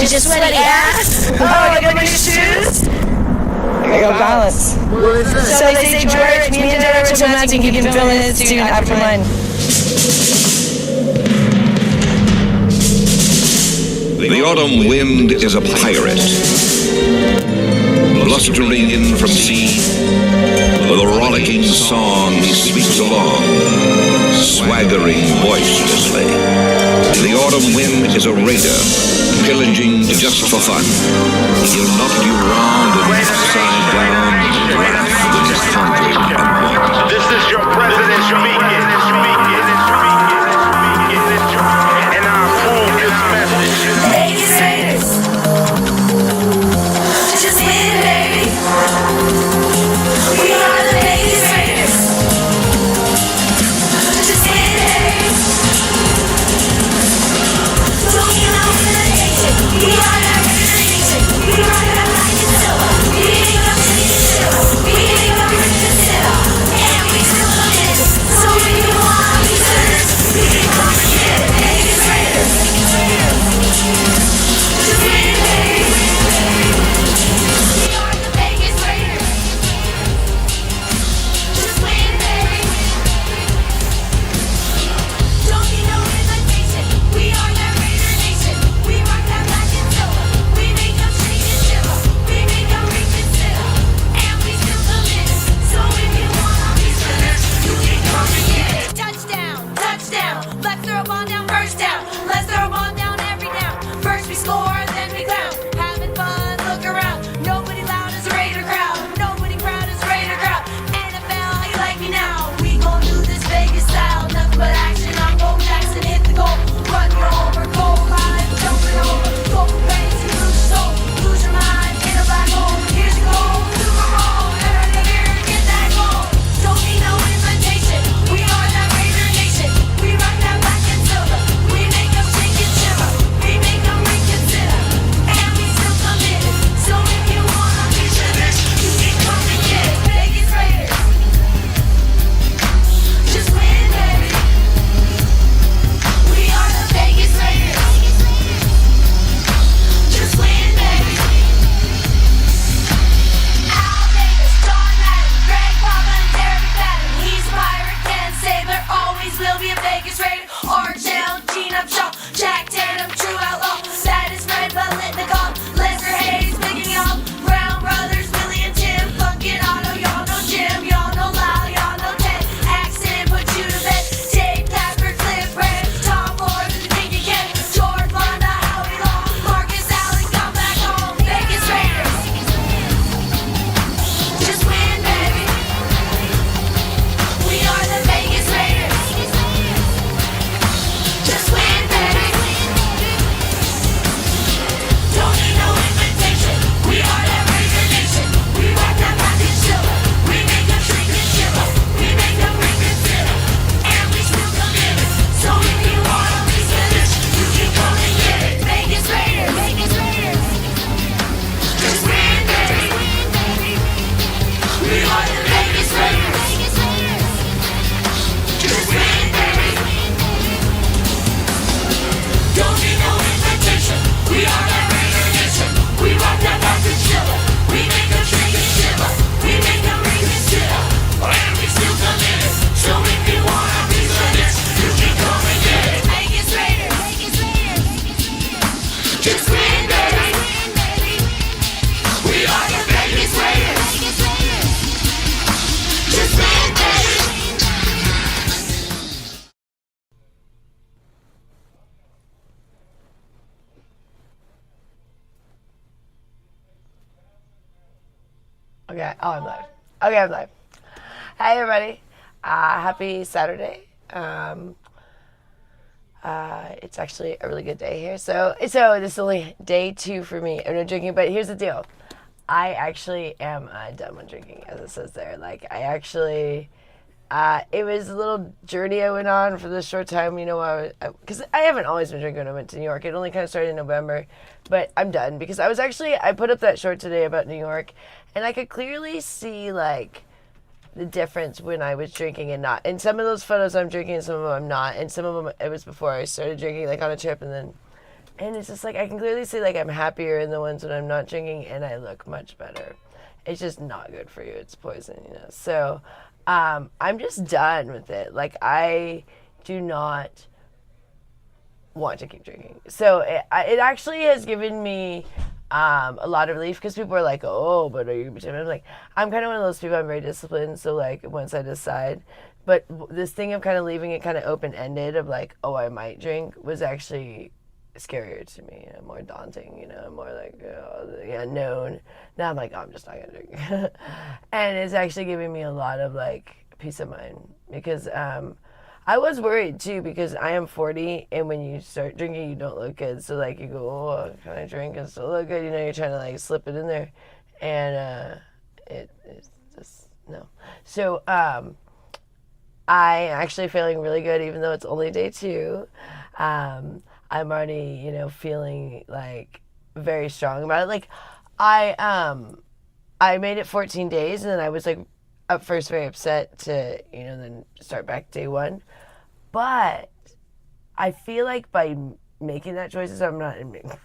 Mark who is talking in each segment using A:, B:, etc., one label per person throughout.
A: with your sweaty ass. Oh, I got my shoes.
B: I go balance.
A: So they say George, me and George are romantic, you can film his tune after mine.
C: The autumn wind is a pirate, blustering in from sea. With a rollicking song he sweeps along, swaggering boisterously. The autumn wind is a raider, pillaging just for fun. He'll knock you round and upside down and laugh when he's conquered and won.
D: This is your president speaking. And I approve this message.
A: Vegas Raiders. Just win, baby. We are the Vegas Raiders. Just win, baby. Don't you know we're the nation? We are the Raider Nation. We rock it up like a silver. We ain't gonna change the silver. We ain't gonna break the silver. And we still the Vegas. So if you want to be sinners, we can come and get it. Vegas Raiders. Just win, baby. We are the Vegas Raiders. Just win, baby. Don't need no invitation. We are the Raider Nation. We rock that black and silver. We make them shake and shiver. We make them reconsider. And we still committed. So if you wanna be sinners, you can come and get it. Touchdown, touchdown. Let's throw a ball down, first down. Let's throw a ball down every down. First we score, then we clown. Having fun, look around. Nobody loud as a Raider crowd. Nobody proud as a Raider crowd. NFL, you like me now? We gon' do this Vegas style. Nothing but action. I'm Bo Jackson, hit the goal. Run you over, goal line, jumping over. Go crazy, lose your soul, lose your mind in a black hole. Here's your goal, Super Bowl. Everybody here, get that goal. Don't need no invitation. We are that Raider Nation. We rock that black and silver. We make them shake and shiver. We make them reconsider. And we still committed. So if you wanna be sinners, you can come and get it. Vegas Raiders. Just win, baby. We are the Vegas Raiders. Just win, baby. Al Davis, John Madden, Greg Papa, and Derek Madden. He's a pirate, Ken Stabler, always will be a Vegas Raider. Orange Ale, Gene Upshaw, Jack Tatum, True Outlaw. That is Fred Biletnikoff, Lesnar Hayes, Biggie Young, Brown Brothers, Billy and Tim, Funkin' Otto, y'all know Jim, y'all know Lyle, y'all know Ted. Accent put you to bed. Dave Packard, Cliff Brand, Tom Ford, and Dinky Kent, George Fonda, Howie Long, Marcus Allen, come back home. Vegas Raiders. Just win, baby. We are the Vegas Raiders. Just win, baby. Don't need no invitation. We are that Raider Nation. We rock that black and silver. We make them shake and shiver. We make them reconsider. And we still committed. So if you wanna be sinners, you can come and get it. Vegas Raiders. Vegas Raiders. Just win, baby. We are the Vegas Raiders. Just win, baby. Don't need no invitation. We are that Raider Nation. We rock that black and silver. We make them shake and shiver. We make them reconsider. And we still committed. So if you wanna be sinners, you can come and get it. Vegas Raiders. Vegas Raiders. Just win, baby. We are the Vegas Raiders. Just win, baby.
B: Okay, oh, I'm live. Okay, I'm live. Hi, everybody. Happy Saturday. It's actually a really good day here. So this is only day 2 for me. I'm not drinking, but here's the deal. I actually am done with drinking, as it says there. Like, I actually, it was a little journey I went on for this short time, you know, because I haven't always been drinking when I went to New York. It only kind of started in November, but I'm done because I put up that short today about New York, and I could clearly see, like, the difference when I was drinking and not. In some of those photos I'm drinking and some of them I'm not. And some of them it was before I started drinking, like on a trip, and then And it's just like, I can clearly see, like, I'm happier in the ones when I'm not drinking, and I look much better. It's just not good for you. It's poison, you know. So, I'm just done with it. Like, I do not want to keep drinking. So it actually has given me a lot of relief, because people are like, oh, but are you gonna be I'm like, I'm kind of one of those people. I'm very disciplined. So, like, once I decide, but this thing of kind of leaving it kind of open-ended of like, oh, I might drink, was actually scarier to me, more daunting, you know, more like, the unknown. Now I'm like, oh, I'm just not gonna drink. And it's actually giving me a lot of, like, peace of mind, because I was worried too, because I am 40, and when you start drinking, you don't look good. So, like, you go, oh, can I drink and still look good? You know, you're trying to, like, slip it in there, and it's just no. So I'm actually feeling really good, even though it's only day 2. I'm already, you know, feeling, like, very strong about it. Like, I made it 14 days, and then I was, like, at first very upset to, you know, then start back day 1. But I feel like by making that choices, I'm not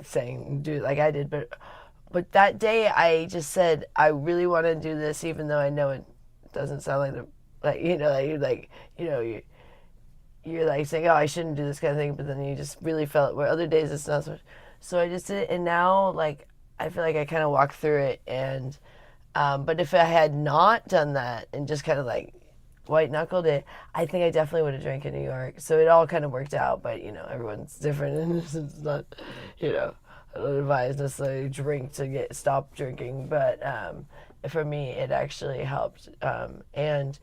B: saying do it like I did, but that day I just said, I really want to do this, even though I know it doesn't sound like you know, you're like saying, oh, I shouldn't do this kind of thing, but then you just really felt it, where other days it's not so much. So I just did it, and now, like, I feel like I kind of walked through it, and but if I had not done that and just kind of, like, white knuckled it, I think I definitely would have drank in New York. So it all kind of worked out, but, you know, everyone's different, and it's not, you know, I don't advise necessarily drink to stop drinking, but for me it actually helped, and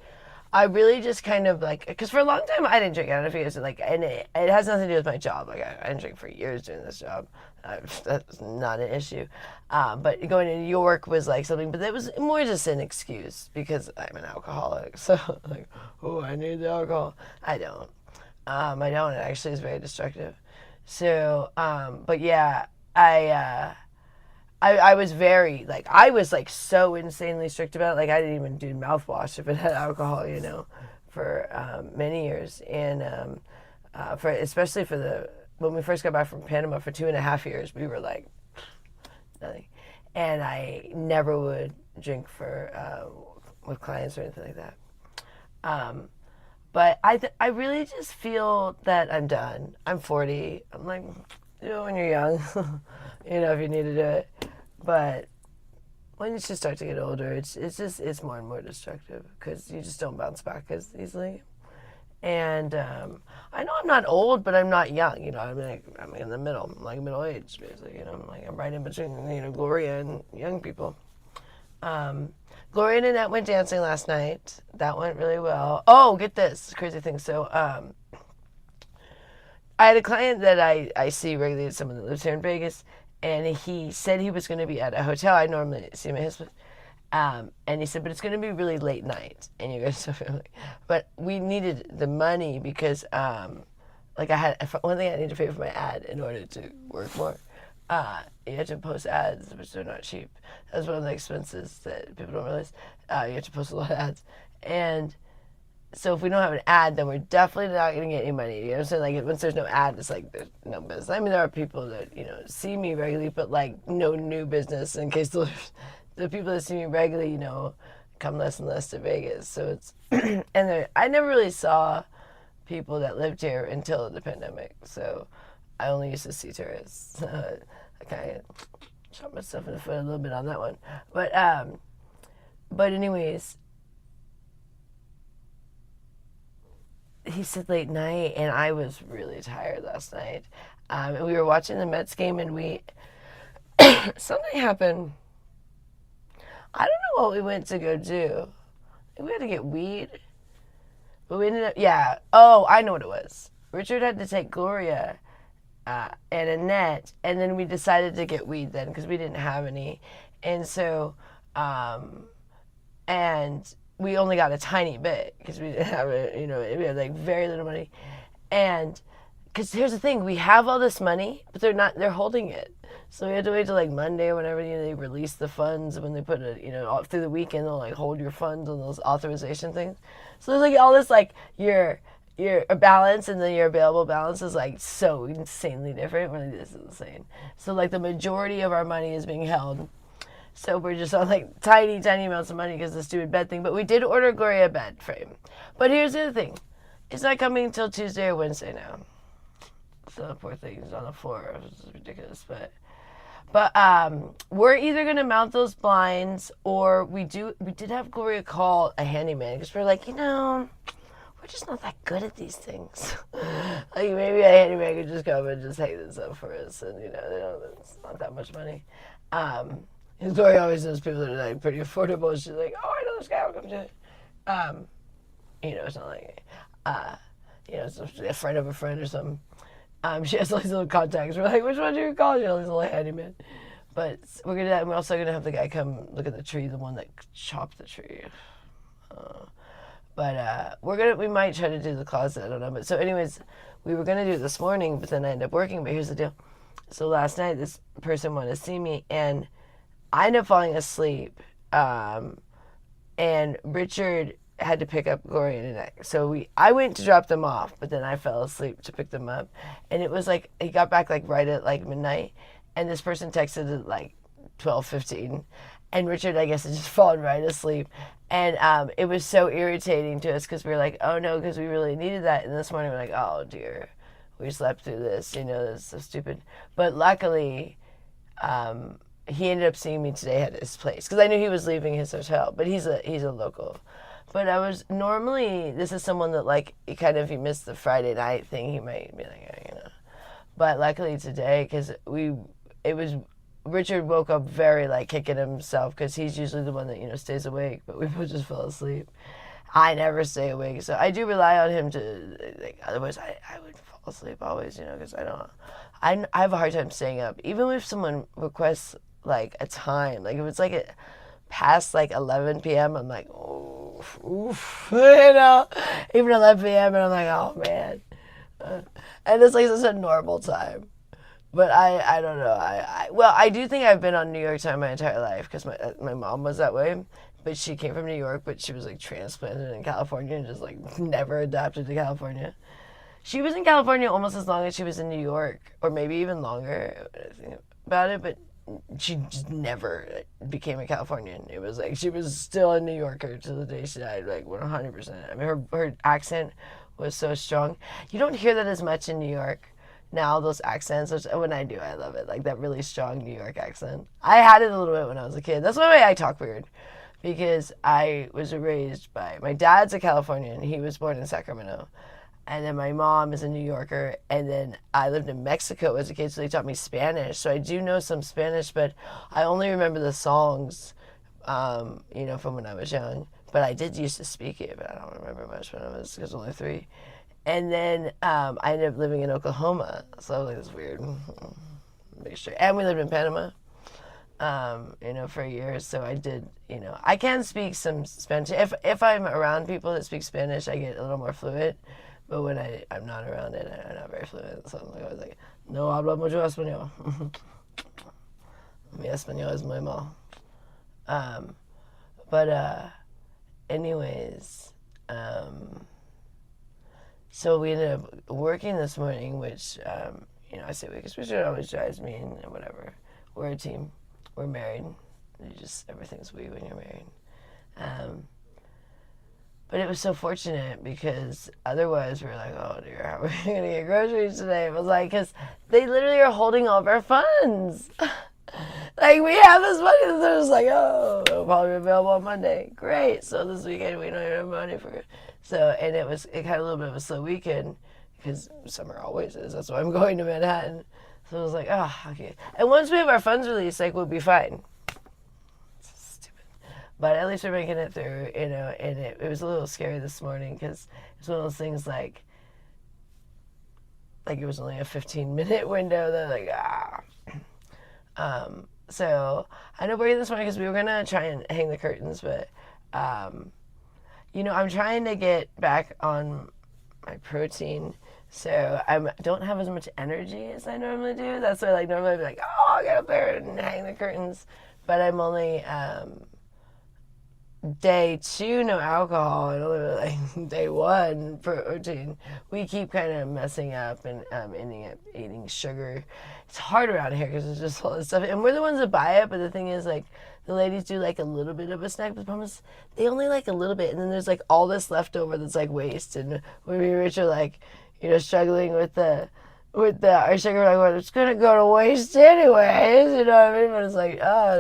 B: I really just kind of, like, because for a long time I didn't drink. I don't know if you guys, like, and it has nothing to do with my job. Like, I didn't drink for years doing this job. That's not an issue. But going to New York was, like, something, but it was more just an excuse, because I'm an alcoholic. So, like, oh, I need the alcohol. I don't. I don't. It actually is very destructive. So, but yeah, I was very, like, I was, like, so insanely strict about it. Like, I didn't even do mouthwash if it had alcohol, you know, for many years. And especially when we first got back from Panama for 2.5 years, we were like, nothing. And I never would drink with clients or anything like that. But I really just feel that I'm done. I'm 40. I'm like, you know, when you're young, you know, if you need to do it. But when you just start to get older, it's more and more destructive, because you just don't bounce back as easily. And I know I'm not old, but I'm not young. You know, I'm in the middle. I'm like middle age, basically. You know, I'm right in between, you know, Gloria and young people. Gloria and Annette went dancing last night. That went really well. Oh, get this crazy thing. So I had a client that I see regularly, someone that lives here in Vegas, and he said he was going to be at a hotel I normally see my husband. And he said, but it's going to be really late night, and you guys are family. But we needed the money because, like, I had one thing I need to pay for my ad in order to work more. You have to post ads, which are not cheap. That's one of the expenses that people don't realize. You have to post a lot of ads, and so if we don't have an ad, then we're definitely not going to get any money. You know what I'm saying? Like, once there's no ad, it's like there's no business. I mean, there are people that, you know, see me regularly, but, like, no new business, in case the people that see me regularly, you know, come less and less to Vegas. So it's and I never really saw people that lived here until the pandemic. So I only used to see tourists. I kind of shot myself in the foot a little bit on that one. But anyways, he said late night, and I was really tired last night. And we were watching the Mets game, and something happened. I don't know what we went to go do. We had to get weed. But we ended up, yeah. Oh, I know what it was. Richard had to take Gloria and Annette, and then we decided to get weed then, because we didn't have any. And so, and we only got a tiny bit, because we didn't have it, you know, we had, like, very little money. And, because here's the thing, we have all this money, but they're holding it. So we had to wait till, like, Monday or whenever, you know, they release the funds. When they put it, you know, through the weekend, they'll, like, hold your funds on those authorization things. So there's, like, all this, like, your your balance and then your available balance is like so insanely different. Really, this is insane. So like the majority of our money is being held. So we're just on like tiny amounts of money because of the stupid bed thing. But we did order Gloria a bed frame. But here's the other thing. It's not coming until Tuesday or Wednesday now. So the poor thing is on the floor. It's ridiculous. But we're either going to mount those blinds or we did have Gloria call a handyman because we're like, we're just not that good at these things. Like maybe a handyman could just come and just hang this up for us, and it's not that much money. Gloria always knows people that are like pretty affordable. She's like, oh, I know this guy, I'll come do it. It's not like, it's a friend of a friend or something. She has all these little contacts. We're like, which one do you call? She has these little handyman. But we're also gonna have the guy come look at the tree, the one that chopped the tree. But we might try to do the closet, I don't know. But so anyways, we were gonna do it this morning, but then I ended up working. But here's the deal. So last night, this person wanted to see me, and I ended up falling asleep. And Richard had to pick up Gloria tonight. So I went to drop them off, but then I fell asleep to pick them up. And it was like, he got back like right at like midnight, and this person texted at like 12:15. And Richard, I guess, had just fallen right asleep. And it was so irritating to us because we were like, oh no, because we really needed that. And this morning we're like, oh dear, we slept through this, this is so stupid. But luckily, he ended up seeing me today at his place because I knew he was leaving his hotel, but he's a local. But normally, this is someone that like, if you missed the Friday night thing, he might be like, But luckily today, because Richard woke up very like kicking himself because he's usually the one that, stays awake, but we both just fell asleep. I never stay awake, so I do rely on him to, like, otherwise I would fall asleep always, because I have a hard time staying up. Even if someone requests like a time, like if it's like past like 11 p.m., I'm like, oof, even 11 p.m. and I'm like, oh man. And it's like such a normal time. But I don't know. I do think I've been on New York time my entire life because my mom was that way. But she came from New York, but she was like transplanted in California and just like never adapted to California. She was in California almost as long as she was in New York, or maybe even longer. I think about it, but she just never became a Californian. It was like she was still a New Yorker to the day she died, like 100%. I mean, her accent was so strong. You don't hear that as much in New York now, those accents, which when I do, I love it. Like that really strong New York accent. I had it a little bit when I was a kid. That's why I talk weird, because I was raised by, my dad's a Californian. He was born in Sacramento. And then my mom is a New Yorker. And then I lived in Mexico as a kid, so they taught me Spanish. So I do know some Spanish, but I only remember the songs, from when I was young. But I did used to speak it, but I don't remember much when I was, because I was only 3. And then I ended up living in Oklahoma. So like, it's weird mixture. And we lived in Panama, for a year. So I did, I can speak some Spanish. If I'm around people that speak Spanish, I get a little more fluent. But when I'm not around it, I'm not very fluent. So I'm always like, no hablo mucho español. Mi español es muy mal. Anyways, so we ended up working this morning, which, I say we, because Richard always drives me and whatever. We're a team. We're married. Everything's we when you're married. But it was so fortunate because otherwise we were like, oh dear, how are we going to get groceries today? It was like, because they literally are holding all of our funds. Like, we have this money, and they're just like, oh, it'll probably be available on Monday. Great. So this weekend, we don't even have money for it. So, and it had a little bit of a slow weekend, because summer always is. That's why I'm going to Manhattan. So I was like, oh, okay. And once we have our funds released, like, we'll be fine. It's stupid. But at least we're making it through, and it was a little scary this morning, because it's one of those things like it was only a 15-minute window. They're like, so I know we're this morning because we were going to try and hang the curtains, but, I'm trying to get back on my protein, so I don't have as much energy as I normally do. That's why, normally I'd be like, oh, I'll get up there and hang the curtains, but I'm only day 2, no alcohol, and only like day 1, protein, we keep kind of messing up and eating sugar. It's hard around here because it's just all this stuff, and we're the ones that buy it. But the thing is, like, the ladies do like a little bit of a snack, but the problem is they only like a little bit, and then there's like all this left over that's like waste. And when we Rich are like, struggling with our sugar, like, well, it's gonna go to waste anyways, you know what I mean? But it's like,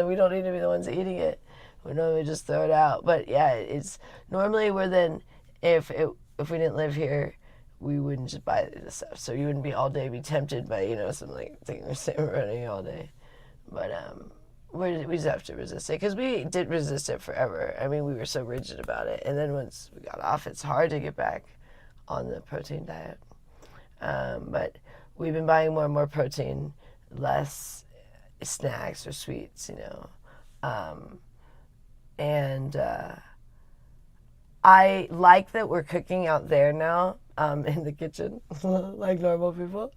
B: we don't need to be the ones eating it. We normally just throw it out. But yeah, it's normally we're then if we didn't live here, we wouldn't just buy this stuff. So you wouldn't be all day be tempted by some like thing we're saying we're running all day. But we just have to resist it because we did resist it forever. I mean, we were so rigid about it, and then once we got off, it's hard to get back on the protein diet. But we've been buying more and more protein, less snacks or sweets, and I like that we're cooking out there now, in the kitchen, like normal people,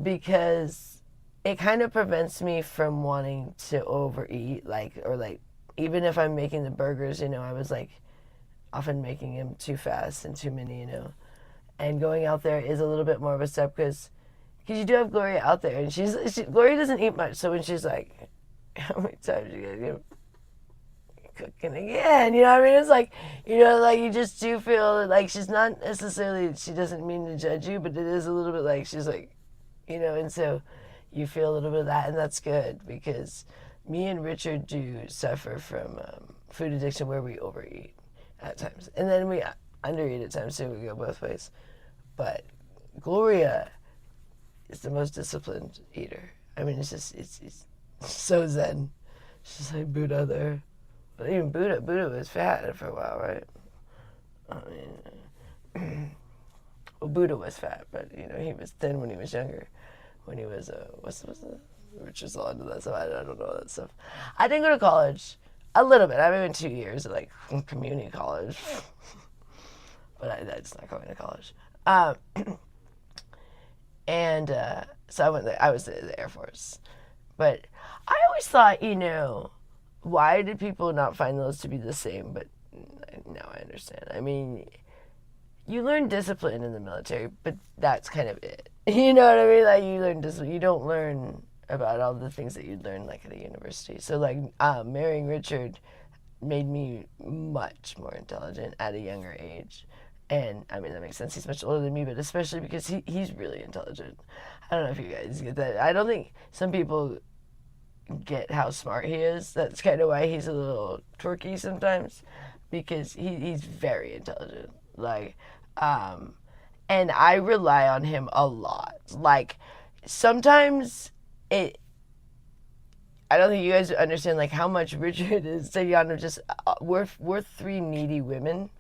B: because it kind of prevents me from wanting to overeat, or even if I'm making the burgers, I was like often making them too fast and too many, and going out there is a little bit more of a step because you do have Gloria out there, and Gloria doesn't eat much, so when she's like, how many times you guys cooking again, you know what I mean? It's like, like you just do feel like she's not necessarily, she doesn't mean to judge you, but it is a little bit like she's like, and so you feel a little bit of that, and that's good because me and Richard do suffer from food addiction where we overeat at times, and then we undereat at times too. We go both ways, but Gloria is the most disciplined eater. I mean, it's so zen. She's like Buddha there. But even Buddha was fat for a while, right? I mean, well, Buddha was fat, but he was thin when he was younger. When he was what's the Richard's all into that stuff. I don't know that stuff. I didn't go to college. A little bit. I went 2 years at like community college, but I just not going to college. And so I went there. I was in the Air Force, but I always thought, why did people not find those to be the same? But now I understand. I mean, you learn discipline in the military, but that's kind of it. You know what I mean? Like, you learn discipline. You don't learn about all the things that you'd learn, like, at a university. So, like, marrying Richard made me much more intelligent at a younger age. And, I mean, that makes sense. He's much older than me, but especially because he's really intelligent. I don't know if you guys get that. I don't think some people get how smart he is. That's kind of why he's a little twerky sometimes, because he's very intelligent. Like, and I rely on him a lot. Like, sometimes I don't think you guys understand, like, how much Richard is taking on of just, we're 3 needy women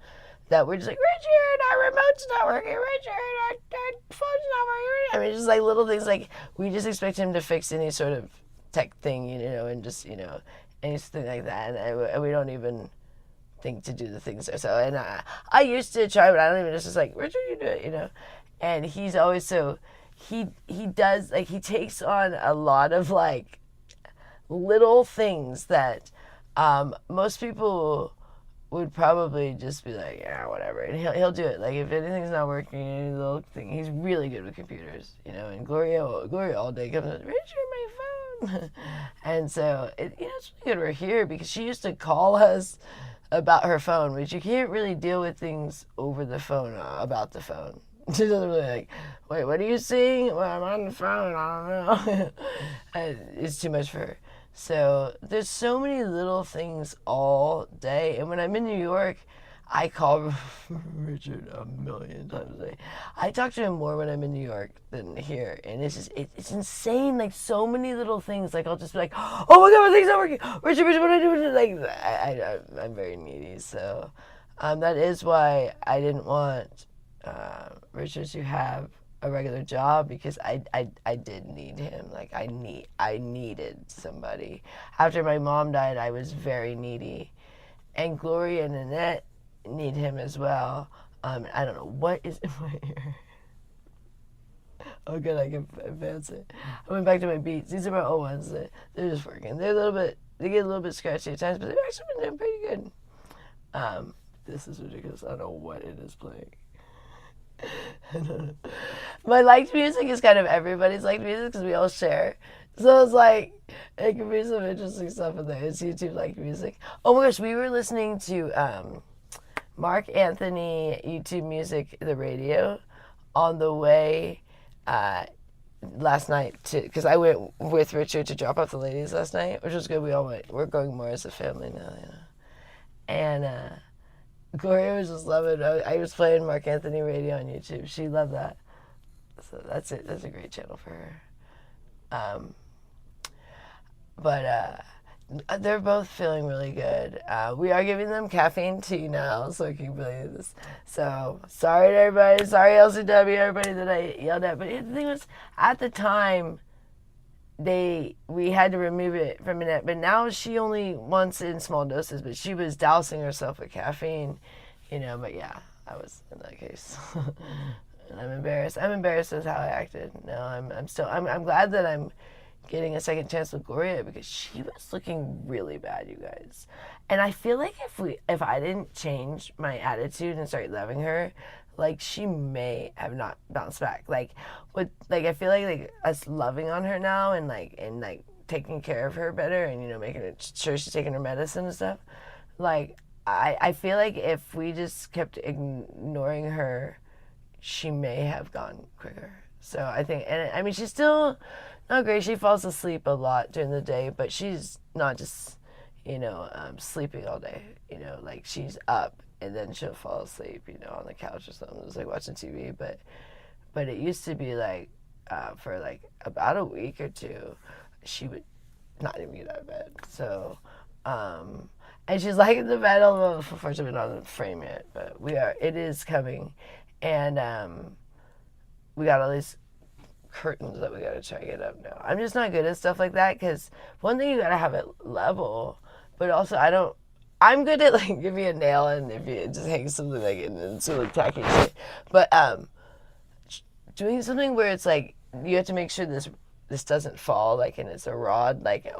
B: that we're just like, Richard, our remote's not working, Richard, our phone's not working. I mean, just like little things, like, we just expect him to fix any sort of tech thing, and just, anything like that, and we don't even think to do the things there. So, and I used to try, but I don't even, just like, Richard, you do it, and he's always so, he does, like, he takes on a lot of, like, little things that most people would probably just be like, yeah, whatever, and he'll do it. Like, if anything's not working, any little thing, he's really good with computers, and Gloria all day comes up, Richard, my phone. And so it's really good we're here, because she used to call us about her phone, which you can't really deal with things over the phone, about the phone. She doesn't really like, wait, what are you seeing? Well, I'm on the phone, I don't know. It's too much for her. So there's so many little things all day. And when I'm in New York, I call Richard a million times a day. I talk to him more when I'm in New York than here. And it's just, it's insane. Like, so many little things. Like, I'll just be like, oh my God, my thing's not working. Richard, what do I do? Like, I'm very needy. So that is why I didn't want Richard to have a regular job, because I did need him. Like, I needed somebody. After my mom died, I was very needy. And Gloria and Annette need him as well. I don't know what is in my ear. Oh, good, I can advance it. I went back to my Beats. These are my old ones. They're just working. They're a little bit they get a little bit scratchy at times, but they've actually been doing pretty good. This is ridiculous. I don't know what it is playing. My liked music is kind of everybody's liked music because we all share. So it's like, it can be some interesting stuff in there. It's YouTube liked music. Oh my gosh, we were listening to Mark Anthony YouTube Music, the radio, on the way last night because I went with Richard to drop off the ladies last night, which was good. We all went. We're going more as a family now, you know. And Gloria was just loving it. I was playing Mark Anthony radio on YouTube. She loved that. So that's it. That's a great channel for her. But they're both feeling really good. We are giving them caffeine tea now, so I can believe this. So sorry to everybody. Sorry LCW, everybody that I yelled at. But the thing was, at the time, we had to remove it from it. But now she only wants it in small doses. But she was dousing herself with caffeine, you know. But yeah, I was in that case. And I'm embarrassed. I'm embarrassed with how I acted. No, I'm glad that I'm getting a second chance with Gloria because she was looking really bad, you guys. And I feel like if I didn't change my attitude and start loving her, like she may have not bounced back. I feel like us loving on her now and taking care of her better and, you know, making sure she's taking her medicine and stuff. Like I feel like if we just kept ignoring her, she may have gone quicker. So I think, and I mean, she's still not great. She falls asleep a lot during the day, but she's not just, you know, sleeping all day. You know, like she's up and then she'll fall asleep, you know, on the couch or something, just like watching TV. But it used to be like, for like about a week or two, she would not even get out of bed. So, and she's like in the bed, although unfortunately not in the frame yet, but it is coming. And we got all these curtains that we gotta try to get up now. I'm just not good at stuff like that because one thing, you gotta have it level, but also I'm good at like give me a nail and if you just hang something like it and it's really tacky shit. But doing something where it's like you have to make sure this doesn't fall, like, and it's a rod, like,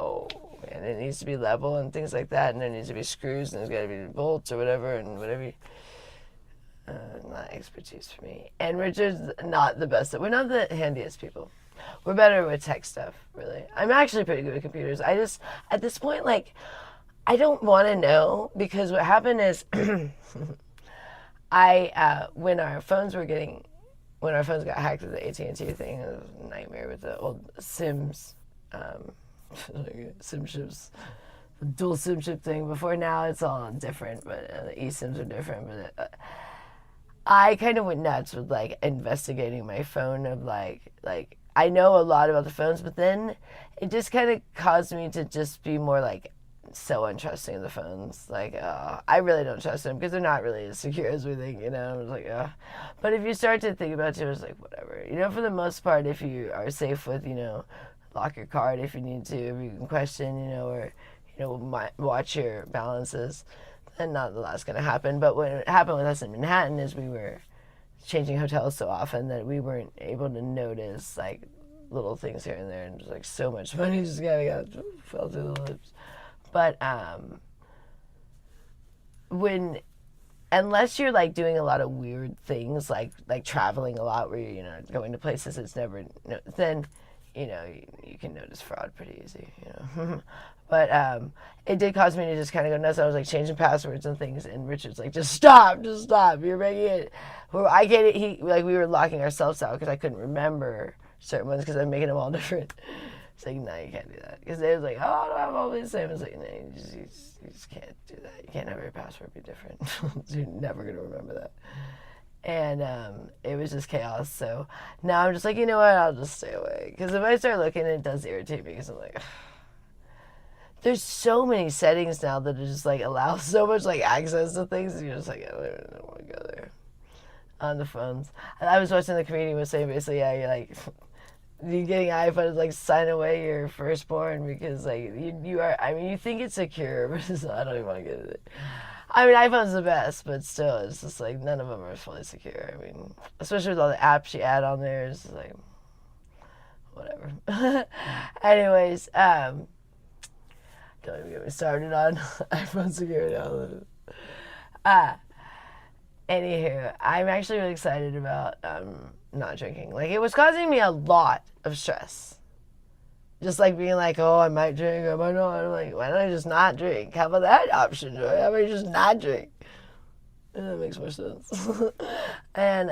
B: and it needs to be level and things like that, and there needs to be screws and there's gotta be bolts or whatever and whatever. Not expertise for me. And Richard's not the best. We're not the handiest people. We're better with tech stuff, really. I'm actually pretty good with computers. I just, at this point, like, I don't want to know because what happened is when our phones got hacked with the AT&T thing, it was a nightmare with the old SIMs, SIM chips, the dual SIM chip thing. Before now, it's all different, but the eSIMs are different, but I kind of went nuts with like investigating my phone of like I know a lot about the phones, but then it just kind of caused me to just be more like so untrusting of the phones. Like, I really don't trust them because they're not really as secure as we think, you know. I was like, but if you start to think about it, it's like whatever, you know. For the most part, if you are safe with, you know, lock your card if you need to, if you can question, you know, or you know, watch your balances. And not that that's going to happen, but what happened with us in Manhattan is we were changing hotels so often that we weren't able to notice like little things here and there, and just like so much money just kind of fell through the lips. But unless you're like doing a lot of weird things, like traveling a lot, where you're, you know, going to places it's never, then you know you can notice fraud pretty easy, you know. But it did cause me to just kind of go nuts. I was like changing passwords and things, and Richard's like, just stop. You're making it. Well, I get it. We were locking ourselves out because I couldn't remember certain ones because I'm making them all different. It's like, no, you can't do that. Because they was like, oh, no, I'm always the same. It's like, no, you just can't do that. You can't have your password be different. You're never going to remember that. And it was just chaos. So now I'm just like, you know what? I'll just stay away. Because if I start looking, it does irritate me because I'm like, there's so many settings now that it just like allows so much like access to things, and you're just like, I don't want to go there on the phones. And I was watching the comedian was saying basically, yeah, you're like, you getting an iPhone is like sign away your firstborn because like you are. I mean, you think it's secure, but it's not. I don't even want to get it. I mean, iPhone's the best, but still, it's just like none of them are fully secure. I mean, especially with all the apps you add on there, it's like whatever. Anyways, don't even get me started on iPhone security. Anywho, I'm actually really excited about not drinking. Like, it was causing me a lot of stress. Just like being like, oh, I might drink, I might not. I'm like, why don't I just not drink? How about that option, Joy? How about you just not drink? And that makes more sense. And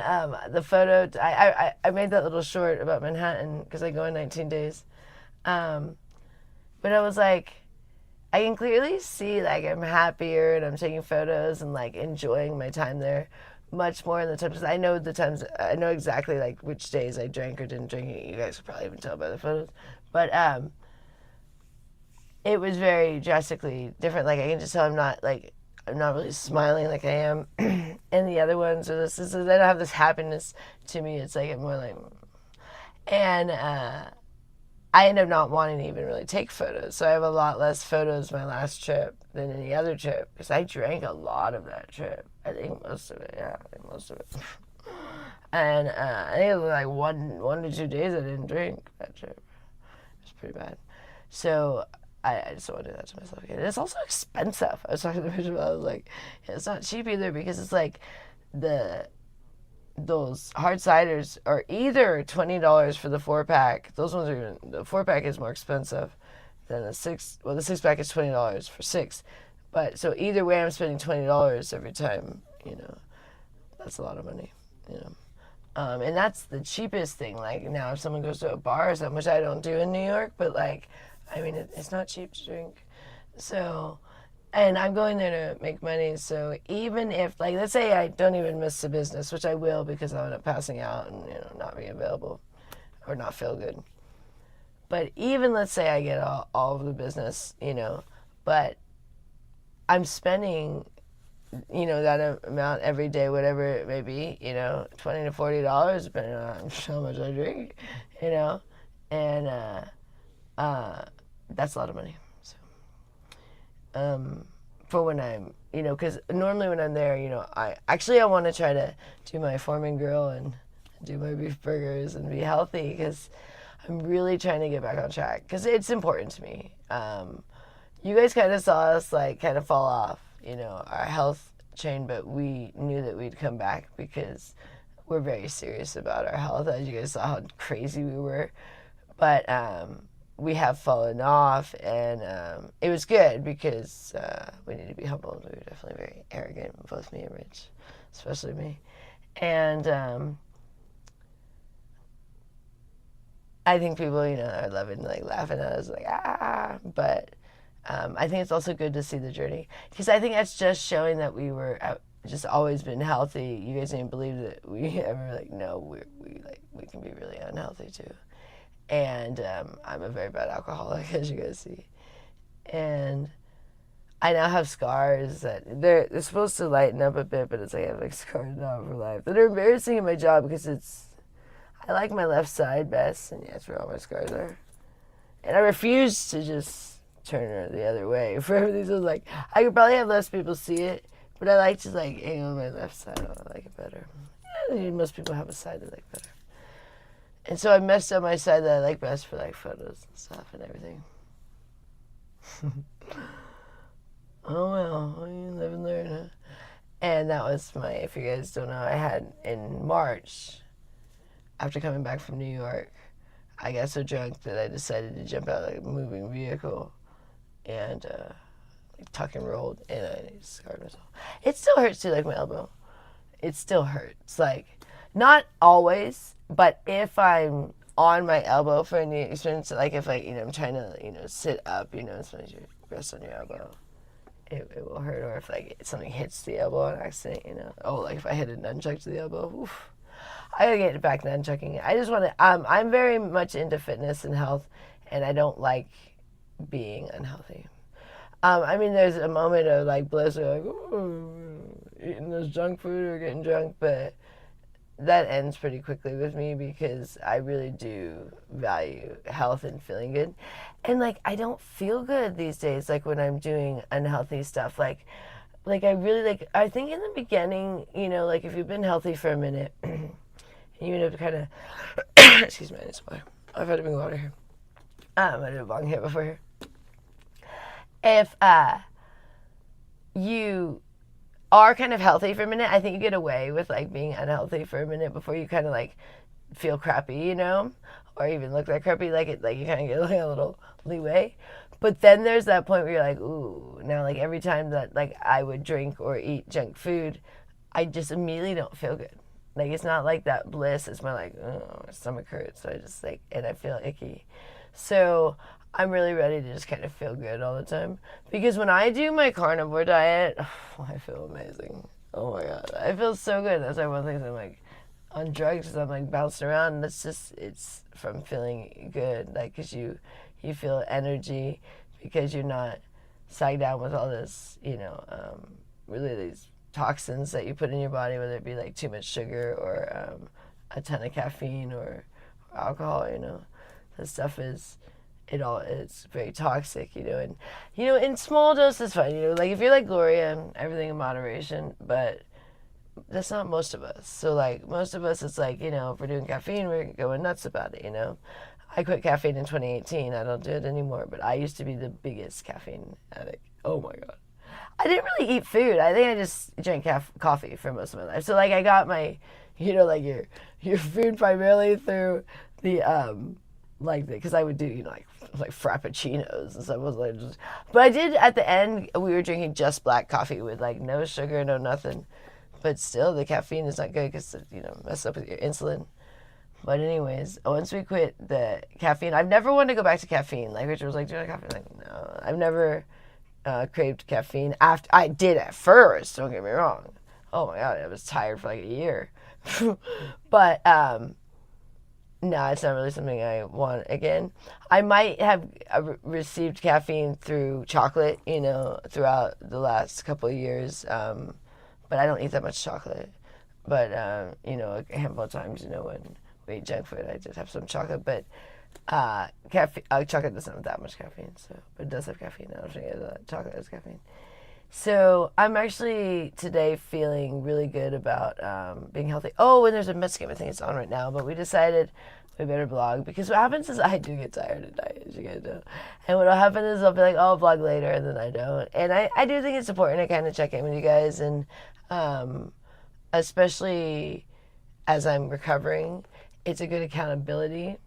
B: the photo, I made that little short about Manhattan because I go in 19 days. But I was like, I can clearly see, like, I'm happier and I'm taking photos and, like, enjoying my time there much more in the times. I know exactly, like, which days I drank or didn't drink. You guys could probably even tell by the photos. But it was very drastically different. Like, I can just tell I'm not really smiling like I am in the other ones. Or this, they don't have this happiness to me. It's like, I'm more like, and I end up not wanting to even really take photos. So I have a lot less photos my last trip than any other trip because I drank a lot of that trip. I think most of it, yeah, And I think it was like one to 2 days I didn't drink that trip. It was pretty bad. So I just don't want to do that to myself again. And it's also expensive. I was talking to the bitch about it. I was like, yeah, it's not cheap either because it's like those hard ciders are either $20 for the 4-pack. Those ones are even, the 4-pack is more expensive than the 6. Well, the 6-pack is $20 for 6. But so either way, I'm spending $20 every time. You know, that's a lot of money. You know, and that's the cheapest thing. Like now, if someone goes to a bar or something, which I don't do in New York, but like, I mean, it's not cheap to drink. So. And I'm going there to make money, so even if, like, let's say I don't even miss the business, which I will because I'll end up passing out and, you know, not being available or not feel good. But even let's say I get all of the business, you know, but I'm spending, you know, that amount every day, whatever it may be, you know, $20 to $40, depending on how much I drink, you know, and that's a lot of money. For when I'm, you know, because normally when I'm there, you know, I want to try to do my Foreman grill and do my beef burgers and be healthy because I'm really trying to get back on track because it's important to me. You guys kind of saw us like kind of fall off, you know, our health chain, but we knew that we'd come back because we're very serious about our health. As you guys saw how crazy we were, but we have fallen off, and it was good because we need to be humbled. We were definitely very arrogant, both me and Rich, especially me. And I think people, you know, are loving, like, laughing at us, like, ah. But I think it's also good to see the journey because I think that's just showing that we were just always been healthy. You guys didn't believe that we ever, like, no, we can be really unhealthy too. And I'm a very bad alcoholic, as you guys see. And I now have scars that they're supposed to lighten up a bit, but it's like I have like scars now for life that are embarrassing in my job because I like my left side best, and yeah, that's where all my scars are. And I refuse to just turn her the other way for everything. So like I could probably have less people see it, but I like to like hang on my left side. I like it better. Yeah, most people have a side they like better. And so I messed up my side that I like best for like photos and stuff and everything. Oh well, you live and learn, huh? And that was if you guys don't know, I had in March, after coming back from New York, I got so drunk that I decided to jump out of like a moving vehicle and like tuck and rolled, and I scarred myself. It still hurts too, like my elbow. It still hurts, like not always. But if I'm on my elbow for any experience, like if like, you know, I'm trying to, you know, sit up, you know, sometimes you rest on your elbow, it will hurt. Or if like something hits the elbow on accident, you know, oh, like if I hit a nunchuck to the elbow, oof, I gotta get back nunchucking. I just want to, I'm very much into fitness and health, and I don't like being unhealthy. I mean, there's a moment of like bliss, or like, ooh, eating this junk food or getting drunk, but that ends pretty quickly with me because I really do value health and feeling good. And like I don't feel good these days, like when I'm doing unhealthy stuff. Like I really like, I think in the beginning, you know, like if you've been healthy for a minute and you end up kind of excuse me, I need some water. I've had to bring water here. I did a bong hit before here. if you are kind of healthy for a minute, I think you get away with like being unhealthy for a minute before you kind of like feel crappy, you know, or even look like crappy, like it, like you kind of get like a little leeway. But then there's that point where you're like, ooh, now like every time that like I would drink or eat junk food, I just immediately don't feel good. Like it's not like that bliss. It's more like, oh, my stomach hurts. So I just like, and I feel icky. So I'm really ready to just kind of feel good all the time. Because when I do my carnivore diet, oh, I feel amazing. Oh my God. I feel so good. That's why one of the things I'm like on drugs is I'm like bouncing around. And it's from feeling good. Like, cause you feel energy because you're not sagged down with all this, you know, really these toxins that you put in your body, whether it be like too much sugar or a ton of caffeine or alcohol, you know. That stuff is, it's very toxic, you know, and, you know, in small doses fine, you know, like if you're like Gloria, everything in moderation, but that's not most of us. So like most of us, it's like, you know, if we're doing caffeine, we're going nuts about it, you know. I quit caffeine in 2018. I don't do it anymore, but I used to be the biggest caffeine addict. Oh my God. I didn't really eat food. I think I just drank coffee for most of my life. So like I got my, you know, like your food primarily through the like because I would do, you know, like frappuccinos and stuff. Was like just, but I did at the end. We were drinking just black coffee with like no sugar, no nothing. But still, the caffeine is not good because you know messes up with your insulin. But anyways, once we quit the caffeine, I've never wanted to go back to caffeine. Like Richard was like, "Do you like coffee?" I'm like, no, I've never craved caffeine. After I did at first, don't get me wrong. Oh my God, I was tired for like a year. But no, it's not really something I want again. I might have received caffeine through chocolate, you know, throughout the last couple of years. But I don't eat that much chocolate. But you know, a handful of times, you know, when we eat junk food, I just have some chocolate. But chocolate doesn't have that much caffeine, so but it does have caffeine. I don't think chocolate has caffeine. So I'm actually today feeling really good about being healthy. Oh, and there's a Mets game. I think it's on right now, but we decided we better blog because what happens is I do get tired at night, as you guys know. And what'll happen is I'll be like, oh, I'll blog later, and then I don't. And I do think it's important to kind of check in with you guys, and especially as I'm recovering, it's a good accountability.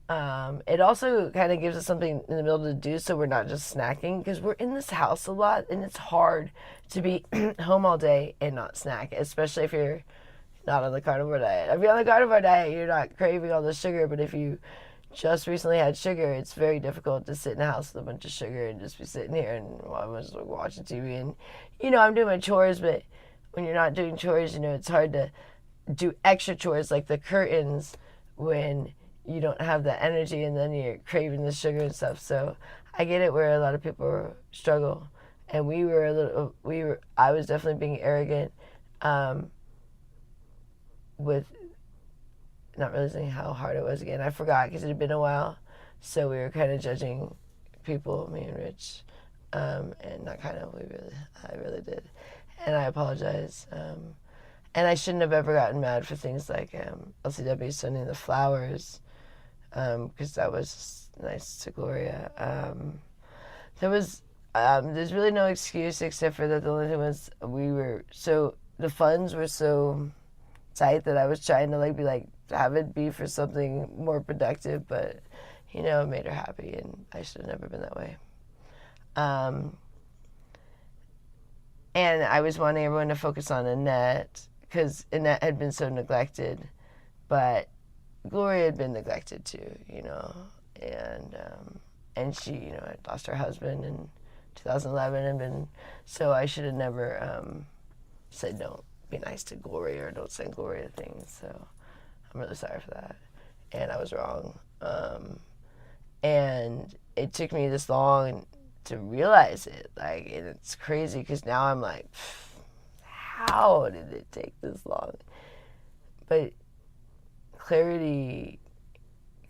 B: It also kind of gives us something in the middle to do so we're not just snacking because we're in this house a lot and it's hard to be home all day and not snack, especially if you're not on the carnivore diet. If you're on the carnivore diet, you're not craving all the sugar, but if you just recently had sugar, it's very difficult to sit in a house with a bunch of sugar and just be sitting here and I'm just like watching TV and, you know, I'm doing my chores, but when you're not doing chores, you know, it's hard to do extra chores like the curtains when you don't have that energy and then you're craving the sugar and stuff. So I get it where a lot of people struggle. And I was definitely being arrogant with not realizing how hard it was again. I forgot because it had been a while. So we were kind of judging people, me and Rich, and not kind of, I really did. And I apologize. And I shouldn't have ever gotten mad for things like LCW sending the flowers, because that was nice to Gloria. There's really no excuse except for that the only thing was the funds were so tight that I was trying to like be like have it be for something more productive, but you know it made her happy and I should have never been that way. And I was wanting everyone to focus on Annette because Annette had been so neglected, but Gloria had been neglected too, you know, and she, you know, had lost her husband in 2011 so I should have never said don't be nice to Gloria or don't send Gloria things, so I'm really sorry for that, and I was wrong, and it took me this long to realize it, like, and it's crazy because now I'm like, how did it take this long? But clarity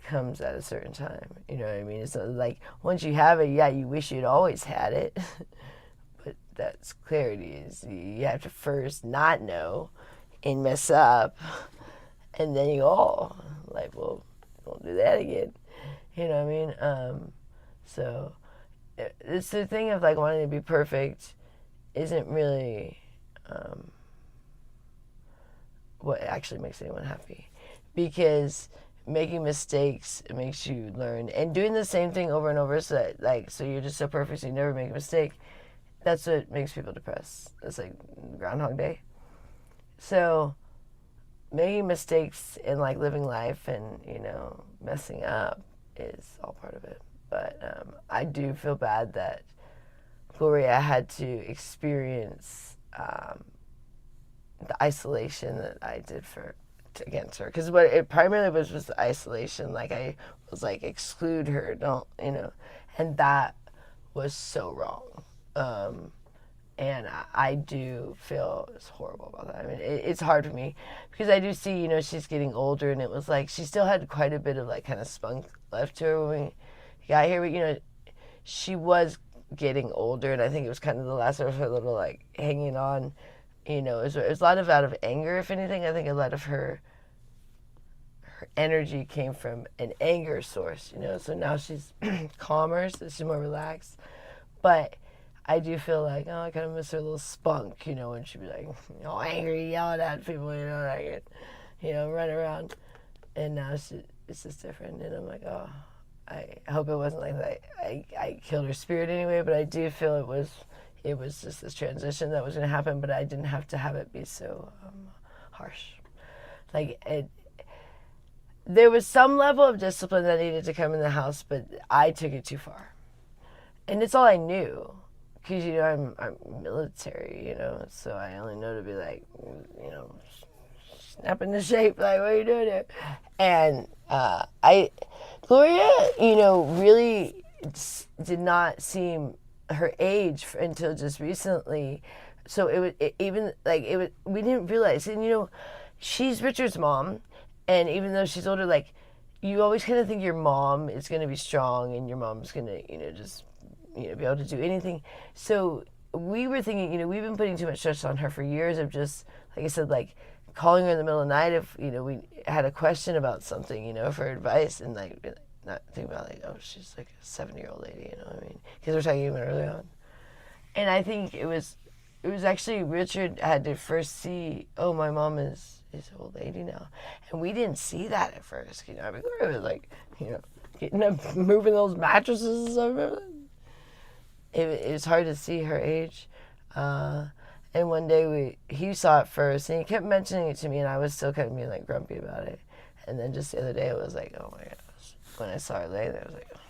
B: comes at a certain time, you know what I mean? It's not like once you have it, yeah, you wish you'd always had it, but that's clarity is you have to first not know and mess up, and then you go, oh, like, well, don't do that again, you know what I mean? So it's the thing of like wanting to be perfect isn't really what actually makes anyone happy, because making mistakes makes you learn, and doing the same thing over and over so that so you're just so perfect so you never make a mistake, that's what makes people depressed. That's like Groundhog Day. So making mistakes and like living life and messing up is all part of it. But I do feel bad that Gloria had to experience the isolation that I did against her, because what it primarily was the isolation. Like I was like, exclude her, don't, and that was so wrong. And I do feel it's horrible about that. I mean, it's hard for me because I do see, she's getting older, and it was like she still had quite a bit of like kind of spunk left to her when we got here. But she was getting older, and I think it was kind of the last of her little like hanging on. It was a lot of out of anger, if anything. I think a lot of her energy came from an anger source. So now she's calmer, so she's more relaxed, but I do feel like, I kind of miss her little spunk, when she'd be like, angry, yelling at people, like, run around. And now it's just different. And I'm like, I hope it wasn't like that. I killed her spirit anyway, but I do feel it was just this transition that was going to happen, but I didn't have to have it be so harsh. There was some level of discipline that needed to come in the house, but I took it too far. And it's all I knew. Because, I'm military, so I only know to be like, snap into shape, like, what are you doing here? And Gloria, really did not seem her age until just recently. So we didn't realize, and she's Richard's mom, and even though she's older, like, you always kind of think your mom is going to be strong and your mom's going to, just be able to do anything. So we were thinking, we've been putting too much stress on her for years of just, like I said, like calling her in the middle of the night if, we had a question about something, for advice, and like not think about like, oh, she's like a 70-year-old lady, you know what I mean? Because we're talking even early on. And I think it was actually Richard had to first see, oh, my mom is an old lady now. And we didn't see that at first, I mean, we were like, getting up, moving those mattresses and stuff. It was hard to see her age. And one day he saw it first, and he kept mentioning it to me, and I was still kind of being like grumpy about it. And then just the other day, it was like, oh my gosh. When I saw her lay there, I was like, oh,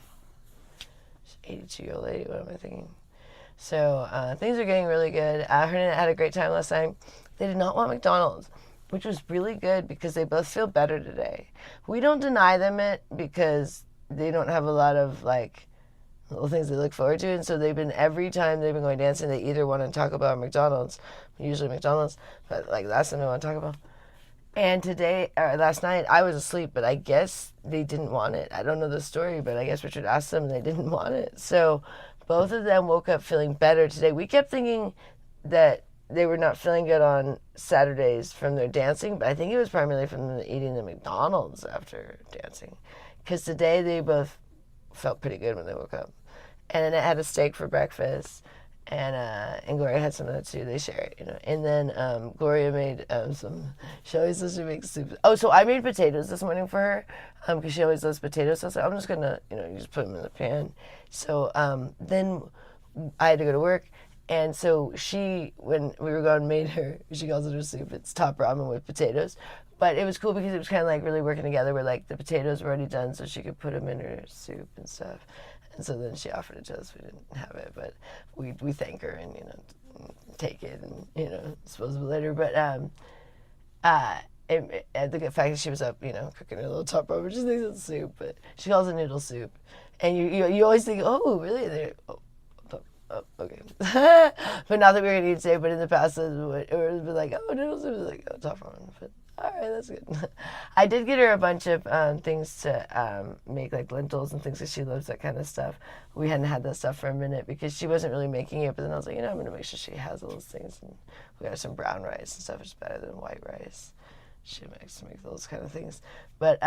B: she's an 82-year-old lady. What am I thinking? So things are getting really good. Her and I had a great time last night. They did not want McDonald's, which was really good because they both feel better today. We don't deny them it because they don't have a lot of like little things they look forward to, and so every time they've been going dancing, they either want to talk about McDonald's, usually McDonald's, but like that's what they want to talk about. And last night, I was asleep, but I guess they didn't want it. I don't know the story, but I guess Richard asked them and they didn't want it. So both of them woke up feeling better today. We kept thinking that they were not feeling good on Saturdays from their dancing, but I think it was primarily from them eating the McDonald's after dancing. Because today they both felt pretty good when they woke up. And then I had a steak for breakfast. And Gloria had some of that too. They share it, And then Gloria made she always loves to make soup. Oh, so I made potatoes this morning for her because she always loves potatoes. So I said, I'm just going to, you just put them in the pan. So then I had to go to work. And so when we were gone, she calls it her soup. It's top ramen with potatoes. But it was cool because it was kind of like really working together where like the potatoes were already done so she could put them in her soup and stuff. And so then she offered it to us. We didn't have it, but we thank her and, take it and, dispose of it later. But the fact that she was up, cooking her little top ramen, just thinks it's soup, but she calls it noodle soup. And you always think, oh, really? Okay. But not that we were going to eat today, but in the past, it would be like, oh, noodle soup. It was like, oh, top ramen. But all right, that's good. I did get her a bunch of things to make, like lentils and things, because she loves that kind of stuff. We hadn't had that stuff for a minute because she wasn't really making it, but then I was like, I'm going to make sure she has all those things. And we got her some brown rice and stuff, which is better than white rice. She makes to make those kind of things. But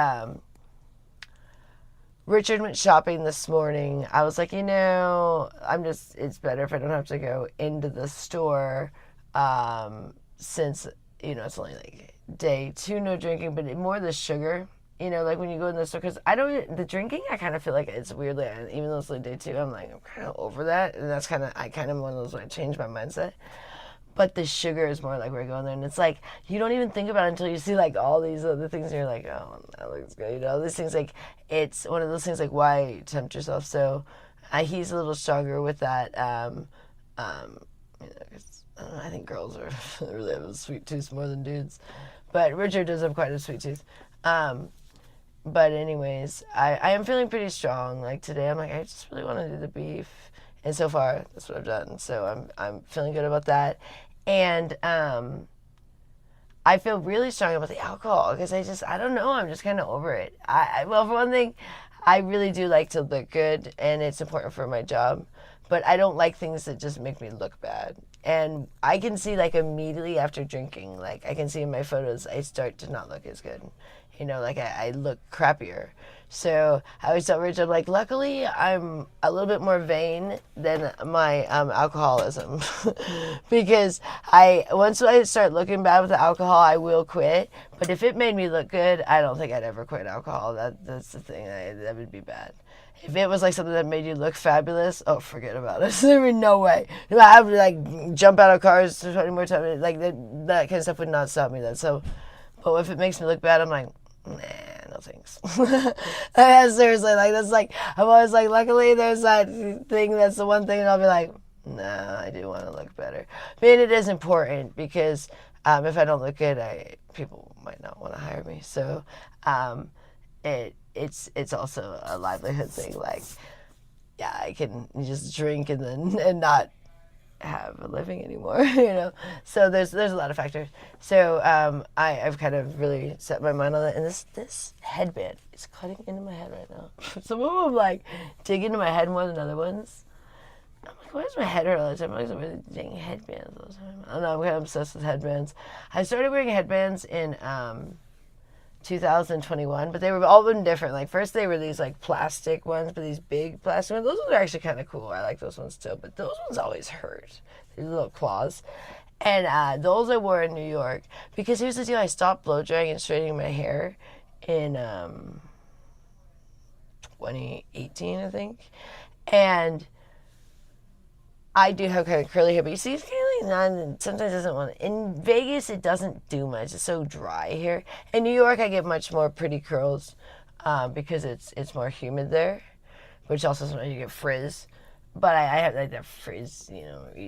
B: Richard went shopping this morning. I was like, it's better if I don't have to go into the store, since, it's only like day 2 no drinking, but more the sugar, like when you go in the store, because the drinking, I kind of feel like it's weirdly, even though it's like day 2, I'm kind of over that, and that's I kind of one of those when I change my mindset. But the sugar is more like where I go in there, and it's like you don't even think about it until you see like all these other things, and you're like, oh, that looks good, these things. Like it's one of those things like, why tempt yourself? So he's a little stronger with that. 'Cause, I think girls are really have a sweet tooth more than dudes, but Richard does have quite a sweet tooth. But anyways, I am feeling pretty strong. Like today, I'm like, I just really want to do the beef, and so far that's what I've done. So I'm feeling good about that. And I feel really strong about the alcohol because I don't know, I'm just kind of over it. Well, for one thing, I really do like to look good, and it's important for my job, but I don't like things that just make me look bad. And I can see like immediately after drinking, like I can see in my photos, I start to not look as good. Like I look crappier. So I always tell Rich, I'm like, luckily I'm a little bit more vain than my alcoholism. Because once I start looking bad with the alcohol, I will quit. But if it made me look good, I don't think I'd ever quit alcohol. That's the thing, that would be bad. If it was like something that made you look fabulous, oh, forget about it. There would be no way. I would like jump out of cars 20 more times. Like that kind of stuff would not stop me. But if it makes me look bad, I'm like, nah, no thanks. Seriously, like that's like I'm always like, luckily there's that thing that's the one thing, and I'll be like, nah, I do want to look better. I mean, it is important because if I don't look good, people might not want to hire me. So it's also a livelihood thing. Like, yeah, I can just drink and not have a living anymore, So there's a lot of factors. So I've kind of really set my mind on that. And this headband is cutting into my head right now. Some of them like dig into my head more than other ones. I'm like, why does my head hurt all the time? I'm like, really dang headbands all the time. I don't know, I'm kind of obsessed with headbands. I started wearing headbands in 2021, but they were all been different. Like first they were these like plastic ones, but these big plastic ones. Those ones are actually kind of cool. I like those ones too, but those ones always hurt. These little claws. And those I wore in New York because here's the deal. I stopped blow drying and straightening my hair in 2018, I think. And I do have kind of curly hair, but you see, it's kind of like sometimes it doesn't want to. In Vegas, it doesn't do much. It's so dry here. In New York, I get much more pretty curls because it's more humid there, which also sometimes you get frizz. But I have like that frizz,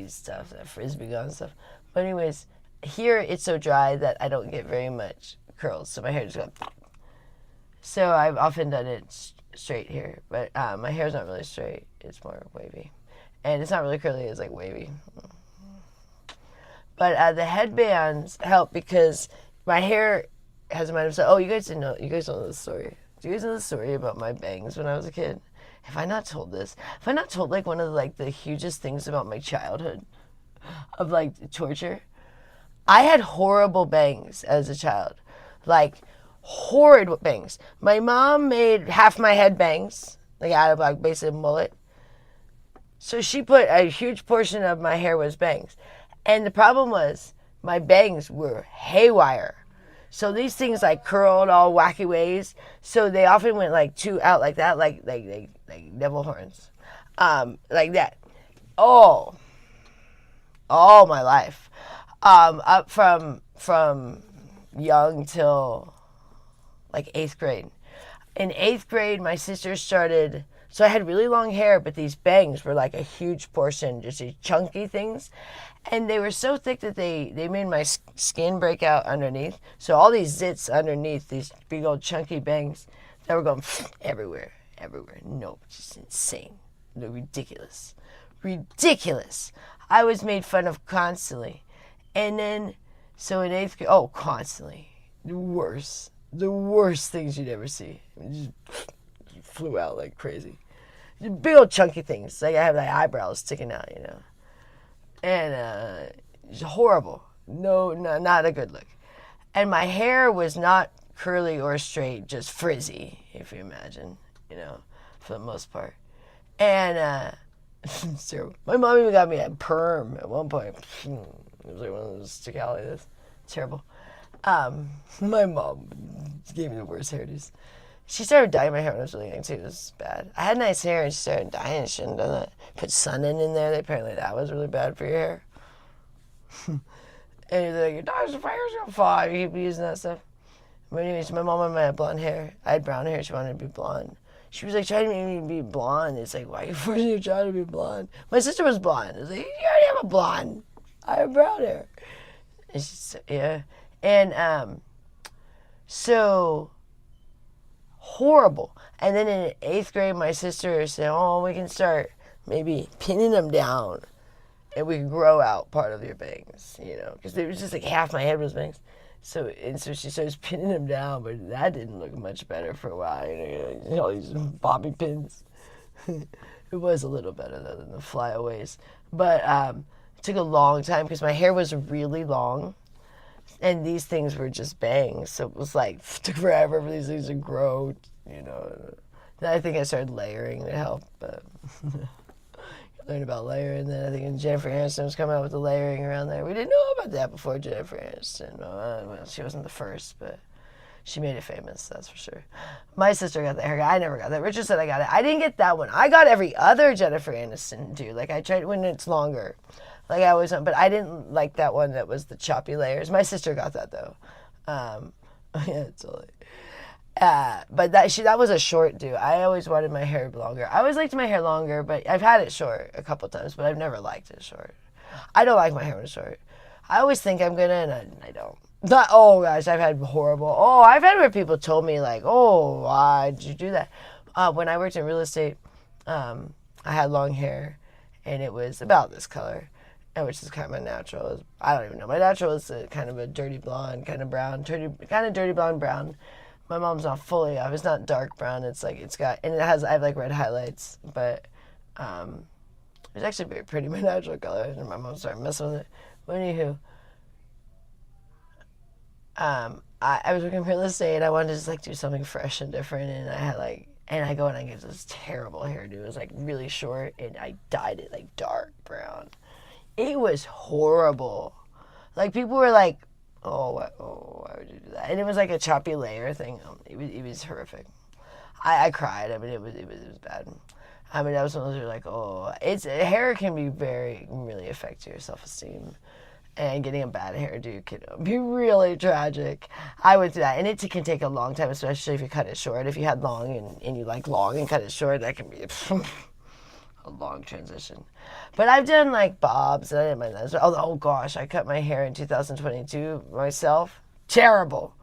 B: stuff, that frizz-be gone stuff. But anyways, here it's so dry that I don't get very much curls, so my hair just goes. So I've often done it straight here, but my hair's not really straight. It's more wavy. And it's not really curly, it's like wavy. But the headbands help because my hair has a mind of itself. Oh, you guys don't know this story. Do you guys know the story about my bangs when I was a kid? Have I not told this? Have I not told like one of like the hugest things about my childhood of like torture? I had horrible bangs as a child. Like horrid bangs. My mom made half my head bangs, like out of like basically a mullet. So she put a huge portion of my hair was bangs. And the problem was my bangs were haywire. So these things like curled all wacky ways. So they often went like two out like that, like devil horns. Like that. All my life. Up from young till like 8th grade. In 8th grade, my sister started. So I had really long hair, but these bangs were like a huge portion, just these chunky things. And they were so thick that they made my skin break out underneath. So all these zits underneath, these big old chunky bangs, that were going everywhere. No, just insane. No, ridiculous. I was made fun of constantly. And then, so in 8th grade, constantly. The worst things you'd ever see. Just flew out like crazy. Big old chunky things. Like I have like eyebrows sticking out, And it's horrible. No, not a good look. And my hair was not curly or straight, just frizzy, if you imagine, for the most part. And it's terrible. My mom even got me a perm at one point. It was like one of those stick out like this. Terrible. My mom gave me the worst hairdos. She started dyeing my hair when I was really young too. It was bad. I had nice hair and she started dyeing it. She shouldn't have done that. Put sun in there. Apparently that was really bad for your hair. And they're like, your daughter's hair's gonna fall. You keep using that stuff. But anyways, my mom had blonde hair. I had brown hair. She wanted to be blonde. She was like trying to make me be blonde. It's like, why are you forcing your child to be blonde? My sister was blonde. I was like, you already have a blonde. I have brown hair. And she said, yeah. And so horrible. And then in 8th grade, my sister said, oh, we can start maybe pinning them down and we can grow out part of your bangs, you know, because it was just like half my head was bangs. So she starts pinning them down, but that didn't look much better for a while. You know all these bobby pins. It was a little better though than the flyaways, but it took a long time because my hair was really long, and these things were just bangs. So it was like took forever for these things to grow. You know, then I think I started layering to help. Learned about layering. Then I think Jennifer Aniston was coming out with the layering around there. We didn't know about that before Jennifer Aniston. Well, she wasn't the first, but she made it famous, that's for sure. My sister got that haircut. I never got that. Richard said I got it. I didn't get that one. I got every other Jennifer Aniston dude. Like I tried when it's longer. Like I always want, but I didn't like that one that was the choppy layers. My sister got that though. Yeah, totally. But that was a short do. I always wanted my hair longer. I always liked my hair longer, but I've had it short a couple times, but I've never liked it short. I don't like my hair when it's short. I always think I'm gonna, and I don't. Oh gosh, I've had horrible. Oh, I've had where people told me like, oh, why did you do that? When I worked in real estate, I had long hair, and it was about this color, which is kind of my natural. I don't even know. My natural is kind of a dirty blonde, kind of brown, kind of dirty blonde brown. My mom's not fully off. It's not dark brown. It's like it's got, and I have like red highlights, but it's actually very pretty. My natural color, and my mom started messing with it. But anywho, I was working in real estate, and I wanted to just like do something fresh and different, and I had like, and I go and I get this terrible hairdo. It was like really short, and I dyed it like dark brown. It was horrible. Like people were like, why would you do that? And it was like a choppy layer thing. It was horrific. I cried. I mean, it was bad. I mean, that was one of those like, hair can be really affect your self-esteem. And getting a bad hairdo can be really tragic. I went through that. And it can take a long time, especially if you cut it short. If you had long and you like long and cut it short, that can be a long transition. But I've done like bobs, and I didn't mind that. Oh gosh, I cut my hair in 2022 myself. Terrible.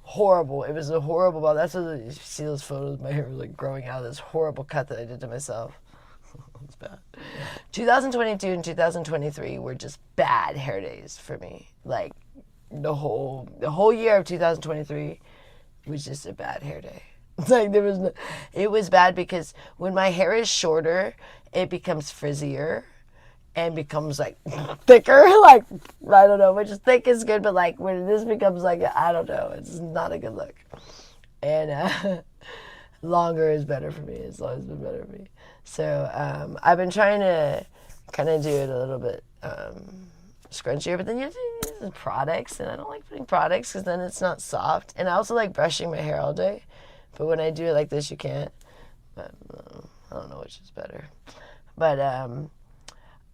B: Horrible. It was a horrible bob. That's what you see those photos. My hair was like growing out of this horrible cut that I did to myself. It's bad. 2022 and 2023 were just bad hair days for me. Like the whole year of 2023 was just a bad hair day. Like it was bad because when my hair is shorter, it becomes frizzier and becomes like thicker. Like I don't know, which is thick is good, but like when this becomes like I don't know, it's not a good look. And longer is better for me. It's always been better for me. So I've been trying to kind of do it a little bit scrunchier, but then you have to use the products, and I don't like putting products because then it's not soft. And I also like brushing my hair all day. But when I do it like this, you can't. But I don't know which is better. But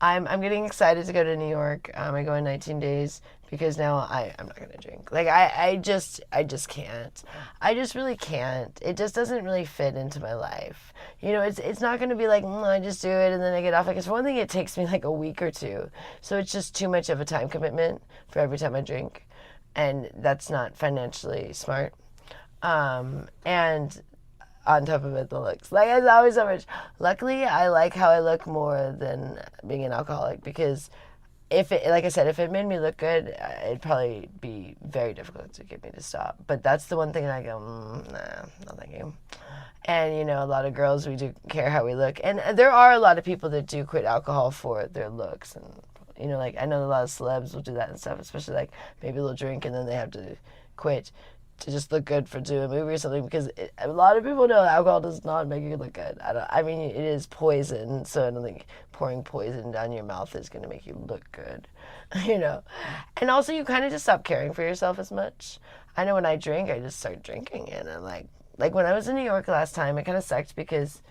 B: I'm getting excited to go to New York. I go in 19 days because now I'm not gonna drink. Like I just can't. I just really can't. It just doesn't really fit into my life. You know, it's not gonna be like I just do it and then I get off. Like, for one thing, it takes me like a week or two, so it's just too much of a time commitment for every time I drink, and that's not financially smart. And on top of it, the looks. Like, it's always so much. Luckily, I like how I look more than being an alcoholic, because if it, like I said, if it made me look good, it'd probably be very difficult to get me to stop. But that's the one thing I go, nah, no thank you. And, you know, a lot of girls, we do care how we look. And there are a lot of people that do quit alcohol for their looks. And, you know, like, I know a lot of celebs will do that and stuff, especially, like, maybe they'll drink and then they have to quit. to just look good for doing a movie or something, because a lot of people know alcohol does not make you look good. I mean, it is poison, so I don't think pouring poison down your mouth is going to make you look good, you know. And also, you kind of just stop caring for yourself as much. I know when I drink, I just start drinking, and I'm like when I was in New York last time, it kind of sucked because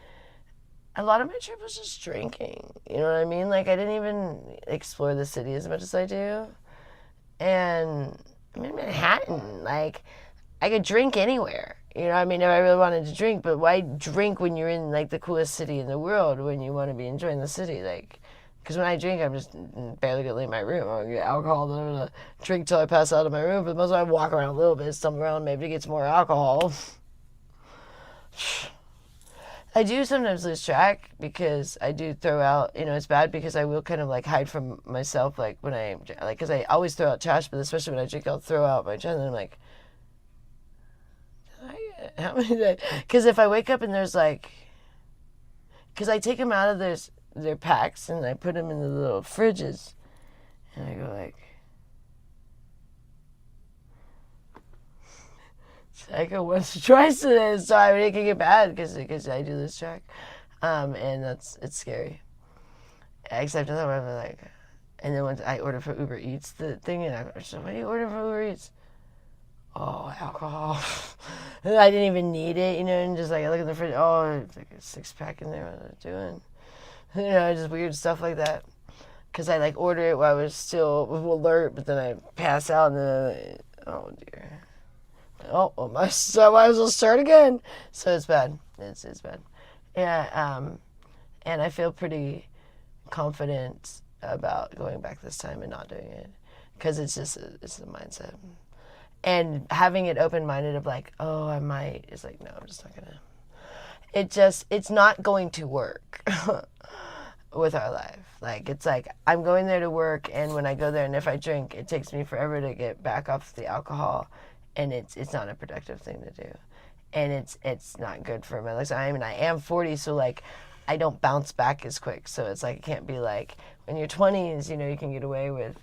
B: a lot of my trip was just drinking. You know what I mean? Like, I didn't even explore the city as much as I do. And I'm in Manhattan. Like, I could drink anywhere. You know what I mean? If I really wanted to drink, but why drink when you're in, like, the coolest city in the world when you want to be enjoying the city? Like, because when I drink, I'm just barely going to leave my room. I'm going to get alcohol, then I'm going to drink till I pass out of my room. But most of the time, I walk around a little bit, stumble around, maybe to get some more alcohol. I do sometimes lose track because I do throw out, you know, it's bad because I will kind of like hide from myself, like when I, like, because I always throw out trash, but especially when I drink, I'll throw out my trash, and I'm like, how many did I, because if I wake up and there's like, because I take them out of their packs and I put them in the little fridges, and I go like, I go once or twice a day, so I mean, it can get bad because I do lose track, and it's scary. Except that I'm like, and then once I order for Uber Eats the thing, and I said, "What are you ordering for Uber Eats?" Oh, alcohol. And I didn't even need it, you know, and just like I look at the fridge, oh, it's like a 6-pack in there. What am I doing? You know, just weird stuff like that. Because I like order it while I was still alert, but then I pass out, and then oh dear. Oh, well, so I might as well start again. So it's bad. It's bad. Yeah, and I feel pretty confident about going back this time and not doing it. Because it's the mindset. And having it open-minded of like, oh, I might, it's like, no, I'm just not going to. It's not going to work with our life. Like, it's like, I'm going there to work, and when I go there and if I drink, it takes me forever to get back off the alcohol. And it's not a productive thing to do, and it's not good for my legs. I mean, I am 40, so like, I don't bounce back as quick. So it's like, it can't be like when you're 20s, you know, you can get away with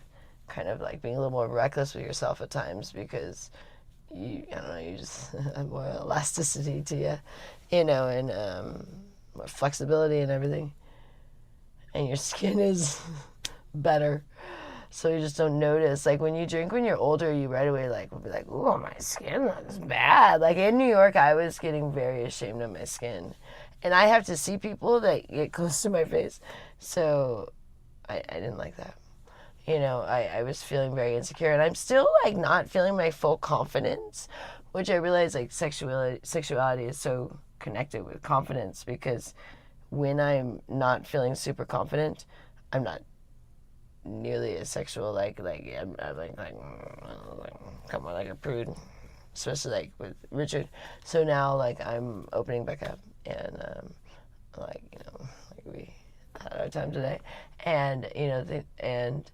B: kind of like being a little more reckless with yourself at times because you just have more elasticity to you, you know, and more flexibility and everything, and your skin is better. So you just don't notice. Like when you drink when you're older, you right away like will be like, "Oh, my skin looks bad." Like in New York, I was getting very ashamed of my skin, and I have to see people that get close to my face. So I didn't like that. You know, I was feeling very insecure, and I'm still like not feeling my full confidence, which I realize like sexuality is so connected with confidence, because when I'm not feeling super confident, I'm not nearly as sexual, like I'm like come on, like a prude, especially like with Richard. So now like I'm opening back up, and like, you know, like we had our time today, and you know, and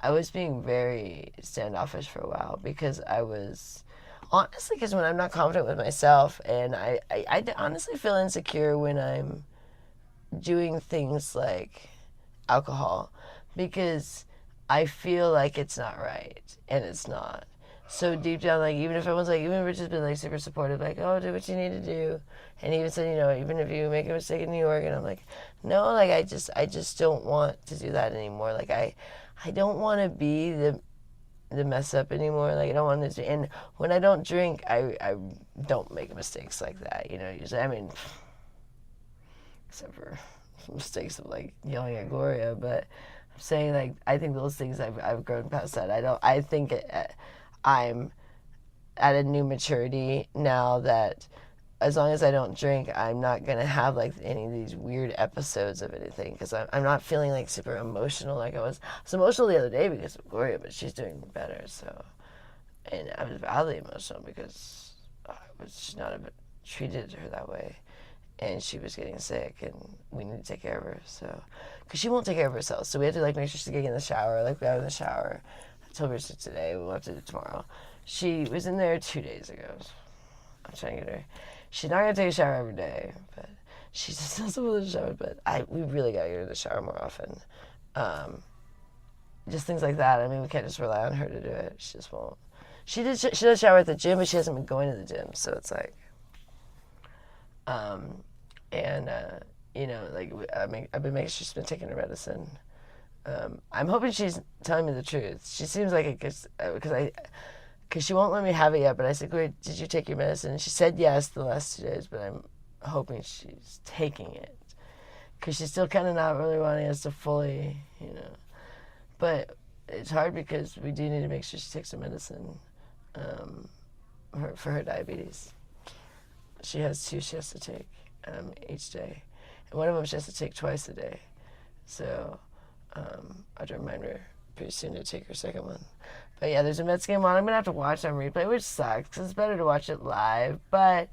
B: I was being very standoffish for a while because I was honestly, because when I'm not confident with myself, and I honestly feel insecure when I'm doing things like alcohol, because I feel like it's not right, and it's not. So deep down, like, even if everyone's like, even Rich has been like super supportive, like, oh, do what you need to do, and he even said, you know, even if you make a mistake in New York, and I'm like, no, like, I just don't want to do that anymore. Like, I don't want to be the mess up anymore. Like, I don't want to, and when I don't drink, I don't make mistakes like that, you know. Usually, I mean, except for mistakes of like yelling at Gloria, but I'm saying, like, I think those things I've grown past that. I think I'm at a new maturity now that as long as I don't drink, I'm not gonna have like any of these weird episodes of anything, because I'm not feeling like super emotional like I was. I was emotional the other day because of Gloria, but she's doing better. So, and I was badly emotional because I was not treated her that way. And she was getting sick, and we need to take care of her. So, because she won't take care of herself, so we had to like make sure she's getting in the shower. Like, we got in the shower. I told her today. We'll have to do it tomorrow. She was in there 2 days ago. I'm trying to get her. She's not gonna take a shower every day, but she just doesn't want to shower. But we really gotta get her in the shower more often. Just things like that. I mean, we can't just rely on her to do it. She just won't. she does shower at the gym, but she hasn't been going to the gym, so it's like, like I've been making sure she's been taking her medicine. I'm hoping she's telling me the truth. She seems like it because she won't let me have it yet. But I said, "Gloria, did you take your medicine?" And she said yes the last 2 days, but I'm hoping she's taking it because she's still kind of not really wanting us to fully, But it's hard because we do need to make sure she takes her medicine for her diabetes. She has 2 she has to take each day. And one of them she has to take twice a day. So I have to remind her pretty soon to take her second one. But yeah, there's a Mets game on. I'm going to have to watch it on replay, which sucks because it's better to watch it live. But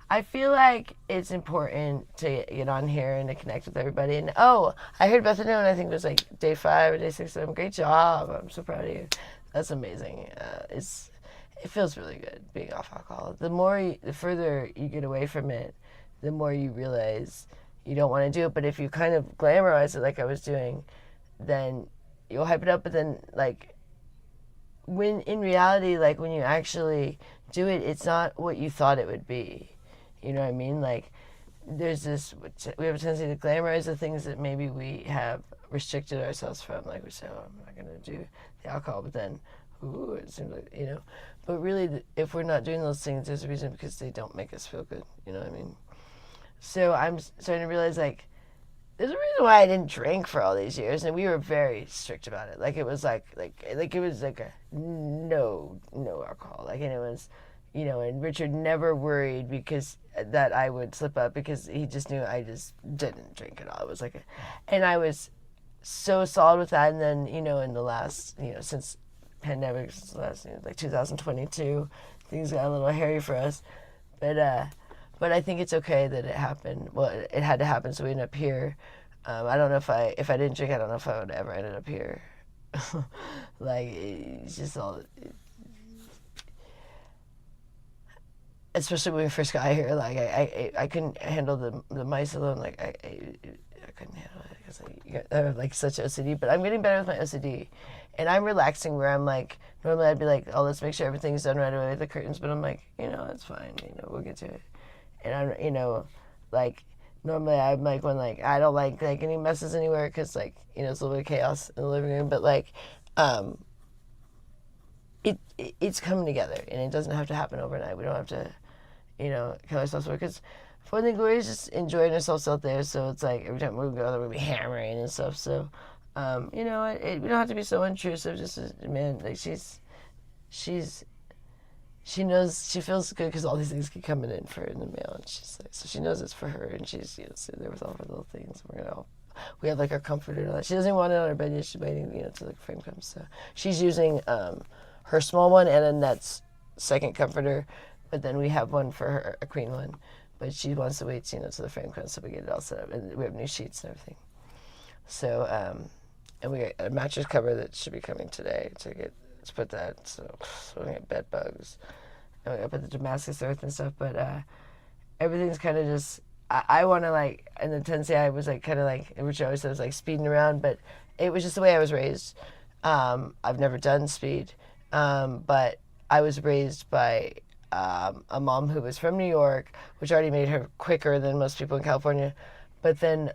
B: I feel like it's important to get on here and to connect with everybody. And I heard Beth and I think it was like day 5 or day 6 of them. Great job. I'm so proud of you. That's amazing. It feels really good being off alcohol. The further you get away from it, the more you realize you don't want to do it. But if you kind of glamorize it like I was doing, then you'll hype it up. But then, like, when in reality, like, when you actually do it, it's not what you thought it would be. You know what I mean? Like, we have a tendency to glamorize the things that maybe we have restricted ourselves from. Like, we say, I'm not going to do the alcohol, but then, it seems like, But really, if we're not doing those things, there's a reason, because they don't make us feel good. You know what I mean? So I'm starting to realize, like, there's a reason why I didn't drink for all these years, and we were very strict about it. Like, it was like it was like a no alcohol. Like, and it was, and Richard never worried because that I would slip up, because he just knew I just didn't drink at all. It was like and I was so solid with that. And then, in the last, since pandemic, since the last, like 2022, things got a little hairy for us. But I think it's okay that it happened. Well, it had to happen, so we ended up here. I don't know if I didn't drink, I don't know if I would ever ended up here. Like, it's just all... Especially when we first got here, like, I couldn't handle the mice alone. Like, I couldn't handle it because I have, like, such OCD. But I'm getting better with my OCD. And I'm relaxing where I'm like, normally I'd be like, let's make sure everything's done right away with the curtains. But I'm like, it's fine. We'll get to it. And I'm, like, normally I'm like, when, like, I don't like any messes anywhere because, like, it's a little bit of chaos in the living room. But, like, it's coming together, and it doesn't have to happen overnight. We don't have to, kill ourselves for it. Because for one thing, Gloria's just enjoying herself out there. So it's like every time we go there, we'll be hammering and stuff. So, we don't have to be so intrusive. Just, man, like, she knows, she feels good because all these things keep coming in for her in the mail, and she's like, so she knows it's for her, and she's sitting there with all her little things. We have like our comforter and all that. She doesn't want it on her bed yet. She's waiting, till the frame comes. So she's using her small one and Annette's second comforter, but then we have one for her, a queen one. But she wants to wait, till the frame comes, so we get it all set up, and we have new sheets and everything. So and we got a mattress cover that should be coming today to put that. So we get bed bugs. And we got to put the Damascus earth and stuff. But everything's kind of just, I want to, like, in the tendency I was, like, kind of like, which I always said was like speeding around, but it was just the way I was raised. I've never done speed, but I was raised by a mom who was from New York, which already made her quicker than most people in California. But then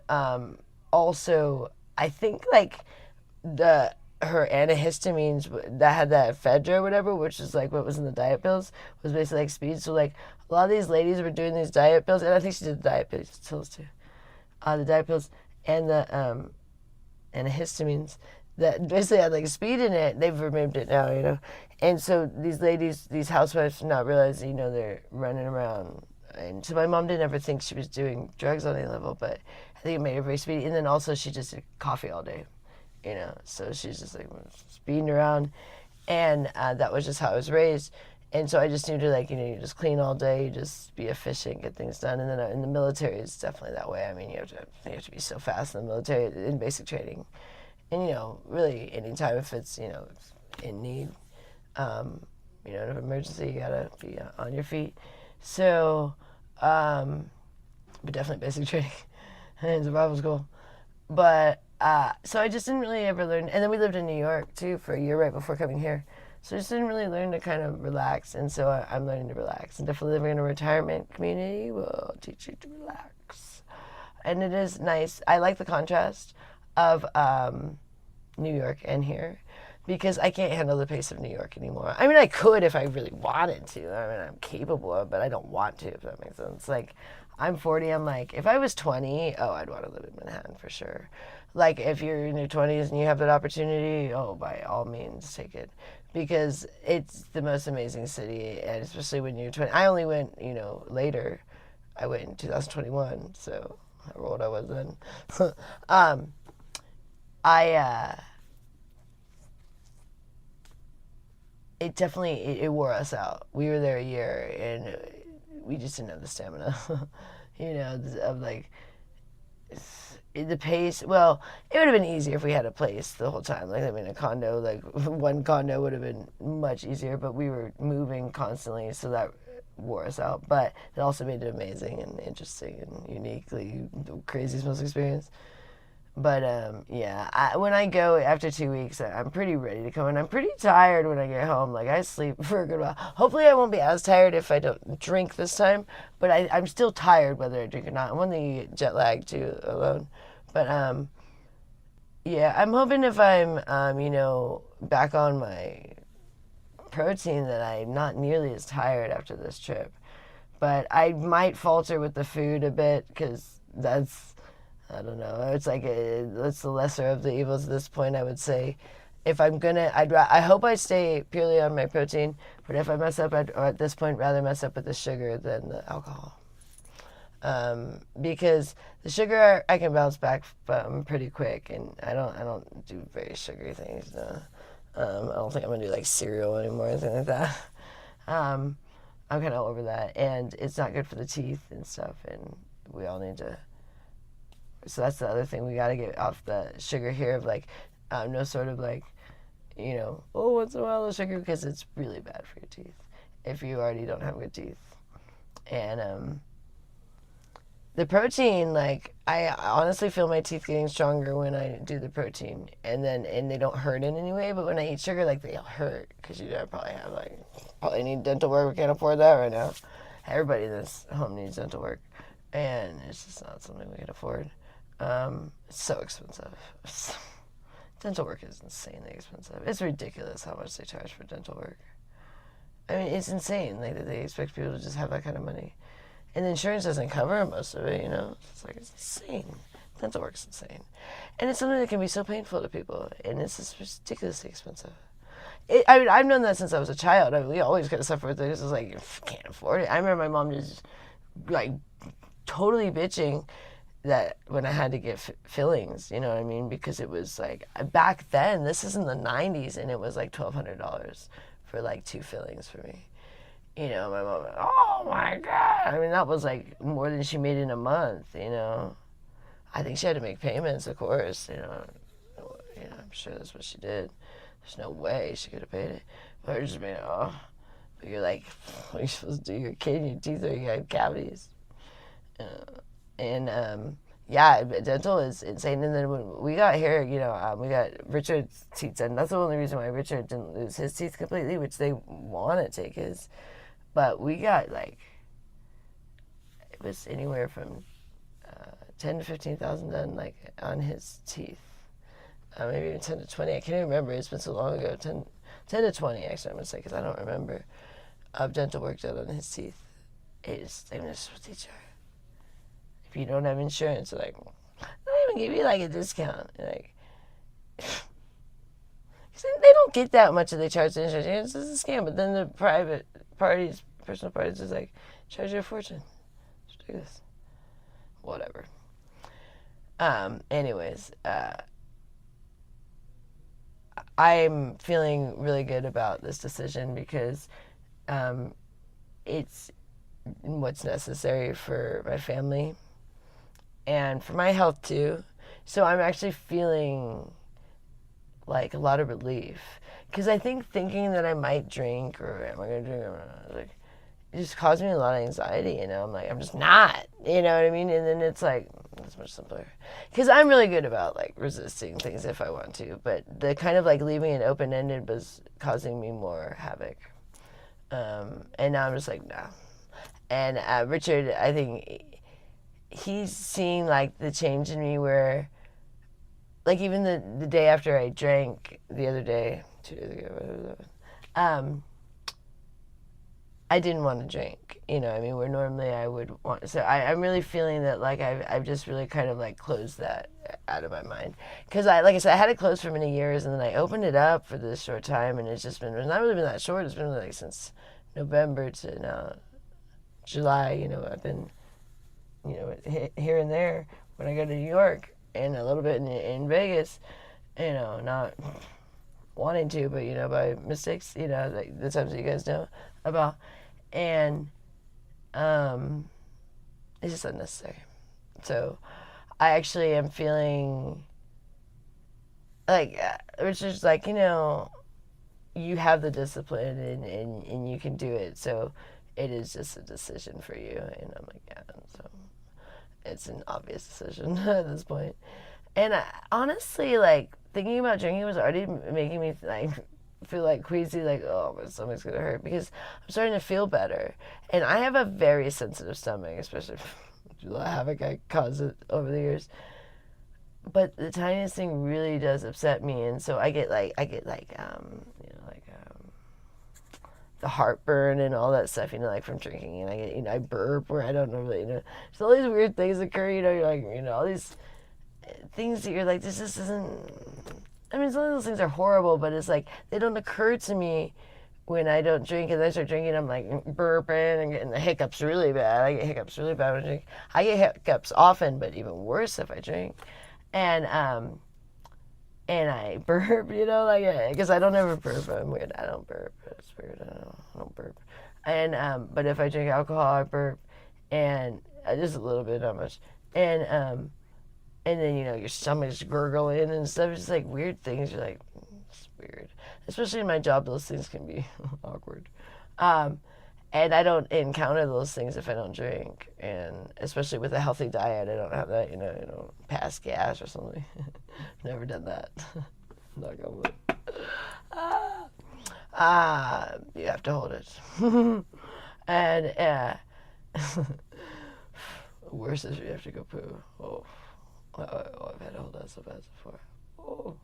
B: also, I think, like, her antihistamines that had that ephedra or whatever, which is like what was in the diet pills, was basically like speed. So, like, a lot of these ladies were doing these diet pills, and I think she did the diet pills too. The diet pills and the antihistamines that basically had, like, speed in it. They've removed it now, And so these ladies, these housewives, not realizing, they're running around. And so my mom didn't ever think she was doing drugs on any level, but I think it made her very speedy. And then also she just did coffee all day. So she's just, like, speeding around, and that was just how I was raised. And so I just knew to, like, you just clean all day, you just be efficient, get things done. And then in the military, it's definitely that way. I mean, you have to be so fast in the military, in basic training. And, really anytime if it's, in need, an emergency, you gotta be on your feet. So, but definitely basic training and survival school. But So I just didn't really ever learn. And then we lived in New York too for a year right before coming here. So I just didn't really learn to kind of relax. And so I'm learning to relax. And definitely living in a retirement community will teach you to relax. And it is nice. I like the contrast of New York and here, because I can't handle the pace of New York anymore. I mean, I could if I really wanted to. I mean, I'm capable of, but I don't want to, if that makes sense. Like, I'm 40, I'm like, if I was 20, oh, I'd want to live in Manhattan for sure. Like, if you're in your 20s and you have that opportunity, oh, by all means, take it. Because it's the most amazing city, and especially when you're 20. I only went, later. I went in 2021, so how old I was then. It definitely, it wore us out. We were there a year, and we just didn't have the stamina, of like, the pace. Well, it would have been easier if we had a place the whole time. Like, living in a condo, like, one condo would have been much easier, but we were moving constantly, so that wore us out. But it also made it amazing and interesting and uniquely the craziest, most experience. But when I go after 2 weeks, I'm pretty ready to come, and I'm pretty tired when I get home. Like, I sleep for a good while. Hopefully I won't be as tired if I don't drink this time, but I'm still tired whether I drink or not. I'm one that you get jet lagged too alone. But I'm hoping if I'm back on my protein that I'm not nearly as tired after this trip. But I might falter with the food a bit, because I don't know. It's like it's the lesser of the evils at this point, I would say. If I'm gonna, I hope I stay purely on my protein. But if I mess up, I'd at this point rather mess up with the sugar than the alcohol. Because the sugar I can bounce back from pretty quick, and I don't do very sugary things. No. I don't think I'm gonna do like cereal anymore or anything like that. I'm kind of over that, and it's not good for the teeth and stuff. And we all need to. So that's the other thing. We got to get off the sugar here of like, no sort of like, once in a while the sugar, because it's really bad for your teeth if you already don't have good teeth. And the protein, like, I honestly feel my teeth getting stronger when I do the protein, and they don't hurt in any way. But when I eat sugar, like, they hurt, because probably need dental work. We can't afford that right now. Everybody in this home needs dental work, and it's just not something we can afford. It's so expensive. Dental work is insanely expensive. It's ridiculous how much they charge for dental work. I mean, it's insane, like, that they expect people to just have that kind of money. And the insurance doesn't cover most of it, It's like, it's insane. Dental work's insane. And it's something that can be so painful to people, and it's just ridiculously expensive. I've known that since I was a child. We always got to suffer with this. It's like, can't afford it. I remember my mom just, like, totally bitching that when I had to get fillings, you know what I mean? Because it was like, back then, this is in the 90s, and it was like $1,200 for like 2 fillings for me. My mom, oh my God. I mean, that was like more than she made in a month, I think she had to make payments, of course, I'm sure that's what she did. There's no way she could have paid it. But her just being, but you're like, what are you supposed to do? You're a kid, your teeth are, you got cavities. Dental is insane. And then when we got here, we got Richard's teeth done. That's the only reason why Richard didn't lose his teeth completely, which they want to take his. But we got, like, it was anywhere from 10 to 15,000 done, like, on his teeth. Maybe even 10 to 20. I can't even remember. It's been so long ago. 10 to 20, actually, I'm going to say, because I don't remember, of dental work done on his teeth. This is what they charge. If you don't have insurance, they're like, they'll even give you like a discount. Like, cause they don't get that much that they charge the insurance. It's a scam. But then the private parties, personal parties, is like, charge you a fortune. It's ridiculous. Whatever. Anyways, I'm feeling really good about this decision because it's what's necessary for my family. And for my health too. So I'm actually feeling like a lot of relief. Because I think thinking that I might drink, or am I going to drink, or not, like, just caused me a lot of anxiety, you know. I'm like, I'm just not, you know what I mean? And then it's like, it's much simpler. Because I'm really good about, like, resisting things if I want to, but the kind of, like, leaving it open-ended was causing me more havoc. And now I'm just like, no. And Richard, I think he's seeing, like, the change in me where, like, even the day after I drank the other day, 2 days ago, whatever that was, I didn't want to drink, you know, I mean, where normally I would want, so I'm really feeling that, like, I've just really kind of, like, closed that out of my mind, because like I said, I had it closed for many years, and then I opened it up for this short time, and it's not really been that short, it's been, like, since November to now, July, you know, I've been, you know, here and there, when I go to New York, and a little bit in Vegas, you know, not wanting to, but, you know, by mistakes, you know, like the times that you guys know about, and it's just unnecessary. So I actually am feeling like Richard's like, you know, you have the discipline and you can do it, so it is just a decision for you. And I'm like, yeah, so it's an obvious decision at this point. And honestly, like, thinking about drinking was already making me like feel like queasy, like, oh, my stomach's gonna hurt, because I'm starting to feel better. And I have a very sensitive stomach, especially the havoc I caused it over the years. But the tiniest thing really does upset me, and so I get like you know, like the heartburn and all that stuff, you know, like from drinking, and I get, you know, I burp where I don't normally, you know, so all these weird things occur, you know, you're like, you know, all these things that you're like, this just isn't, I mean, some of those things are horrible, but it's like, they don't occur to me when I don't drink, and I start drinking, I'm like burping and getting the hiccups really bad. I get hiccups really bad when I drink. I get hiccups often, but even worse if I drink. And I burp, you know, like, because I don't ever burp. I'm weird. I don't burp. It's weird. I don't burp. And but if I drink alcohol, I burp, and just a little bit, not much. And then, you know, your stomach's gurgling and stuff. It's just like weird things. You're like, it's weird. Especially in my job, those things can be awkward. And I don't encounter those things if I don't drink. And especially with a healthy diet, I don't have that, you know, pass gas or something. Never done that. Not gonna you have to hold it. And worse is you have to go poo. Oh, I've had to hold that so bad before. Oh.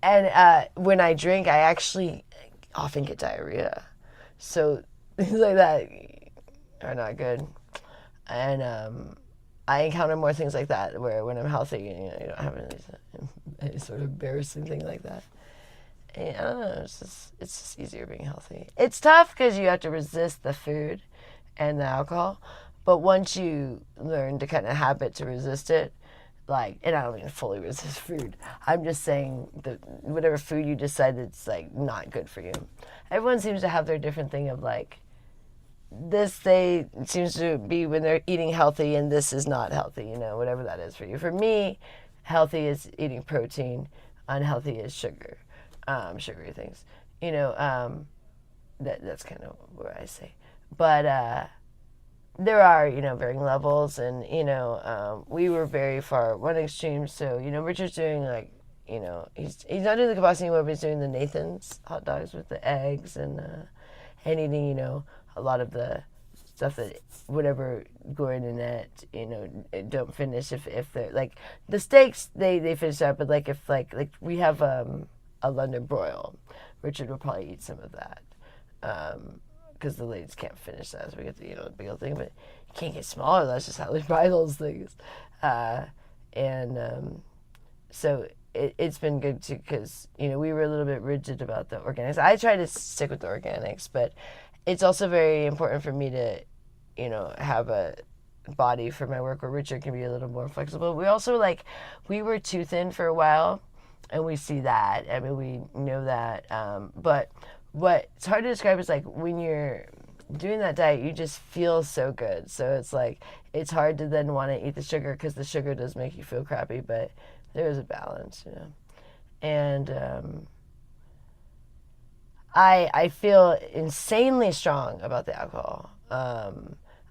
B: And when I drink, I actually often get diarrhea. So things like that are not good. And I encounter more things like that where when I'm healthy, you know, you don't have any sort of embarrassing thing like that. And I don't know, it's just easier being healthy. It's tough because you have to resist the food and the alcohol, but once you learn to kind of habit to resist it, like, and I don't mean fully resist food, I'm just saying that whatever food you decide that's like not good for you. Everyone seems to have their different thing of like, this they seems to be when they're eating healthy and this is not healthy, you know, whatever that is for you. For me, healthy is eating protein, unhealthy is sugar, sugary things, you know. That's kind of what I say. But there are, you know, varying levels, and, you know, we were very far one extreme. So, you know, Richard's doing like, you know, he's not doing the kibasi anymore, but he's doing the Nathan's hot dogs with the eggs and eating, you know, a lot of the stuff that whatever Gloria and Annette, you know, don't finish if they're like the steaks they finish up, but like if like we have a London broil, Richard will probably eat some of that. Because the ladies can't finish that, so we get the, you know, the big old thing, but you can't get smaller. That's just how they buy those things. So it's been good too, because, you know, we were a little bit rigid about the organics. I try to stick with the organics, but it's also very important for me to, you know, have a body for my work where Richard can be a little more flexible. We also, like, we were too thin for a while, and we see that. I mean, we know that, but what it's hard to describe is like when you're doing that diet, you just feel so good. So it's like it's hard to then want to eat the sugar because the sugar does make you feel crappy, but there is a balance, you know. And I feel insanely strong about the alcohol.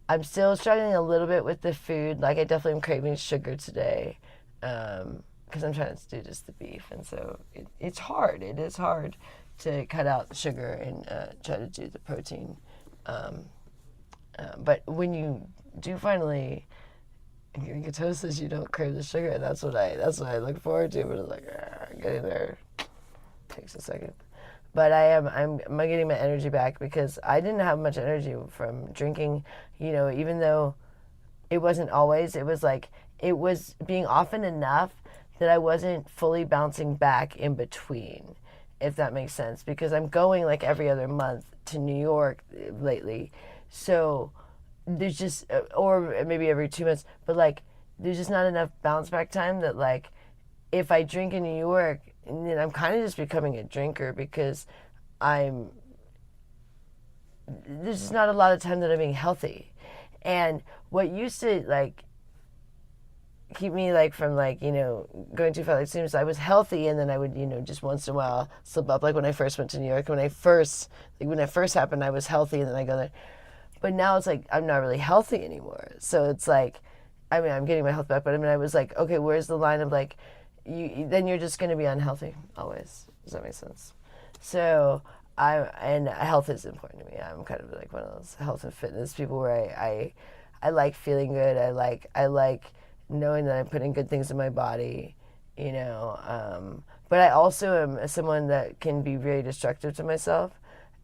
B: I'm still struggling a little bit with the food. Like I definitely am craving sugar today, because I'm trying to do just the beef, and so it's hard. It is hard to cut out sugar and try to do the protein. But when you do finally getting ketosis, you don't crave the sugar, and that's what I look forward to. But it's like getting there takes a second. But I'm getting my energy back because I didn't have much energy from drinking. Even though it wasn't always, it was being often enough that I wasn't fully bouncing back in between, if that makes sense. Because I'm going like every other month to New York lately, so there's just, or maybe every 2 months, but like there's just not enough bounce back time that like if I drink in New York, then I'm kind of just becoming a drinker because there's just not a lot of time that I'm being healthy. And what used to like keep me like from like, going too far, like soon as I was healthy, and then I would, just once in a while slip up, like when I first went to New York, when it first happened, I was healthy, and then I go there. But now it's like I'm not really healthy anymore. So it's like, I'm getting my health back, but I was like, okay, where's the line of like, then you're just going to be unhealthy always. Does that make sense? So and health is important to me. I'm kind of like one of those health and fitness people where I like feeling good. I like knowing that I'm putting good things in my body, but I also am someone that can be very destructive to myself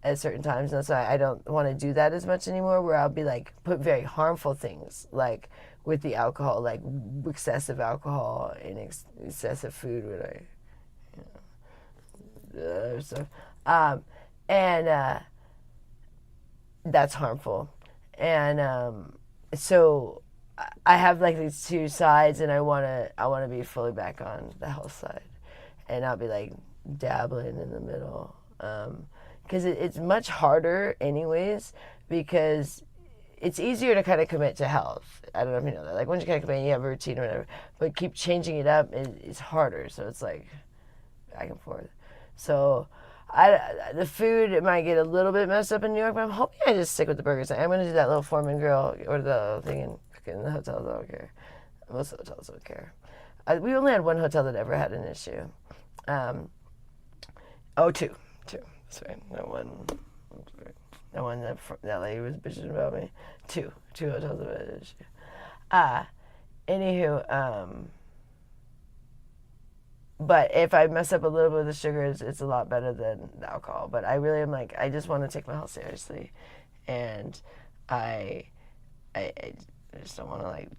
B: at certain times, and that's why I don't want to do that as much anymore, where I'll be like put very harmful things like with the alcohol, like excessive alcohol and excessive food when other stuff, and that's harmful, and so I have like these two sides, and I wanna be fully back on the health side, and I'll be like dabbling in the middle, because it's much harder anyways, because it's easier to kind of commit to health. I don't know if you know that. Like once you kind of commit, you have a routine or whatever, but keep changing it up is harder. So it's like back and forth. So the food might get a little bit messed up in New York, but I'm hoping I just stick with the burgers. I'm gonna do that little Foreman grill or the thing and cook it in the hotels. I don't care. Most hotels don't care. We only had one hotel that ever had an issue. Two. That's right. That one that lady was bitching about me. Two hotels have had an issue. Anywho, but if I mess up a little bit with the sugars, it's a lot better than the alcohol. But I really am like, I just want to take my health seriously, and I just don't want to like,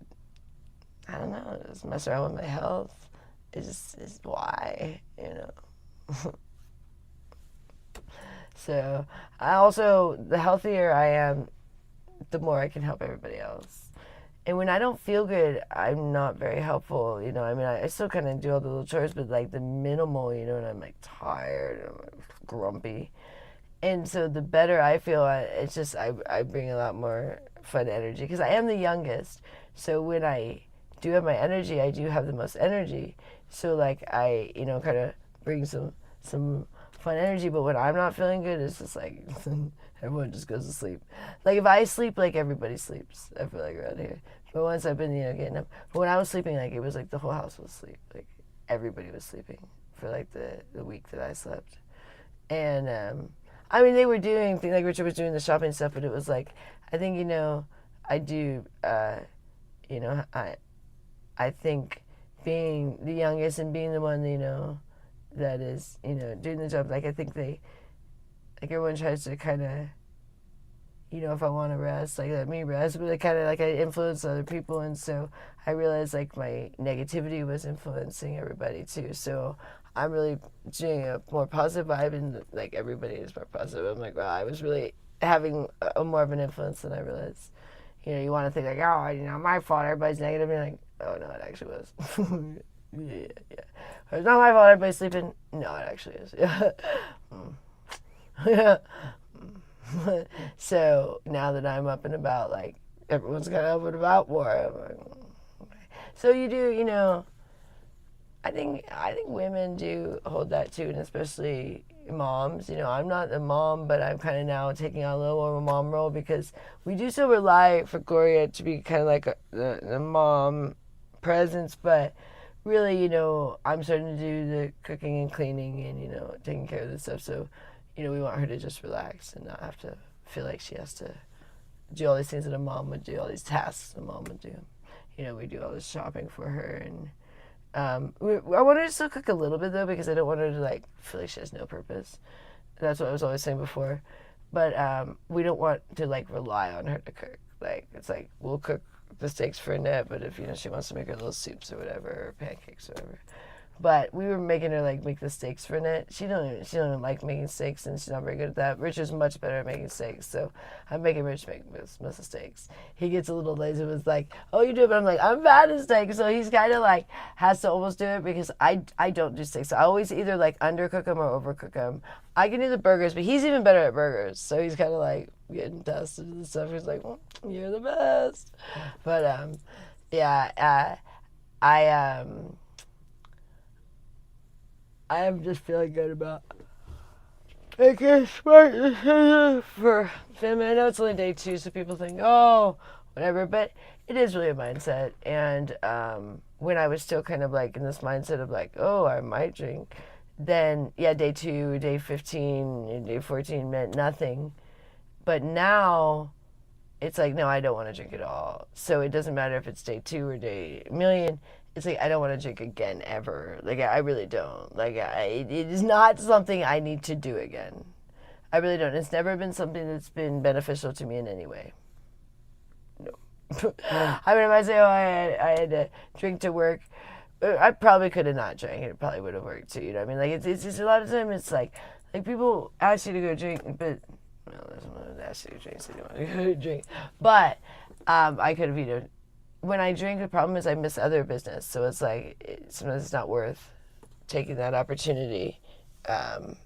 B: I don't know, just mess around with my health. It's why, So the healthier I am, the more I can help everybody else. And when I don't feel good, I'm not very helpful. I still kind of do all the little chores, but like the minimal, and I'm like tired and I'm like grumpy. And so the better I feel, it's just I bring a lot more fun energy because I am the youngest. So when I do have my energy, I do have the most energy. So like I, kind of bring some fun energy, but when I'm not feeling good, it's just like everyone just goes to sleep. Like if I sleep, like everybody sleeps. I feel like around here. But once I've been, getting up. But when I was sleeping, like it was like the whole house was asleep. Like everybody was sleeping for like the week that I slept. And they were doing things like Richard was doing the shopping stuff, but it was like I think I do. I think being the youngest and being the one that is, doing the job, like I think everyone tries to kind of, if I want to rest, like let me rest, but it kind of like I influence other people, and so I realized like my negativity was influencing everybody too, so I'm really doing a more positive vibe, and like everybody is more positive. I'm like, wow, I was really having a more of an influence than I realized. You want to think like, oh, my fault, everybody's negative, and you're like, oh no, it actually was. Yeah. It's not my fault, everybody's sleeping. No, it actually is. Yeah. So now that I'm up and about, like everyone's kind of up and about more. I'm like, okay. So you do, I think women do hold that too, and especially moms. You know, I'm not a mom, but I'm kind of now taking on a little more of a mom role because we do still rely for Gloria to be kind of like a mom presence, but really, you know, I'm starting to do the cooking and cleaning and, you know, taking care of this stuff. So, you know, we want her to just relax and not have to feel like she has to do all these things that a mom would do, all these tasks a mom would do. You know, we do all this shopping for her, and I want her to still cook a little bit though, because I don't want her to like feel like she has no purpose. That's what I was always saying before. But we don't want to like rely on her to cook. Like it's like we'll cook the steaks for Annette, but if you know she wants to make her little soups or whatever, or pancakes or whatever. But we were making her like make the steaks for Annette. She don't even like making steaks, and she's not very good at that. Rich is much better at making steaks, so I'm making Rich make most of the steaks. He gets a little lazy, was like, "Oh, you do it," but I'm like, "I'm bad at steaks," so he's kind of like has to almost do it because I don't do steaks. So I always either like undercook them or overcook them. I can do the burgers, but he's even better at burgers, so he's kind of like getting tested and stuff. He's like, well, "You're the best," but yeah, I am just feeling good about making smart decisions for family. I know it's only day 2, so people think, oh, whatever, but it is really a mindset. And when I was still kind of like in this mindset of like, oh, I might drink, then yeah, day 2, day 15, and day 14 meant nothing. But now it's like, no, I don't want to drink at all. So it doesn't matter if it's day 2 or day a million. It's like, I don't want to drink again ever. Like, I really don't. Like, it is not something I need to do again. I really don't. It's never been something that's been beneficial to me in any way. No. I mean, if I say, oh, I had to drink to work, I probably could have not drank. It probably would have worked too. You know what I mean? Like, it's just a lot of time it's like people ask you to go drink, but, well, there's someone that asks you to drink, so you don't want to go drink. But I could have, you know, when I drink, the problem is I miss other business. So it's like, sometimes it's not worth taking that opportunity. And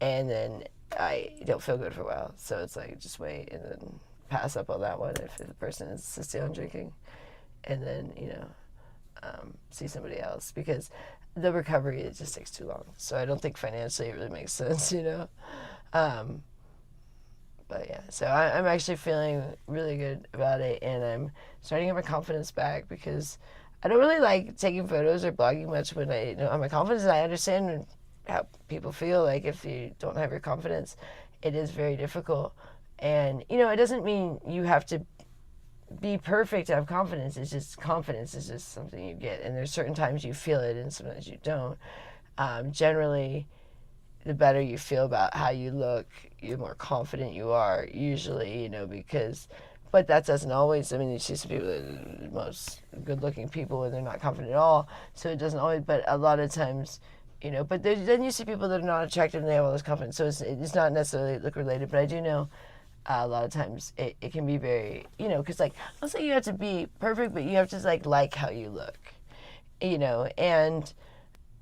B: then I don't feel good for a while. So it's like, just wait and then pass up on that one if the person is still on drinking. And then, you know, see somebody else. Because the recovery, it just takes too long. So I don't think financially it really makes sense, you know. But yeah, so I'm actually feeling really good about it, and I'm starting to get my confidence back because I don't really like taking photos or blogging much when I, you know, my confidence. I understand how people feel. Like if you don't have your confidence, it is very difficult. And you know, it doesn't mean you have to be perfect to have confidence. It's just confidence is just something you get, and there's certain times you feel it, and sometimes you don't. Generally, the better you feel about how you look, the more confident you are, usually, you know, because, but that doesn't always, I mean, you see some people that are the most good-looking people and they're not confident at all, so it doesn't always, but a lot of times, you know, but then you see people that are not attractive and they have all this confidence, so it's not necessarily look-related, but I do know a lot of times it can be very, you know, because, like, I'll say you have to be perfect, but you have to, like how you look, you know, and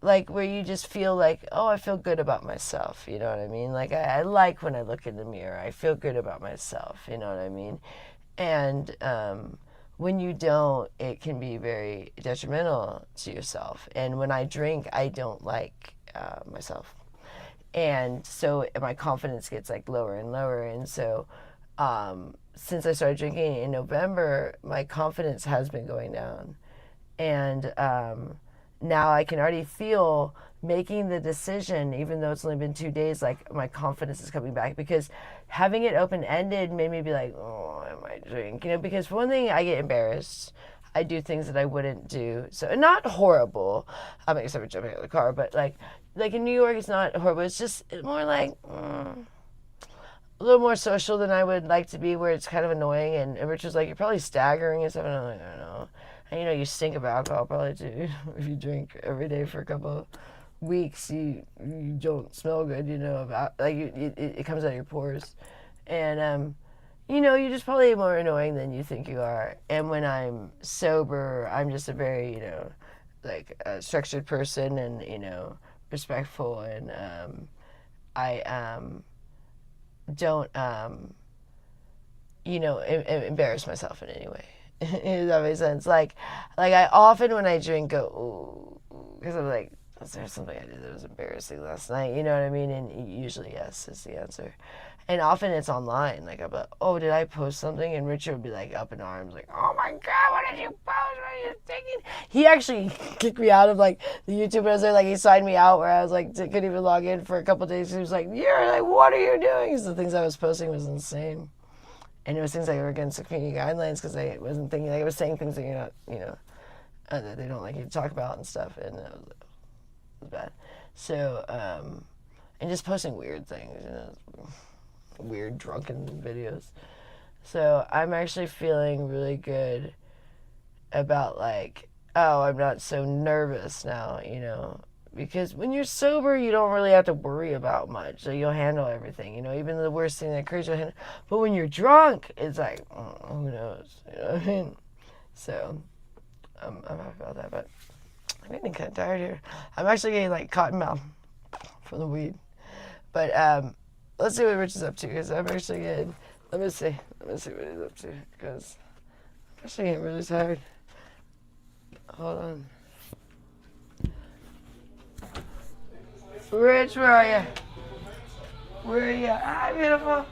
B: like where you just feel like, oh, I feel good about myself, you know what I mean? Like I like when I look in the mirror, I feel good about myself, you know what I mean? And when you don't, it can be very detrimental to yourself. And when I drink, I don't like myself. And so my confidence gets like lower and lower. And so since I started drinking in November, my confidence has been going down. And now I can already feel making the decision, even though it's only been 2 days, like my confidence is coming back, because having it open-ended made me be like, oh, I might drink, you know, because for one thing, I get embarrassed. I do things that I wouldn't do. So not horrible, except for jumping out of the car, but like in New York, it's not horrible. It's just more like a little more social than I would like to be, where it's kind of annoying. And Rich was like, you're probably staggering and stuff. And I'm like, I don't know. And you know, you stink of alcohol probably too. If you drink every day for a couple of weeks, you don't smell good, you know, like it comes out of your pores. And you know, you're just probably more annoying than you think you are. And when I'm sober, I'm just a very, you know, like a structured person and, you know, respectful. And I don't, you know, embarrass myself in any way. Does that make sense? Like I often when I drink go, ooh, because I'm like, was there something I did that was embarrassing last night? You know what I mean? And usually yes is the answer. And often it's online. Like, I'm like, oh, did I post something? And Richard would be like up in arms, like, oh my God, what did you post? What are you thinking? He actually kicked me out of like the YouTube. I was there, like, he signed me out where I was like, couldn't even log in for a couple of days. He was like, you're like, what are you doing? Because the things I was posting was insane. And it was things that were against the community guidelines because I wasn't thinking, like, I was saying things that you're not, you know, that they don't like you to talk about and stuff. And it was bad. So, and just posting weird things, you know, weird drunken videos. So I'm actually feeling really good about like, oh, I'm not so nervous now, you know, because when you're sober, you don't really have to worry about much. So you'll handle everything, you know, even the worst thing that occurs, you'll handle. But when you're drunk, it's like, oh, who knows, you know what I mean? So I'm happy about that, but I'm getting kind of tired here. I'm actually getting like cotton mouth from the weed. But let's see what Rich is up to, because I'm actually getting, let me see what he's up to, because I'm actually getting really tired. Hold on. Rich, where are you? Where are you at? Hi, beautiful.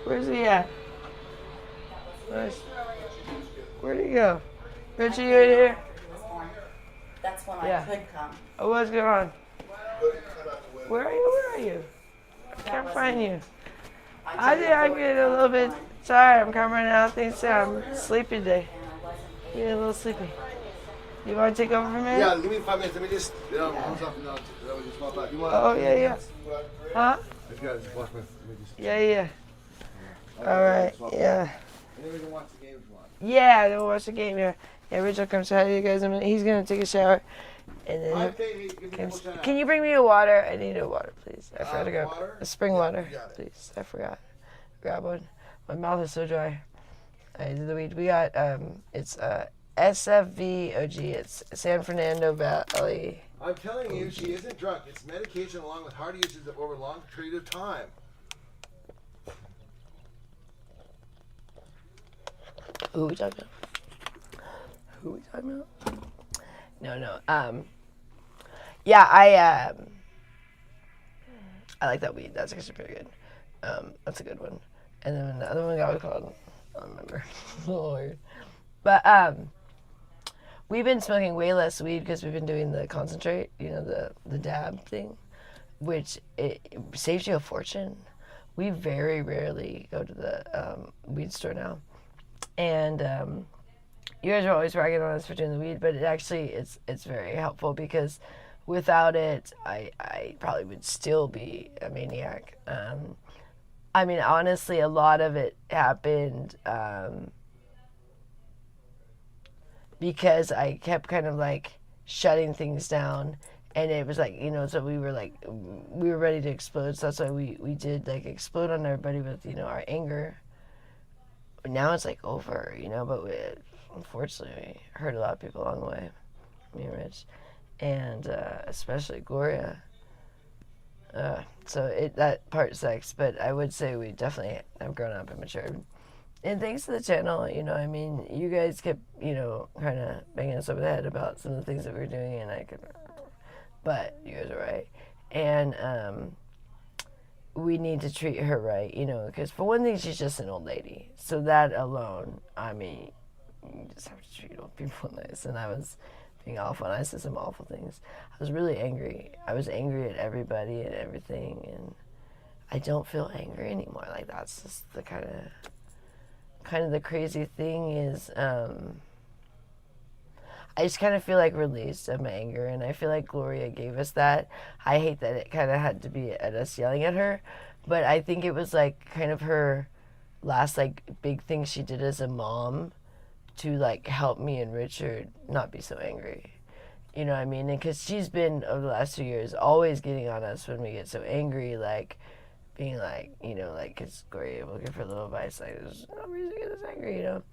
B: Where's he at? Where'd he go? Rich, are you in here?
E: That's when
B: Yeah.
E: I could come.
B: Oh, what's going on? Where are you? Where are you? I can't find you. I think I'm getting a little bit tired. I'm coming out. Things I'm sleepy today. Getting a little sleepy. You want to take over for me?
F: Yeah, give me 5 minutes. Let me just, hands up and that was just pop out. You want?
B: Oh, yeah. Huh?
F: I got it. Just walk with. Let me just.
B: Yeah. All right. Yeah.
F: And then we can watch the game if you want.
B: Yeah, then we'll watch the game here. Yeah, Rich will come say hi to you guys in a minute. He's going to take a shower. And then
F: Hi, Katie. Give me a little shout
B: can you bring me a water? I need a water, please. I forgot to go.
F: water?
B: A spring water,
F: you got it.
B: please. I forgot. Grab one. My mouth is so dry. I did the weed. We got, it's SFVOG. It's San Fernando Valley.
F: I'm telling you, she isn't drunk. It's medication along with hard usage over a long period of time.
B: Who are we talking about? No. Yeah, I like that weed. That's actually pretty good. That's a good one. And then the other one got called, I don't remember. A little weird. But we've been smoking way less weed because we've been doing the concentrate, you know, the dab thing, which it saves you a fortune. We very rarely go to the weed store now. And you guys are always ragging on us for doing the weed, but it actually it's very helpful because without it, I probably would still be a maniac. I mean, honestly, a lot of it happened because I kept kind of like shutting things down, and it was like, you know, so we were ready to explode. So that's why we did like explode on everybody with, you know, our anger. Now it's like over, you know, but unfortunately we hurt a lot of people along the way, me and Rich, and especially Gloria. So that part sucks, but I would say we definitely have grown up and matured. And thanks to the channel, you know, I mean, you guys kept, you know, kind of banging us over the head about some of the things that we were doing, and but you guys are right. And we need to treat her right, you know, because for one thing, she's just an old lady. So that alone, I mean, you just have to treat old people nice. And I was being awful, and I said some awful things. I was really angry. I was angry at everybody and everything, and I don't feel angry anymore. Like, that's just the kind of the crazy thing is, I just kind of feel like released of my anger, and I feel like Gloria gave us that. I hate that it kind of had to be at us yelling at her, but I think it was like kind of her last like big thing she did as a mom to like help me and Richard not be so angry. You know what I mean? And because she's been over the last 2 years always getting on us when we get so angry, like being like, you know, like, because Gloria looking for a little advice, like, there's no reason to get this angry, you know,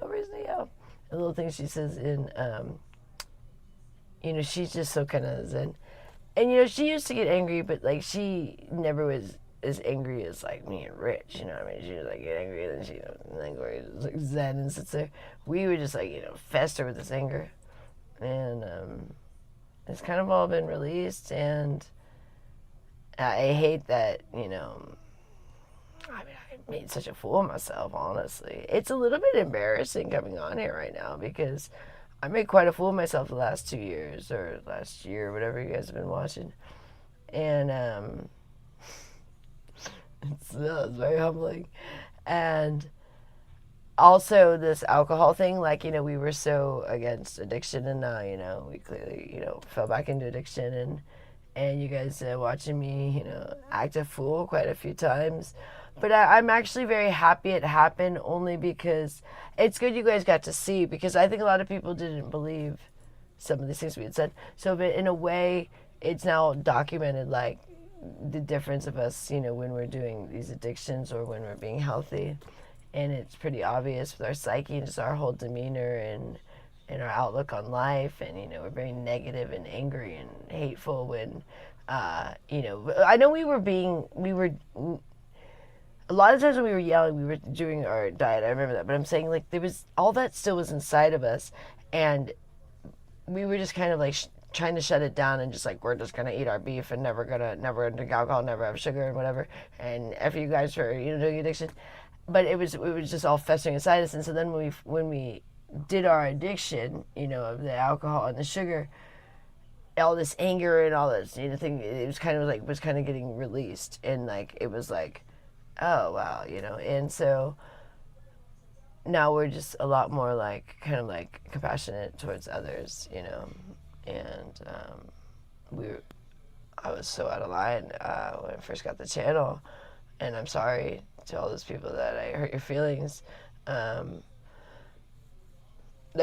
B: no reason to yell. The little things she says in, you know, she's just so kind of zen. And, you know, she used to get angry, but, like, she never was as angry as, like, me and Rich, you know what I mean? She was, like, get angry, and then she, you know, and then Gloria was, like, zen and sits there. We would just, like, you know, fester with this anger. And, it's kind of all been released, and I hate that, you know, I mean, I made such a fool of myself, honestly. It's a little bit embarrassing coming on here right now because I made quite a fool of myself the last 2 years, or last year, whatever you guys have been watching. And it's very humbling. And also this alcohol thing, like, you know, we were so against addiction, and now, you know, we clearly, you know, fell back into addiction, and you guys watching me, you know, act a fool quite a few times. But I'm actually very happy it happened, only because it's good you guys got to see, because I think a lot of people didn't believe some of these things we had said. So, but in a way, it's now documented, like, the difference of us, you know, when we're doing these addictions or when we're being healthy. And it's pretty obvious with our psyche and just our whole demeanor and our outlook on life. And, you know, we're very negative and angry and hateful when, you know, I know we were a lot of times when we were yelling, we were doing our diet. I remember that. But I'm saying, like, there was, all that still was inside of us. And we were just kind of like trying to shut it down and just like, we're just going to eat our beef and never drink alcohol, never have sugar and whatever. And F you guys for, you know, doing addiction. But it was just all festering inside us. And so then when we did our addiction, you know, of the alcohol and the sugar, all this anger and all this, you know, thing, it was kind of getting released. And like, it was like, oh wow, you know. And so now we're just a lot more like, kind of like compassionate towards others, you know. And I was so out of line when I first got the channel, and I'm sorry to all those people that I hurt your feelings. There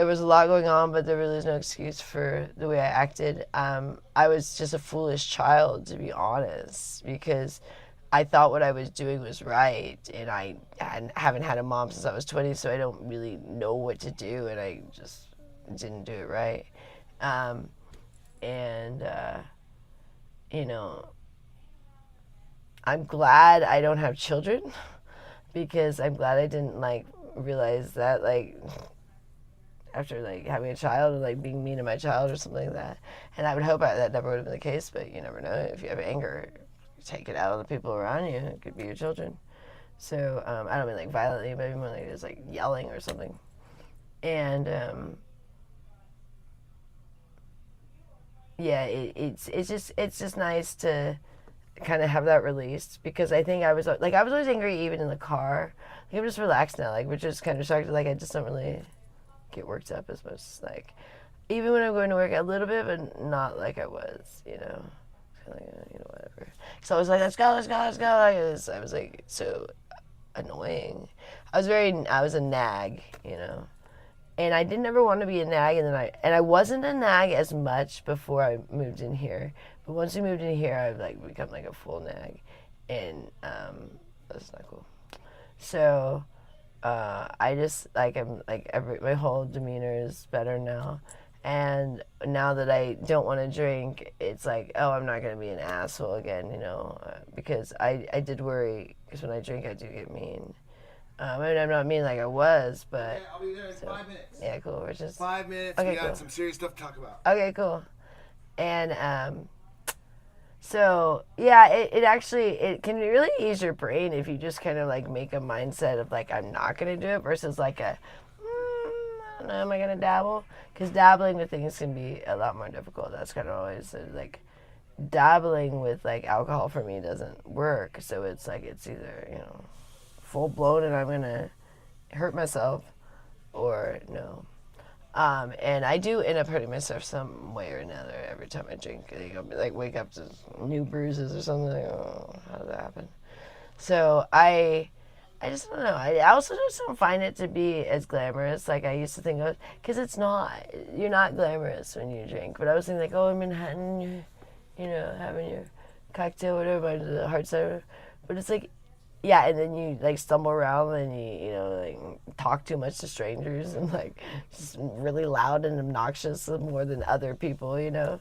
B: was a lot going on, but there really is no excuse for the way I acted. I was just a foolish child, to be honest, because I thought what I was doing was right, and I haven't had a mom since I was 20, so I don't really know what to do, and I just didn't do it right. You know, I'm glad I don't have children, because I'm glad I didn't, like, realize that, like, after, like, having a child, or, like, being mean to my child or something like that. And I would hope that never would have been the case, but you never know. If you have anger, take it out on the people around you. It could be your children. So, I don't mean, like, violently, but even like just, like, yelling or something. And, yeah, it's just nice to kind of have that released, because I think I was always angry even in the car. Like, I'm just relaxed now, like, which is kind of shocking. Like, I just don't really get worked up as much, like, even when I'm going to work a little bit, but not like I was, you know. Like, you know, whatever. So I was like, let's go. Like, I was like, so annoying. I was a nag, you know. And I didn't ever want to be a nag, and I wasn't a nag as much before I moved in here. But once we moved in here, I've, like, become like a full nag, and that's not cool. So I just, like, I'm like, my whole demeanor is better now, and now that I don't want to drink, it's like, oh, I'm not gonna be an asshole again, you know, because I did worry, because when I drink, I do get mean. I mean, I'm not mean like I was, but...
F: Okay, I'll be there in 5 minutes.
B: Yeah, cool. We're just...
F: 5 minutes.
B: Okay,
F: We got
B: cool.
F: some serious stuff to talk about.
B: Okay, cool. And, so, yeah, it can really ease your brain if you just kind of, like, make a mindset of, like, I'm not going to do it, versus, like, I don't know, am I going to dabble? Because dabbling with things can be a lot more difficult. That's kind of always, like, dabbling with, like, alcohol for me doesn't work. So it's, like, it's either, you know, full blown and I'm gonna hurt myself, or no. And I do end up hurting myself some way or another every time I drink. I'll be like, wake up to new bruises or something. Like, oh, how did that happen? So I just don't know. I also just don't find it to be as glamorous like I used to think of, because it's not. You're not glamorous when you drink. But I was thinking, like, oh, in Manhattan, you're, you know, having your cocktail, whatever, the hard cider. But it's like, yeah, and then you, like, stumble around and you know, like, talk too much to strangers and, like, just really loud and obnoxious more than other people, you know.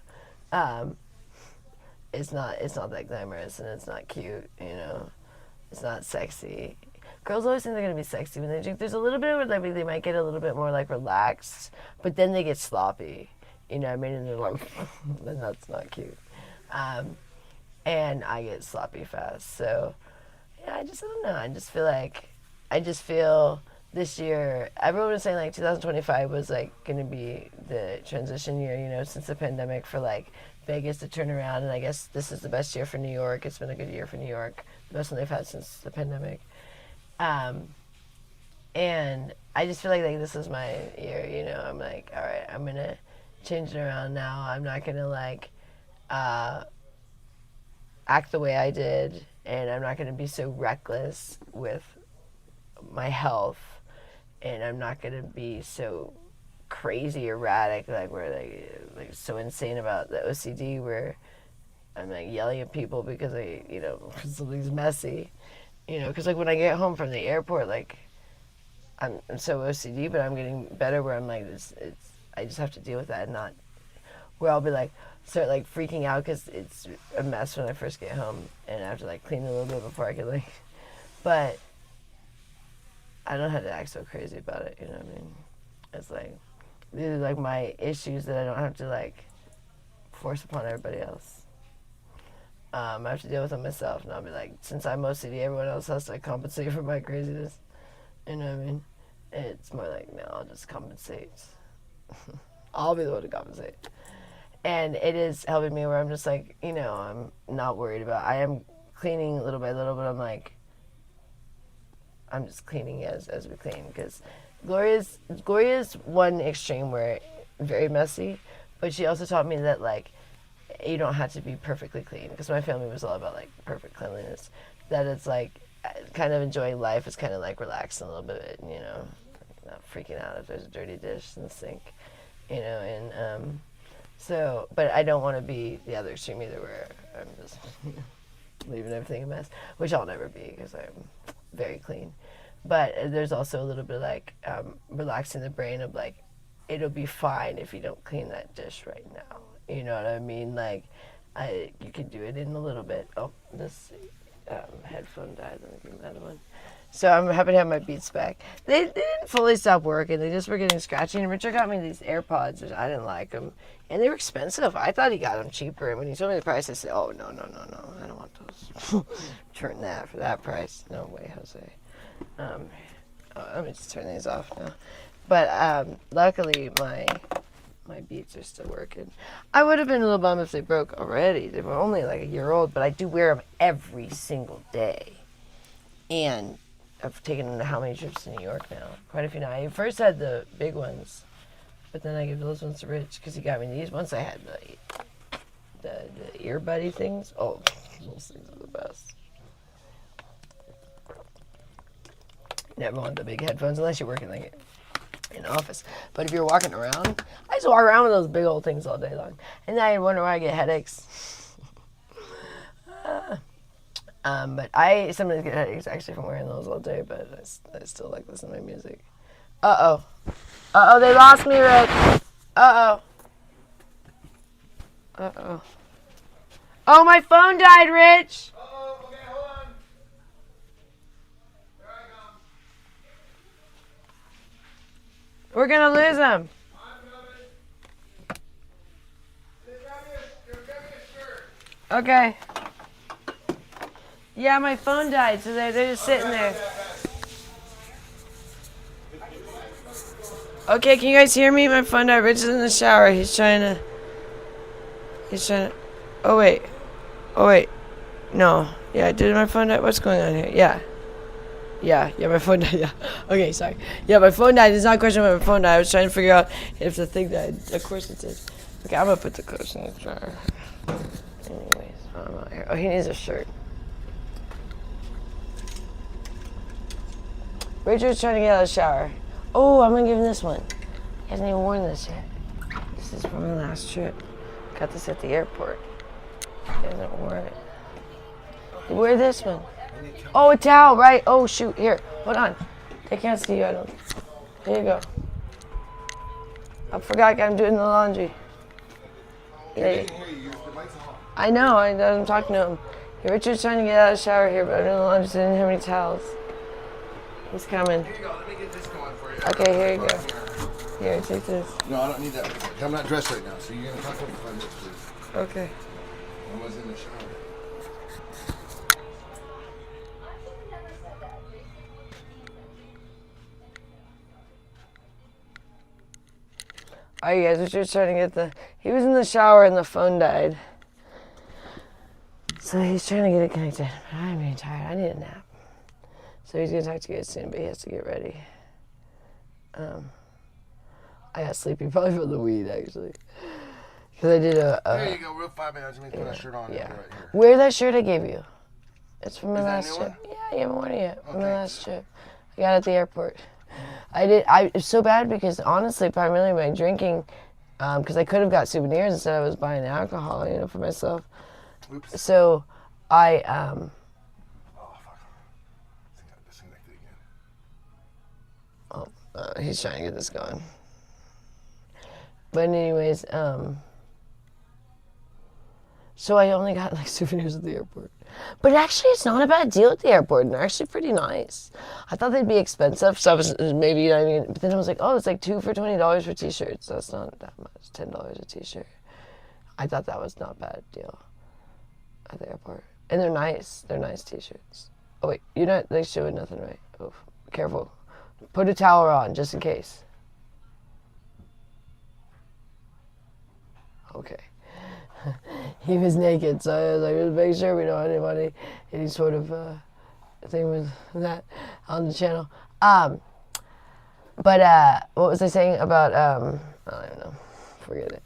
B: It's not that glamorous, and it's not cute, you know. It's not sexy. Girls always think they're gonna be sexy when they drink. There's a little bit where, like, they might get a little bit more, like, relaxed, but then they get sloppy. you know what I mean? And they're like, then that's not cute. And I get sloppy fast. So, yeah, I don't know. I just feel this year, everyone was saying like 2025 was like going to be the transition year, you know, since the pandemic for like Vegas to turn around. And I guess this is the best year for New York. It's been a good year for New York. The best one they've had since the pandemic. And I just feel like this is my year, you know. I'm like, all right, I'm going to change it around now. I'm not going to like act the way I did, and I'm not going to be so reckless with my health, and I'm not going to be so crazy erratic, like where like so insane about the OCD where I'm like yelling at people because something's messy, you know, because like when I get home from the airport, like I'm so OCD, but I'm getting better where I'm like, I just have to deal with that and not, where I'll be like, start like freaking out because it's a mess when I first get home and I have to like clean a little bit before I can like, but I don't have to act so crazy about it, you know what I mean? It's like, these are like my issues that I don't have to like force upon everybody else. I have to deal with them myself, and I'll be like, since I'm OCD, everyone else has to compensate for my craziness. You know what I mean? It's more like, no, I'll just compensate. I'll be the one to compensate. And it is helping me where I'm just like, you know, I'm not worried about, I am cleaning little by little, but I'm like, I'm just cleaning as we clean, because Gloria's one extreme where very messy, but she also taught me that like you don't have to be perfectly clean, because my family was all about like perfect cleanliness. That it's like kind of enjoying life is kind of like relaxing a little bit, you know, not freaking out if there's a dirty dish in the sink, you know, and so, but I don't want to be the other extreme either, where I'm just leaving everything a mess, which I'll never be because I'm very clean. But there's also a little bit like relaxing the brain of like, it'll be fine if you don't clean that dish right now. You know what I mean? Like, you can do it in a little bit. Oh, this headphone died. Let me give me another one. So I'm happy to have my Beats back. They didn't fully stop working. They just were getting scratchy. And Richard got me these AirPods, which I didn't like them. And they were expensive. I thought he got them cheaper. And when he told me the price, I said, oh, no. I don't want those. Turn that for that price. No way, Jose. Let me just turn these off now. But luckily, my Beats are still working. I would have been a little bummed if they broke already. They were only like a year old, but I do wear them every single day. And I've taken how many trips to New York now? Quite a few now. I first had the big ones, but then I gave those ones to Rich because he got me these. Once I had the earbuddy things. Oh, those things are the best. Never want the big headphones unless you're working like in the office. But if you're walking around, I just walk around with those big old things all day long. And then I wonder why I get headaches. But I sometimes get headaches actually from wearing those all day, but I still like listening to my music. Uh-oh, they lost me, Rick. Uh-oh. Oh, my phone died, Rich.
F: Okay, hold on. There I come.
B: We're gonna lose him.
F: I'm coming. Grab me a shirt.
B: Okay. Yeah, my phone died, so they're just sitting there. Okay, can you guys hear me? My phone died. Rich is in the shower. He's trying to. Oh wait. No. Yeah, did my phone die? What's going on here? Yeah, my phone died. Yeah. Okay, sorry. Yeah, my phone died. It's not a question about my phone died. I was trying to figure out if the thing died. Of course it did. Okay, I'm gonna put the clothes in the dryer. Anyways, I'm out here. Oh, he needs a shirt. Richard's trying to get out of the shower. Oh, I'm gonna give him this one. He hasn't even worn this yet. This is from my last trip. Got this at the airport. He hasn't worn it. Wear this one. Oh, a towel, right? Oh, shoot. Here, hold on. They can't see you. Here you go. I forgot I'm doing the laundry. Yeah. I know. I'm talking to him. Hey, Richard's trying to get out of the shower here, but I'm doing the laundry, so I didn't have any towels. He's coming.
F: Here you go. Let me get this going for you.
B: Okay, here you go. Here, take this.
F: No, I don't need that. I'm not dressed right now, so you're gonna talk for 5 minutes, please.
B: Okay.
F: I was in the shower.
B: Alright, guys, we're just trying to get he was in the shower and the phone died. So he's trying to get it connected. I'm getting tired. I need a nap. So he's going to talk to you guys soon, but he has to get ready. I got sleepy probably from the weed, actually. Because I did
F: There you go, real 5 minutes. Let me put that shirt on right here.
B: Wear that shirt I gave you. It's from my
F: Is that a
B: last
F: new
B: trip.
F: one?
B: Yeah, you haven't worn it yet. From my
F: thanks.
B: last trip. I got it at the airport. It's so bad because honestly, primarily my drinking, because I could have got souvenirs instead I was buying alcohol, for myself.
F: Oops.
B: So I,
F: Oh, fuck. I think I disconnected again.
B: he's trying to get this going. But anyways, so I only got like souvenirs at the airport. But actually, it's not a bad deal at the airport, and they're actually pretty nice. I thought they'd be expensive, so I was maybe, but then I was like, oh, it's like 2 for $20 for t-shirts. That's not that much, $10 a t-shirt. I thought that was not a bad deal at the airport. And they're nice t-shirts. Oh wait, you're not like showing nothing, right? Oh, careful. Put a towel on, just in case. Okay. He was naked, so I was like, let's make sure we don't have anybody, any sort of thing with that on the channel. But what was I saying about, I don't even know, forget it.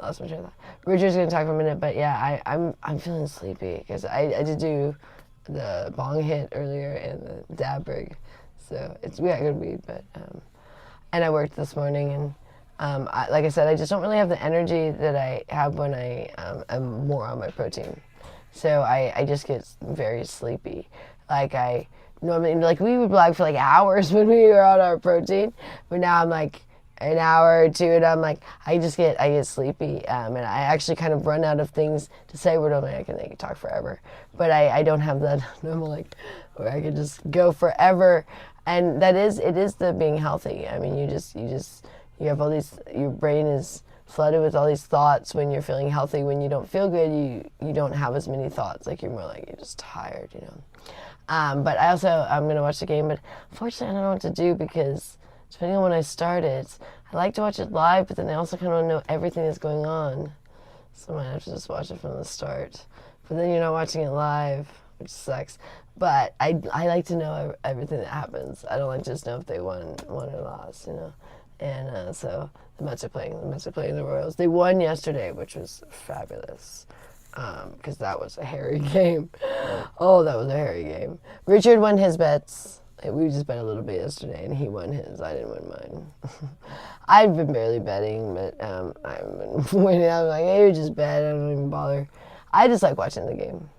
B: Lost my train of thought. Richard's gonna talk for a minute, but yeah, I'm feeling sleepy, because I did do the bong hit earlier and the dab rig, so we got good weed, but, and I worked this morning, and like I said, I just don't really have the energy that I have when I am more on my protein. So I just get very sleepy. Like I normally, we would blog for like hours when we were on our protein, but now I'm like an hour or two, and I'm like, I get sleepy, and I actually kind of run out of things to say. Where normally I can talk forever, but I don't have that normal where I can just go forever, and it is the being healthy. I mean, you have all these, your brain is flooded with all these thoughts when you're feeling healthy. When you don't feel good, you don't have as many thoughts. You're more you're just tired, But I'm going to watch the game, but unfortunately I don't know what to do, because depending on when I start it, I like to watch it live, but then I also kind of want to know everything that's going on. So I might have to just watch it from the start. But then you're not watching it live, which sucks. But I like to know everything that happens. I don't like to just know if they won or lost, And so the Mets are playing the Royals. They won yesterday, which was fabulous, because that was a hairy game. Oh, that was a hairy game. Richard won his bets. We just bet a little bit yesterday, and he won his. I didn't win mine. I've been barely betting, but I've been winning. I'm like, hey, you just bet. I don't even bother. I just like watching the game.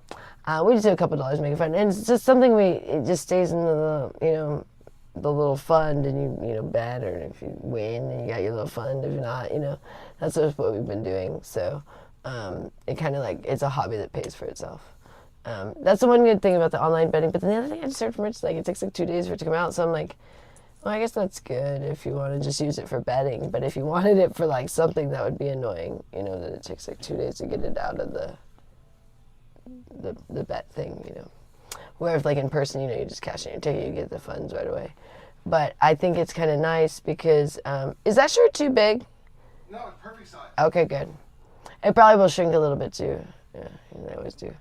B: We just do a couple dollars making fun, and it's just something it just stays in the little fund, and you bet, or if you win, and you got your little fund. If you're not, that's just what we've been doing. So it kind of it's a hobby that pays for itself. That's the one good thing about the online betting. But then the other thing I just heard from Rich, it takes 2 days for it to come out. So I'm like, well, I guess that's good if you want to just use it for betting. But if you wanted it for something that would be annoying, that it takes 2 days to get it out of the bet thing, Where if in person, you just cash in your ticket, you get the funds right away. But I think it's kind of nice because, is that shirt too big?
F: No, it's perfect size.
B: Okay, good. It probably will shrink a little bit too. Yeah, they always do.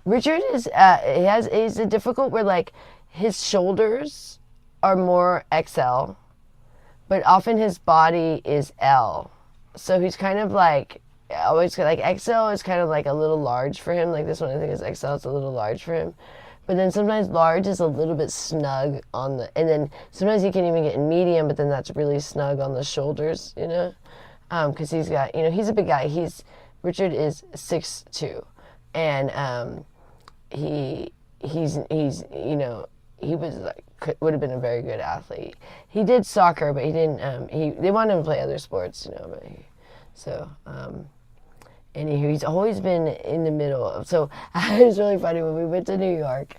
B: Richard is difficult where his shoulders are more XL, but often his body is L. So he's kind of always XL is kind of a little large for him. This one I think is XL, it's a little large for him. But then sometimes large is a little bit snug and then sometimes you can even get in medium, but then that's really snug on the shoulders, because he's got, he's a big guy. Richard is 6'2", and he would have been a very good athlete. He did soccer, but he didn't. They wanted him to play other sports, and he's always been in the middle of. So it was really funny when we went to New York.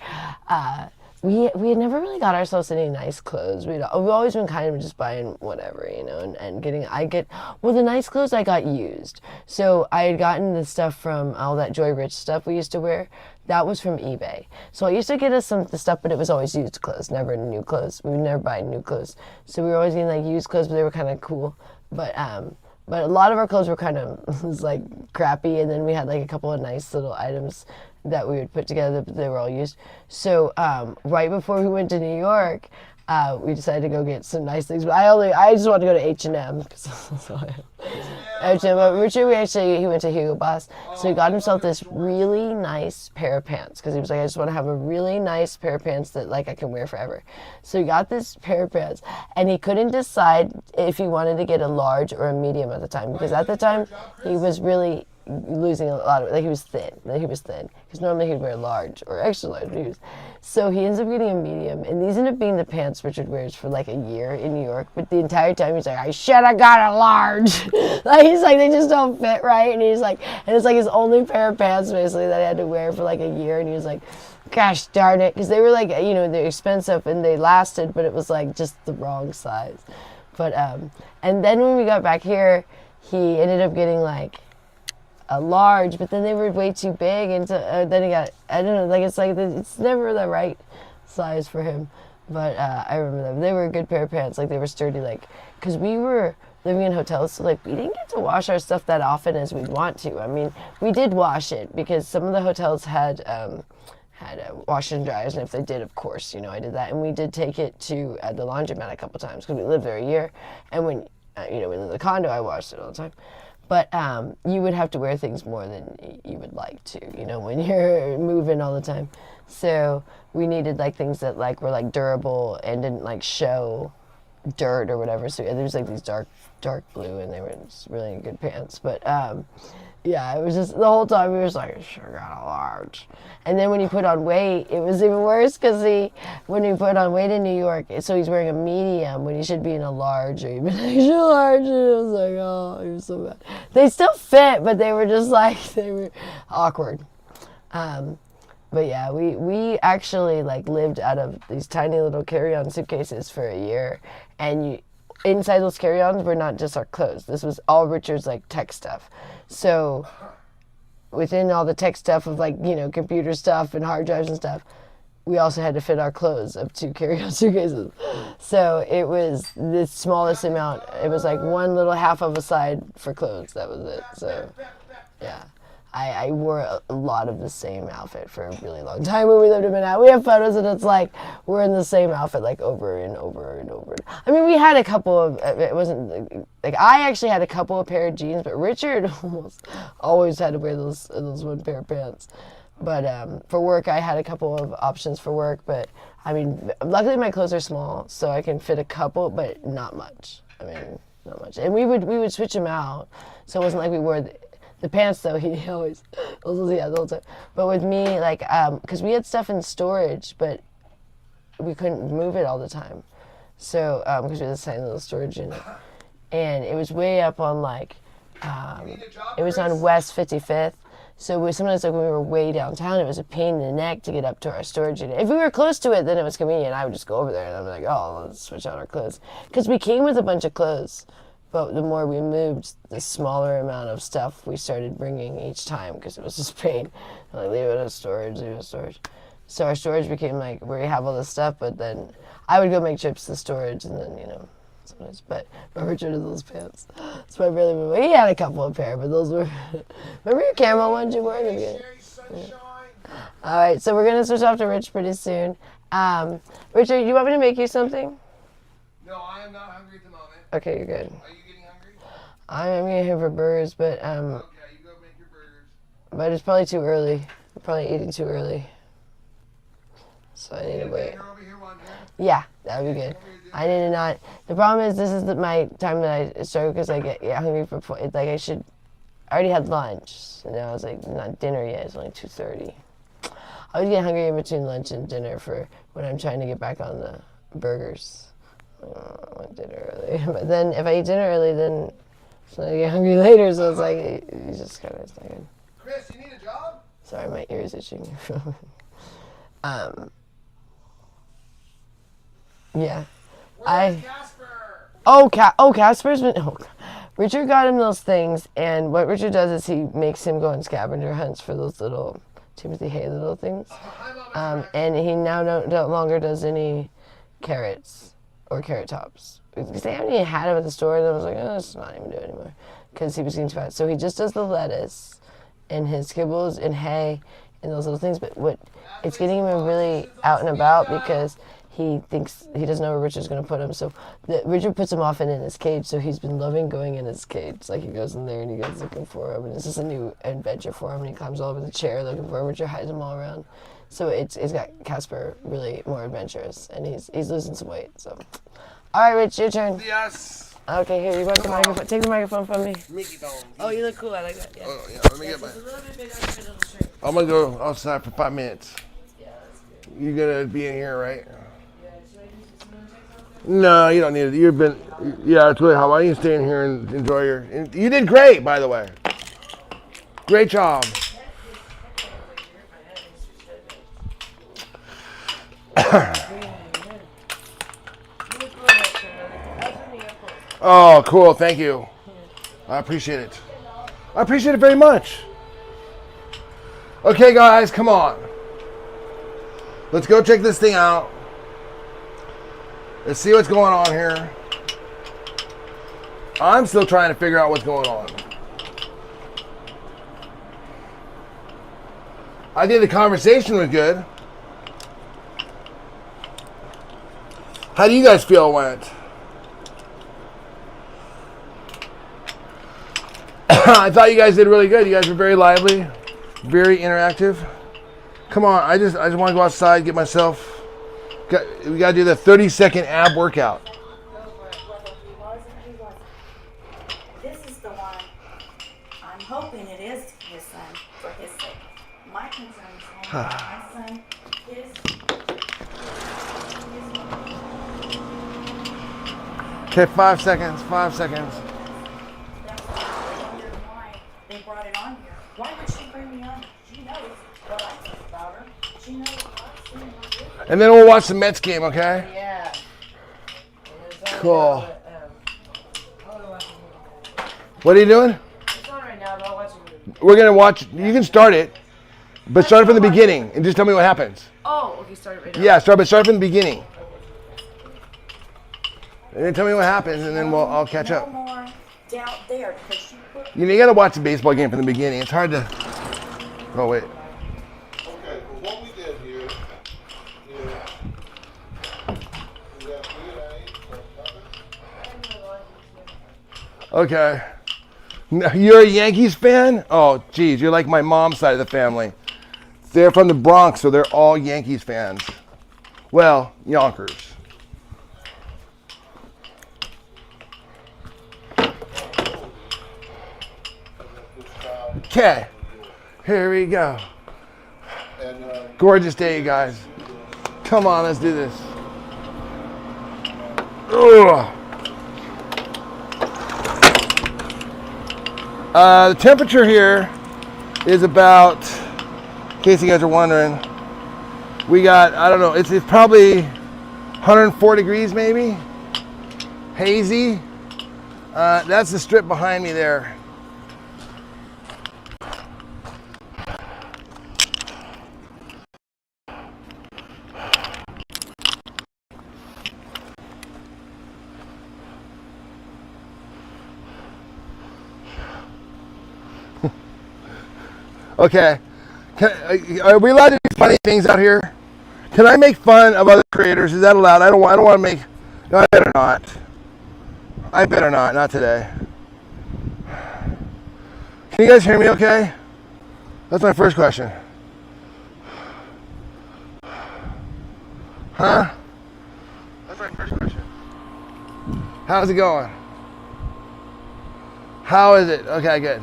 B: we had never really got ourselves any nice clothes. We've always been kind of just buying whatever, you know, and the nice clothes I got used. So I had gotten the stuff from all that Joy Rich stuff we used to wear. That was from eBay. So I used to get us some of the stuff, but it was always used clothes, never new clothes. We would never buy new clothes. So we were always getting like used clothes, but they were kind of cool. But a lot of our clothes were kind of was like crappy, and then we had like a couple of nice little items that we would put together, but they were all used. So right before we went to New York, we decided to go get some nice things. But I just wanted to go to H&M. H&M. But Richard, he went to Hugo Boss, so he got himself this really nice pair of pants because he was like, I just want to have a really nice pair of pants that like I can wear forever. So he got this pair of pants, and he couldn't decide if he wanted to get a large or a medium at the time, because at the time he was really losing a lot of, like he was thin, because normally he'd wear large or extra large. So he ends up getting a medium, and these end up being the pants Richard wears for like a year in New York, but the entire time he's like, I should have got a large. Like he's like, they just don't fit right, and he's like, and it's like his only pair of pants basically that he had to wear for like a year, and he was like, gosh darn it, because they were like, you know, they're expensive and they lasted, but it was like just the wrong size. But and then when we got back here, he ended up getting like a large, but then they were way too big, and then he got, I don't know, like it's never the right size for him. But I remember them. They were a good pair of pants. Like they were sturdy, like, because we were living in hotels, so like we didn't get to wash our stuff that often as we'd want to. I mean, we did wash it because some of the hotels had wash and dryers, and if they did, of course, you know, I did that, and we did take it to the laundromat a couple times because we lived there a year, and when you know, in the condo, I washed it all the time. But you would have to wear things more than you would like to, you know, when you're moving all the time. So we needed like things that like were like durable and didn't like show dirt or whatever. So there was like these dark blue, and they were just really good pants. But yeah, it was just the whole time we were just like, I sure got a large. And then when he put on weight, it was even worse because when he put on weight in New York, so he's wearing a medium when he should be in a large or even extra large. And it was like, oh, he was so bad. They still fit, but they were just like, they were awkward. But yeah, we actually like lived out of these tiny little carry-on suitcases for a year, and inside those carry-ons were not just our clothes. This was all Richard's like tech stuff. So within all the tech stuff of like, you know, computer stuff and hard drives and stuff, we also had to fit our clothes up to carry-on suitcases. So it was the smallest amount. It was like one little half of a side for clothes. That was it. So yeah. I wore a lot of the same outfit for a really long time when we lived in Manhattan. We have photos, and it's like we're in the same outfit like over and over and over. I mean, we had a couple of, it wasn't like I actually had a couple of pair of jeans, but Richard almost always had to wear those one pair of pants. But for work, I had a couple of options for work. But I mean, luckily my clothes are small, so I can fit a couple, but not much. I mean, not much. And we would switch them out, so it wasn't like we wore the pants, though, he always, yeah, the whole time. But with me, like, because we had stuff in storage, but we couldn't move it all the time. So, because we had this tiny little storage unit. And it was way up on, like, it was on West 55th. So sometimes, like, when we were way downtown, it was a pain in the neck to get up to our storage unit. If we were close to it, then it was convenient. I would just go over there, and I'd be like, oh, let's switch out our clothes. Because we came with a bunch of clothes. But the more we moved, the smaller amount of stuff we started bringing each time because it was just pain. Like, leave it in storage. So our storage became like where we have all this stuff, but then I would go make trips to storage, and then, you know, sometimes. But Richard had those pants. So I really remember. He had a couple of pair, but those were. Remember your camo ones you wore in the beginning? Yeah. All right, so we're going to switch off to Rich pretty soon. Richard, do you want me to make you something?
F: No, I am not hungry at the moment.
B: Okay, you're good.
F: Are you getting hungry?
B: I'm gonna hit for burgers, but
F: Okay, you go make your burgers.
B: but it's probably too early. I'm probably eating too early, so I need to wait.
F: You're over here one here.
B: Yeah, that would be good. I need to not. The problem is this is my time that I struggle because I get hungry for like I already had lunch, and now it's like not dinner yet. It's only 2:30. I always get hungry in between lunch and dinner for when I'm trying to get back on the burgers. I want dinner early, but then if I eat dinner early, then I get hungry later. So it's like you just kind of staggered.
F: Chris, you need a job?
B: Sorry, my ear is itching. Yeah. Casper's been. Richard got him those things, and what Richard does is he makes him go on scavenger hunts for those little Timothy Hay little things. And he now no longer does any carrots or carrot tops. Because they haven't even had them at the store, and I was like, oh, let's not even do it anymore. Because he was getting too fat. So he just does the lettuce and his kibbles and hay and those little things. But it's getting him really out and about because he thinks he doesn't know where Richard's going to put him. So Richard puts him often in his cage, so he's been loving going in his cage. Like he goes in there and he goes looking for him, and it's just a new adventure for him, and he climbs all over the chair looking for him. Richard hides him all around. So it's got Casper really more adventurous, and he's losing some weight. So, all right, Rich, your turn.
G: Yes.
B: Okay, here, you want the microphone? Take the microphone from me.
G: Mickey dog.
B: Oh, you look cool. I like that. Yeah.
G: Oh, yeah, let me get my...
B: It's a little bit bigger than your little shirt.
G: I'm going to go outside for 5 minutes.
B: Yeah, that's good.
G: You're going to be in here, right?
B: Yeah, should I do some Nunchucks?
G: No, you don't need it. You've been... Yeah, it's really hot. Why don't you stay in here and enjoy your... You did great, by the way. Great job. Oh, cool. Thank you. I appreciate it. I appreciate it very much. Okay, guys, come on. Let's go check this thing out. Let's see what's going on here. I'm still trying to figure out what's going on. I think the conversation was good. How do you guys feel it went? I thought you guys did really good. You guys were very lively, very interactive. Come on, I just want to go outside, get myself. We got to do the 30-second ab workout.
E: Go for it, whether he was or he wasn't. This is the one I'm hoping it is his son for his sake. My concern is only my son, his.
G: Okay, 5 seconds, 5 seconds.
E: That's why I wondered why they brought it on here. Why would she bring me on? She knows what I think about her. She knows what I've seen her do.
G: And then we'll watch the Mets game, okay?
B: Yeah.
G: Cool. What are you doing?
B: It's on right now, but I'll watch it.
G: We're going to watch. You can start it, but start it from the beginning and just tell me what happens.
B: Oh, okay, start it right now.
G: Yeah, start from the beginning. And then tell me what happens, and then I'll catch
E: No
G: up.
E: more doubt there because she put
G: You got to watch the baseball game from the beginning. It's hard to. Oh wait.
F: Okay, well, what we did here is we got Q&A.
G: Okay. No, you're a Yankees fan? Oh, geez, you're like my mom's side of the family. They're from the Bronx, so they're all Yankees fans. Well, Yonkers. Okay, here we go.
F: And
G: Gorgeous day, you guys. Come on, let's do this. Ugh. The temperature here is about, in case you guys are wondering, we got, I don't know, it's probably 104 degrees maybe. Hazy. That's the strip behind me there. Okay, are we allowed to do funny things out here? Can I make fun of other creators? Is that allowed? I don't want to make. No, I better not. I better not. Not today. Can you guys hear me? Okay. That's my first question. Huh? That's my first question. How's it going? How is it? Okay, good.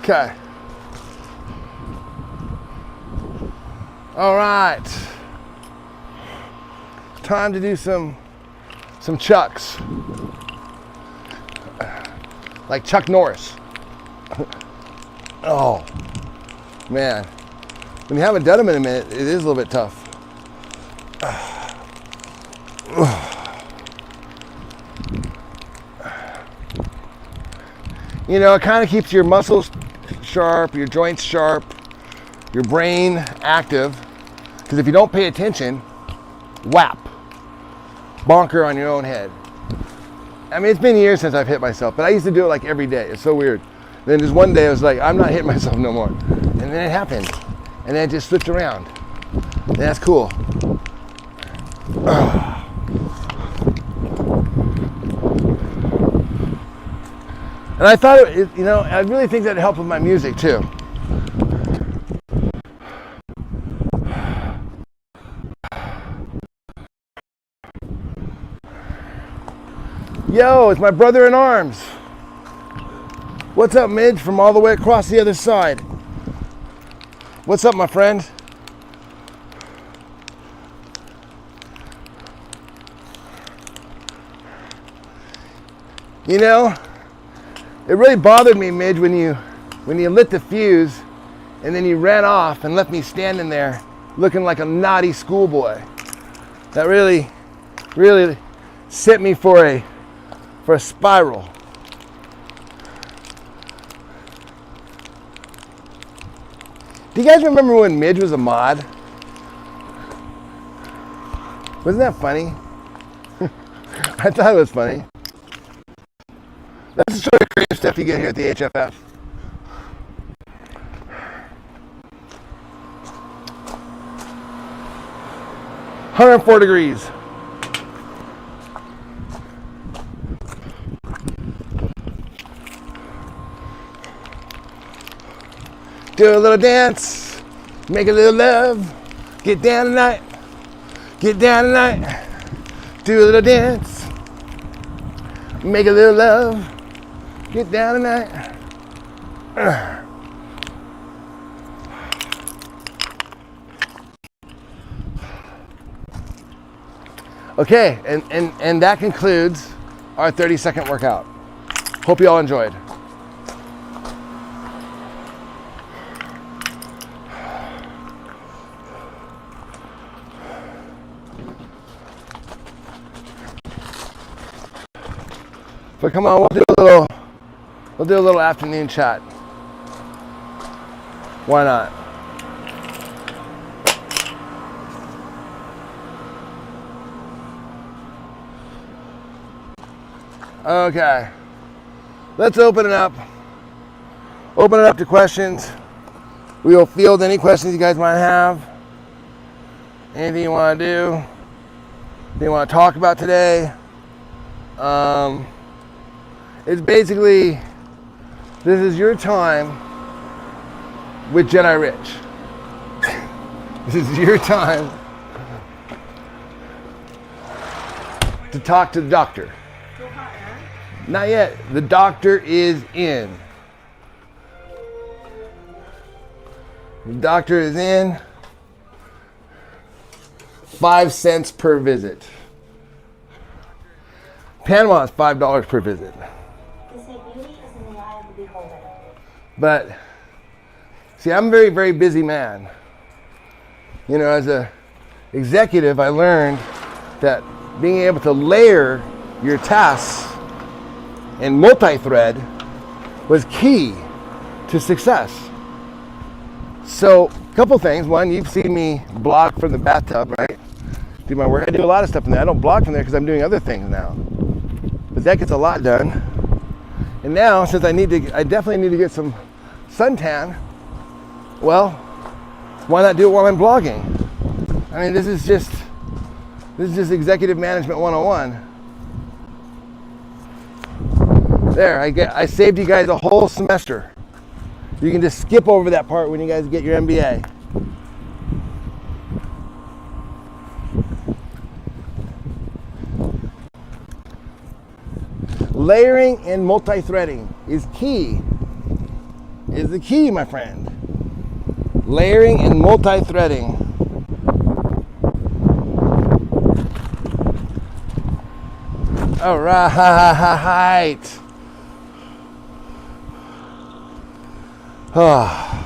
G: Okay. All right. Time to do some chucks. like Chuck Norris. Oh, man. When you haven't done them in a minute, it is a little bit tough. You know, it kind of keeps your muscles sharp, your joints sharp, your brain active. Because if you don't pay attention, whap, bonker on your own head. I mean, it's been years since I've hit myself, but I used to do it like every day. It's so weird. Then just one day I was like, I'm not hitting myself no more. And then it happened. And then it just switched around. And that's cool. And I thought, you know, I really think that helped with my music too. Yo, it's my brother in arms. What's up, Midge, from all the way across the other side? What's up, my friend? You know, it really bothered me, Midge, when you lit the fuse and then you ran off and left me standing there looking like a naughty schoolboy. That really sent me for a spiral. Do you guys remember when Midge was a mod? Wasn't that funny? I thought it was funny. That's the sort of creative stuff you get here at the HFF. "104 degrees. Do a little dance, make a little love, get down tonight, get down tonight. Do a little dance, make a little love, get down tonight. Okay, and that concludes our 30-second workout. Hope you all enjoyed. But come on, we'll do a little afternoon chat. Why not? Okay. Let's open it up. Open it up to questions. We will field any questions you guys might have. Anything you want to do. Anything you want to talk about today. It's basically, this is your time with Jedi Rich. This is your time to talk to the doctor. Not yet. The doctor is in. The doctor is in. 5 cents per visit. Panama is $5 per visit. But see, I'm a very, very busy man. You know, as a executive, I learned that being able to layer your tasks and multi-thread was key to success. So, a couple things. One, you've seen me blog from the bathtub, right? Do my work. I do a lot of stuff in there. I don't blog from there because I'm doing other things now. But that gets a lot done. And now, since I definitely need to get some suntan, well, why not do it while I'm blogging? I mean, this is just executive management 101. There, I saved you guys a whole semester. You can just skip over that part when you guys get your MBA. Layering and multi-threading is the key, my friend. Layering and multi-threading. All right. Am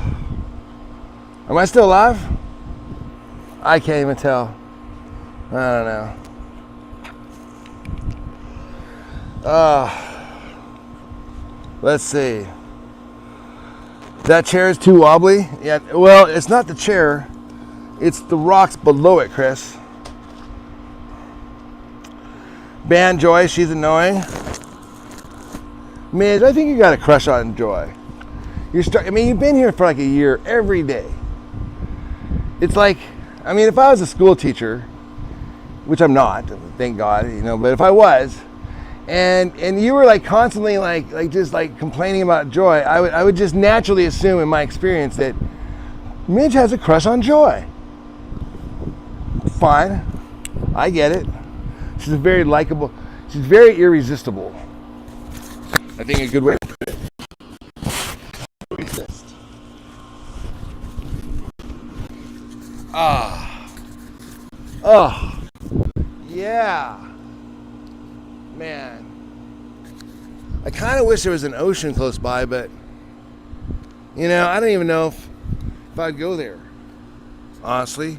G: I still alive? I can't even tell. I don't know. Let's see. That chair is too wobbly. Yeah. Well, it's not the chair. It's the rocks below it, Chris. Ban Joy, she's annoying. Midge, I think you got a crush on Joy. I mean, you've been here for like a year every day. It's like, I mean, if I was a school teacher, which I'm not, thank God, you know, but if I was, and you were like constantly like just like complaining about Joy, I would just naturally assume in my experience that Midge has a crush on Joy. Fine, I get it. She's very likable. She's very irresistible. I think a good way to put it. Resist. Oh, yeah, man. I kind of wish there was an ocean close by, but you know, I don't even know if I'd go there, honestly,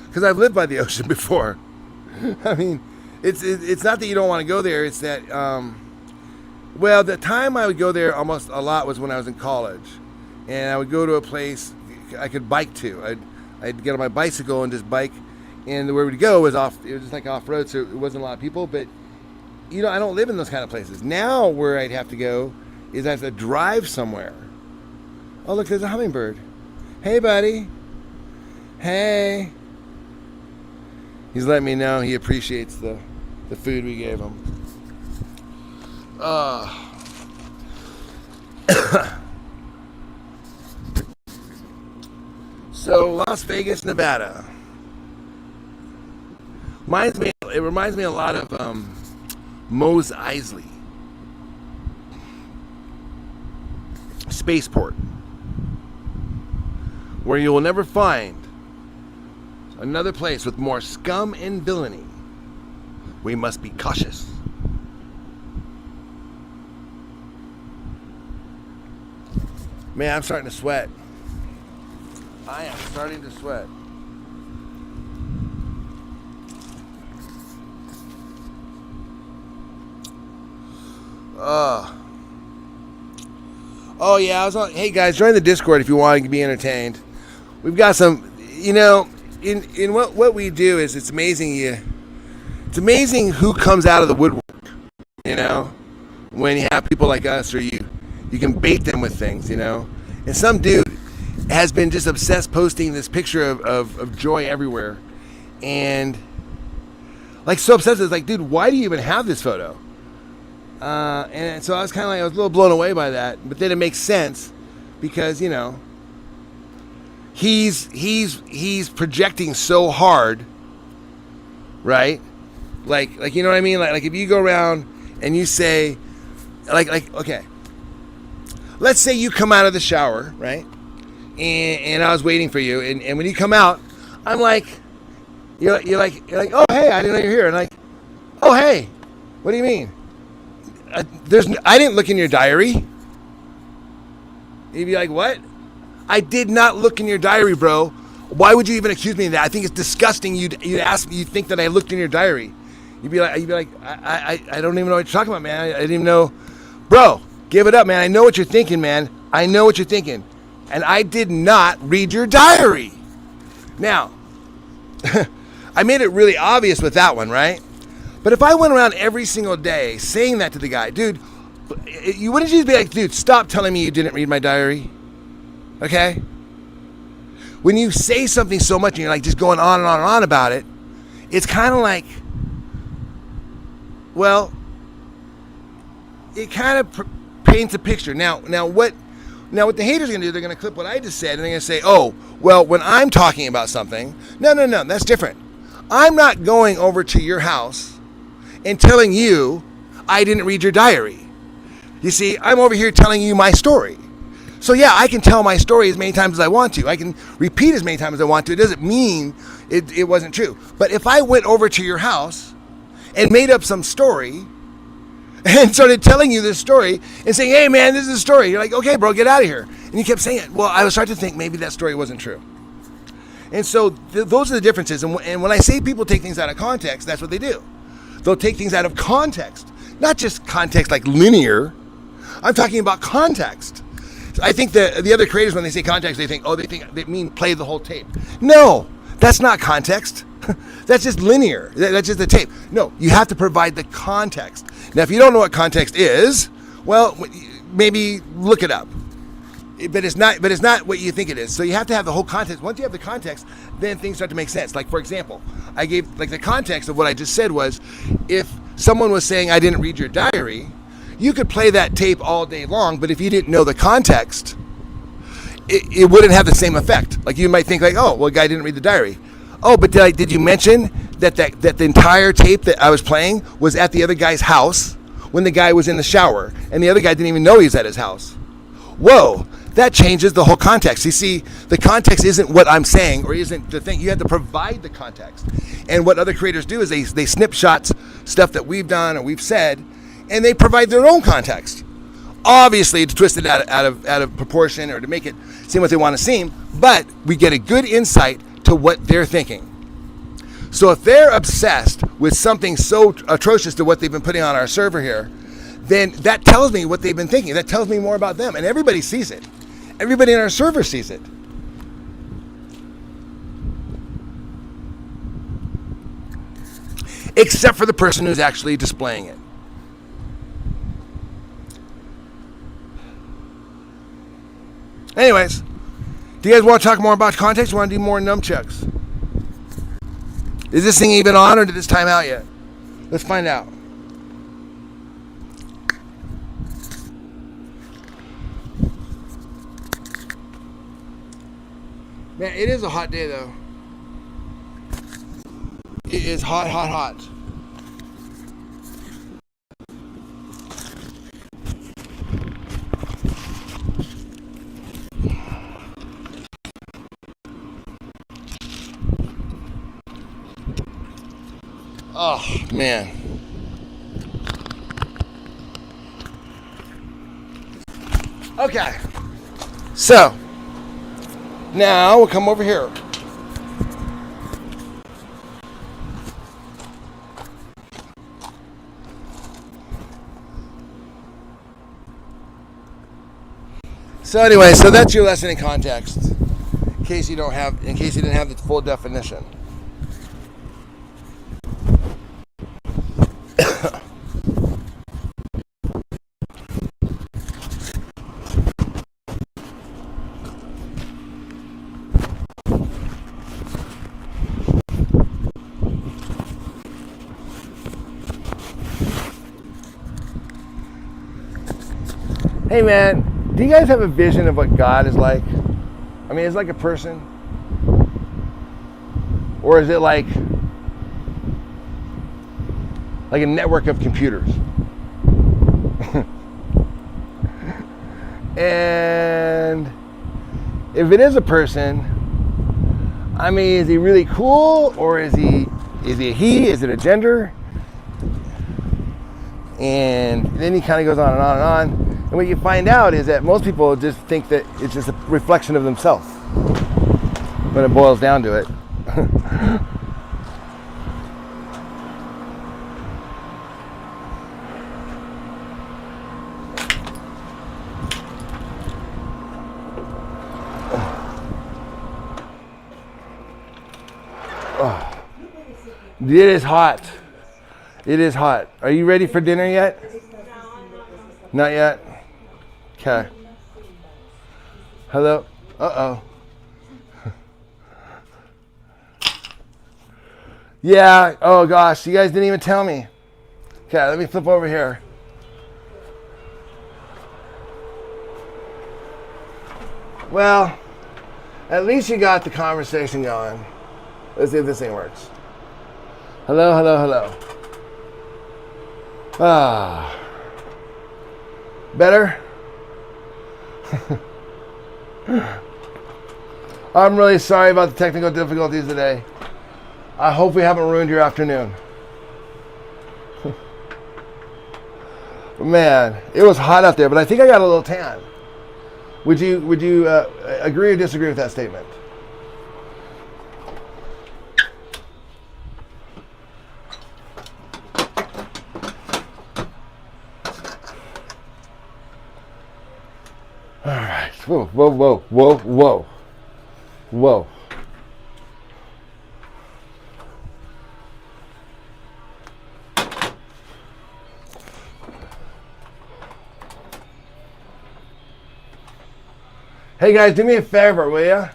G: because I've lived by the ocean before. I mean, it's not that you don't want to go there. It's that, well, the time I would go there almost a lot was when I was in college, and I would go to a place I could bike to. I'd get on my bicycle and just bike, and where we'd go was off. It was just like off road, so it wasn't a lot of people. But you know, I don't live in those kind of places now. Where I'd have to go is I have to drive somewhere. Oh, look, there's a hummingbird. Hey, buddy. Hey. He's letting me know he appreciates the food we gave him. So Las Vegas, Nevada. It reminds me a lot of Mos Eisley. Spaceport. Where you will never find another place with more scum and villainy. We must be cautious. Man, I'm starting to sweat. I am starting to sweat. Oh yeah, I was on. Hey guys, join the Discord if you want to be entertained. We've got some, you know, in what we do is it's amazing. It's amazing who comes out of the woodwork. You know, when you have people like us, or you can bait them with things. You know, and some dude has been just obsessed posting this picture of Joy everywhere, and like so obsessed. It's like, dude, why do you even have this photo? And so I was kind of like, I was a little blown away by that, but then it makes sense because, you know, he's projecting so hard, right? Like you know what I mean? Like if you go around and you say, like okay, let's say you come out of the shower, right? And I was waiting for you, and when you come out, I'm like, you're like, oh hey, I didn't know you're here, and like, oh hey, what do you mean? I didn't look in your diary. You'd be like, what? I did not look in your diary, bro. Why would you even accuse me of that? I think it's disgusting. You'd ask me, you think that I looked in your diary. You'd be like, I don't even know what you're talking about, man. I didn't even know, bro. Give it up, man. I know what you're thinking, man. I know what you're thinking, and I did not read your diary. Now, I made it really obvious with that one, right? But if I went around every single day saying that to the guy, dude, you wouldn't just be like, dude, stop telling me you didn't read my diary, okay? When you say something so much and you're like just going on and on and on about it, it's kind of like, well, it kind of paints a picture. Now what the haters are going to do, they're going to clip what I just said and they're going to say, oh, well, when I'm talking about something, no, that's different. I'm not going over to your house and telling you I didn't read your diary. You see, I'm over here telling you my story. So yeah, I can tell my story as many times as I want to. I can repeat as many times as I want to. It doesn't mean it wasn't true. But if I went over to your house and made up some story, and started telling you this story and saying, hey man, this is a story. You're like, okay bro, get out of here. And you kept saying it. Well, I was starting to think maybe that story wasn't true. And so those are the differences. And when I say people take things out of context, that's what they do. They'll take things out of context. Not just context like linear. I'm talking about context. I think the other creators, when they say context, they mean play the whole tape. No, that's not context. That's just linear. That's just the tape. No, you have to provide the context. Now, if you don't know what context is, well, maybe look it up. But it's not what you think it is. So you have to have the whole context. Once you have the context, then things start to make sense. Like, for example, I gave, like, the context of what I just said was, if someone was saying, I didn't read your diary, you could play that tape all day long, but if you didn't know the context, it wouldn't have the same effect. Like, you might think like, oh, well, the guy didn't read the diary. Oh, but did you mention that the entire tape that I was playing was at the other guy's house when the guy was in the shower, and the other guy didn't even know he was at his house? Whoa, that changes the whole context. You see, the context isn't what I'm saying or isn't the thing. You have to provide the context. And what other creators do is they snip shots stuff that we've done or we've said, and they provide their own context. Obviously, to twist it out of proportion or to make it seem what they want to seem, but we get a good insight to what they're thinking. So if they're obsessed with something so atrocious to what they've been putting on our server here, then that tells me what they've been thinking. That tells me more about them, and everybody sees it. Everybody in our server sees it. Except for the person who's actually displaying it. Anyways, do you guys want to talk more about context? Or want to do more nunchucks? Is this thing even on, or did this time out yet? Let's find out. Man, it is a hot day though. It is hot, hot, hot. Oh, man. Okay. So, now we'll come over here. So anyway, so that's your lesson in context. In case you didn't have the full definition. Hey man, do you guys have a vision of what God is like? I mean, is it like a person? Or is it like a network of computers? And if it is a person, I mean, is he really cool, or is he a he? Is it a gender? And then he kind of goes on and on and on. And what you find out is that most people just think that it's just a reflection of themselves when it boils down to it. It is hot. It is hot. Are you ready for dinner yet? Not yet? Okay. Hello? Uh-oh. Yeah. Oh, gosh. You guys didn't even tell me. Okay, let me flip over here. Well, at least you got the conversation going. Let's see if this thing works. Hello, hello, hello. Ah. Better? I'm really sorry about the technical difficulties today. I hope we haven't ruined your afternoon. Man, it was hot out there, but I think I got a little tan. Would you agree or disagree with that statement? All right. Whoa, whoa, whoa, whoa, whoa, whoa. Hey guys, do me a favor, will ya?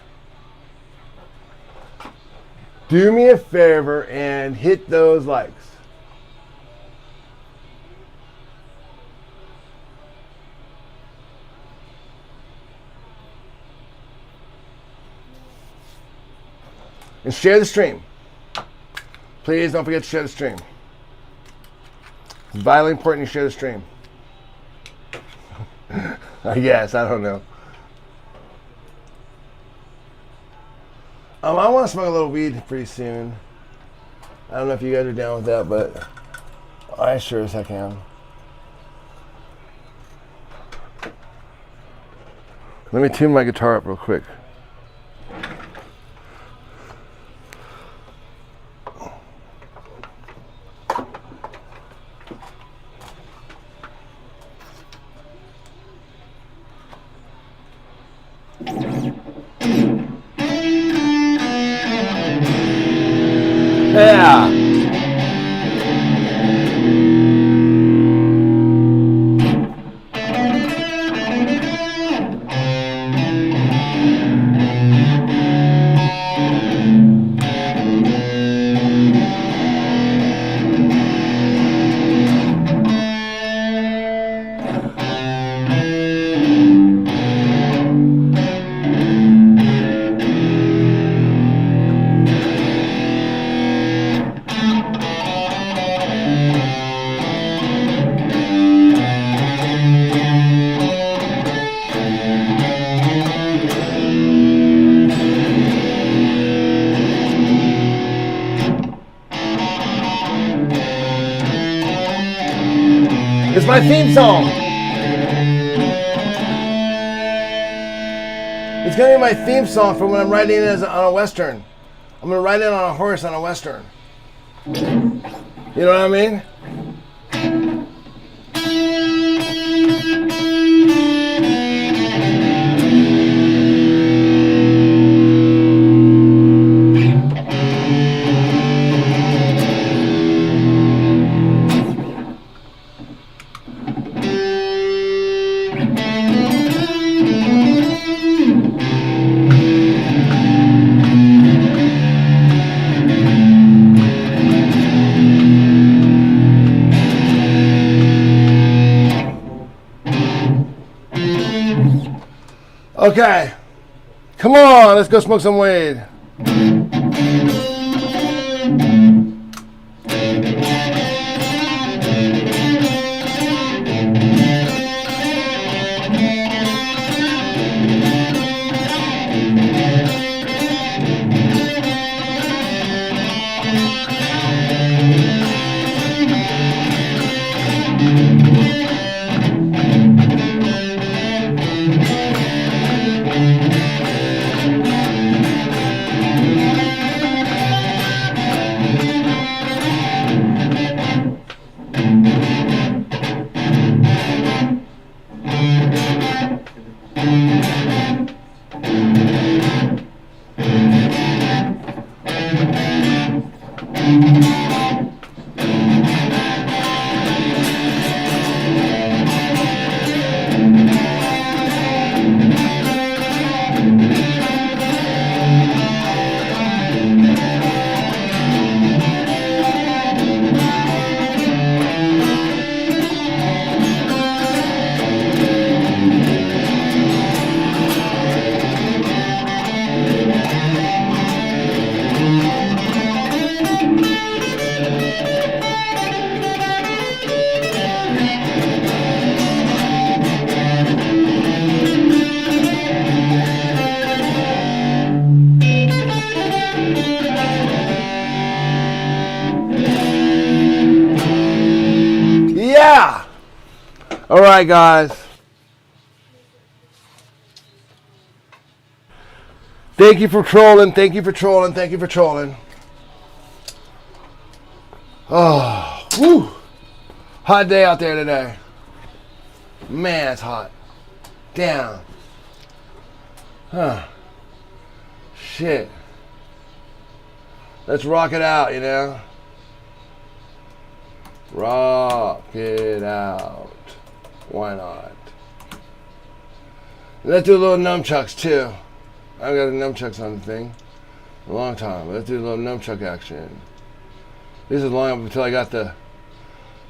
G: Do me a favor and hit those likes. And share the stream. Please don't forget to share the stream. It's vitally important you share the stream. I guess, I don't know. I want to smoke a little weed pretty soon. I don't know if you guys are down with that, but I sure as heck am. Let me tune my guitar up real quick. Yeah. It's my theme song. It's gonna be my theme song for when I'm riding in on a Western. I'm gonna ride in on a horse on a Western. You know what I mean? Okay, come on, let's go smoke some weed. All right, guys. Thank you for trolling. Thank you for trolling. Thank you for trolling. Oh, woo. Hot day out there today. Man, it's hot. Damn. Huh. Shit. Let's rock it out, you know? Rock it out. Why not? Let's do a little nunchucks too. I've got the nunchucks on the thing. A long time. Let's do a little nunchuck action. This is long until I got the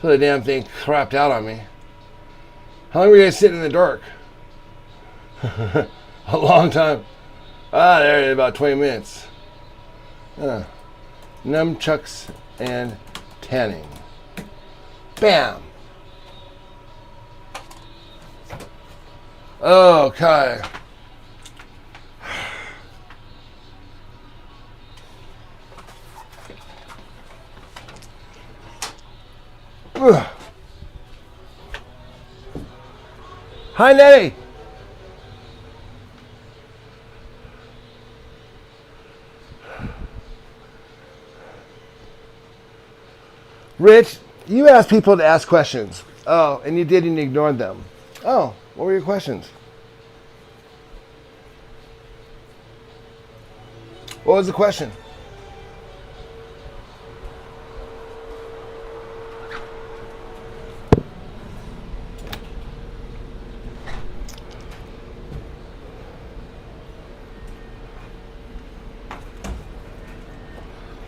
G: damn thing crapped out on me. How long were you guys sitting in the dark? A long time. There it is, about 20 minutes. Nunchucks and tanning. Bam. Okay. Hi, Nettie. Rich, you asked people to ask questions. Oh, and you didn't ignore them. Oh, what were your questions? What was the question?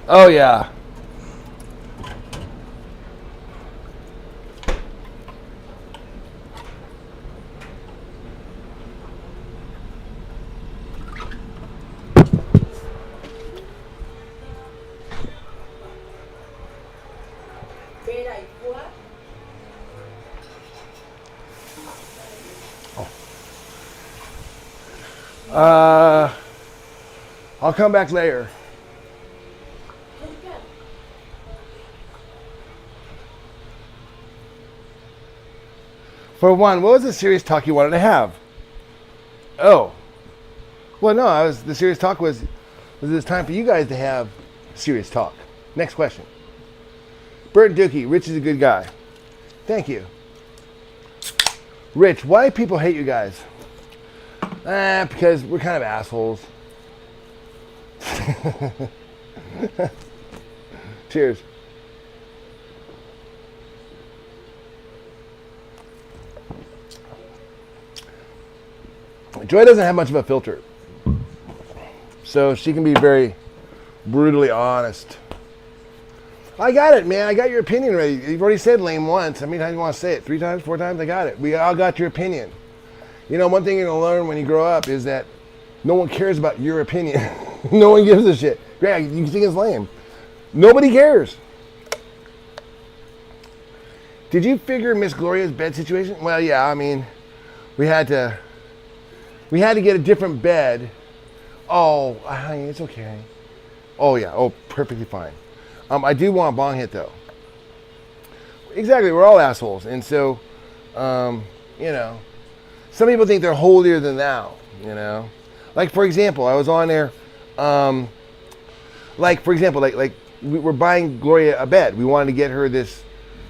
G: Oh, yeah. I'll come back later. For one, what was the serious talk you wanted to have? Oh. Well, no, the serious talk was it's time for you guys to have serious talk. Next question. Bert Dookie, Rich is a good guy. Thank you. Rich, why do people hate you guys? Because we're kind of assholes. Cheers. Joy doesn't have much of a filter, so she can be very brutally honest. I got it, man. I got your opinion already. You've already said lame once. How many times do you want to say it? 3 times, 4 times? I got it. We all got your opinion. You know, one thing you're going to learn when you grow up is that no one cares about your opinion. No one gives a shit. Yeah, you think it's lame. Nobody cares. Did you figure Miss Gloria's bed situation? Well, yeah, I mean, we had to get a different bed. Oh, honey, it's okay. Oh, yeah. Oh, perfectly fine. I do want a bong hit, though. Exactly. We're all assholes. And so, you know, some people think they're holier than thou, you know. Like, for example, I was on there, like, for example, like we were buying Gloria a bed. We wanted to get her this,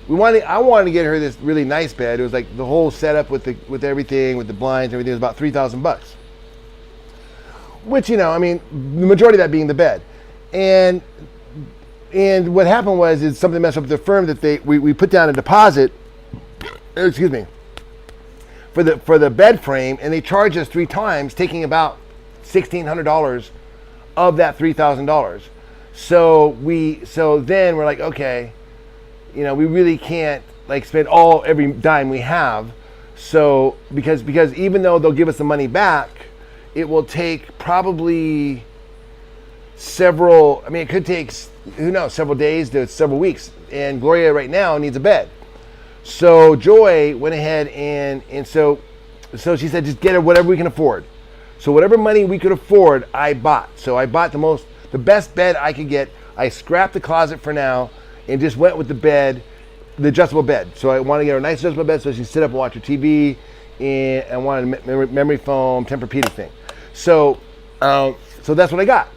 G: I wanted to get her this really nice bed. It was like the whole setup with everything, with the blinds, everything was about $3,000. Which, you know, I mean, the majority of that being the bed. And what happened was, is something messed up with the firm that we put down a deposit, excuse me, for the bed frame, and they charged us 3 times, taking about $1,600 of that $3,000. So then we're like, okay, you know, we really can't like spend every dime we have. So because even though they'll give us the money back, it will take probably it could take, who knows, several days to several weeks. And Gloria right now needs a bed. So Joy went ahead and so she said, just get her whatever we can afford. So whatever money we could afford, I bought. So I bought the best bed I could get. I scrapped the closet for now and just went with the bed the adjustable bed. So I want to get her a nice adjustable bed so she can sit up and watch her TV. And I wanted a memory foam Tempur-Pedic thing. So that's what I got.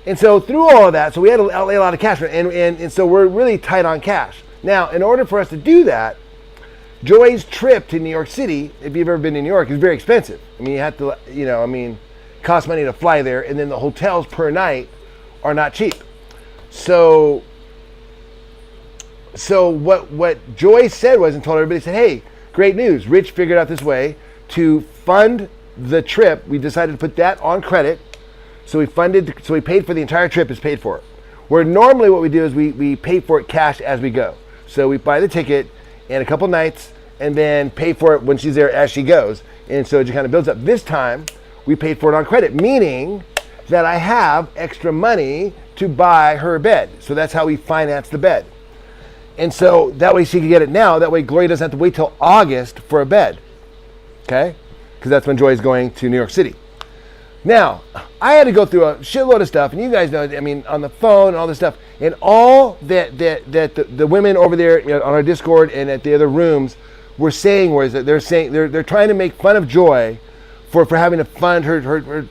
G: And so through all of that, so we had to outlay a lot of cash, and so we're really tight on cash. Now, in order for us to do that, Joy's trip to New York City, if you've ever been to New York, is very expensive. I mean, you have to, it costs money to fly there, and then the hotels per night are not cheap. So what Joy said was, and told everybody, said, hey, great news. Rich figured out this way to fund the trip. We decided to put that on credit. So we paid for the entire trip, is paid for. Where normally what we do is we pay for it cash as we go. So we buy the ticket in a couple nights and then pay for it when she's there as she goes. And so it just kind of builds up. This time we paid for it on credit, meaning that I have extra money to buy her a bed. So that's how we financed the bed. And so that way she can get it now. That way Gloria doesn't have to wait till August for a bed. Okay? Because that's when Joy's going to New York City. Now, I had to go through a shitload of stuff, and you guys know, on the phone and all this stuff, and all that the women over there on our Discord and at the other rooms were saying was that they're trying to make fun of Joy for having to fund her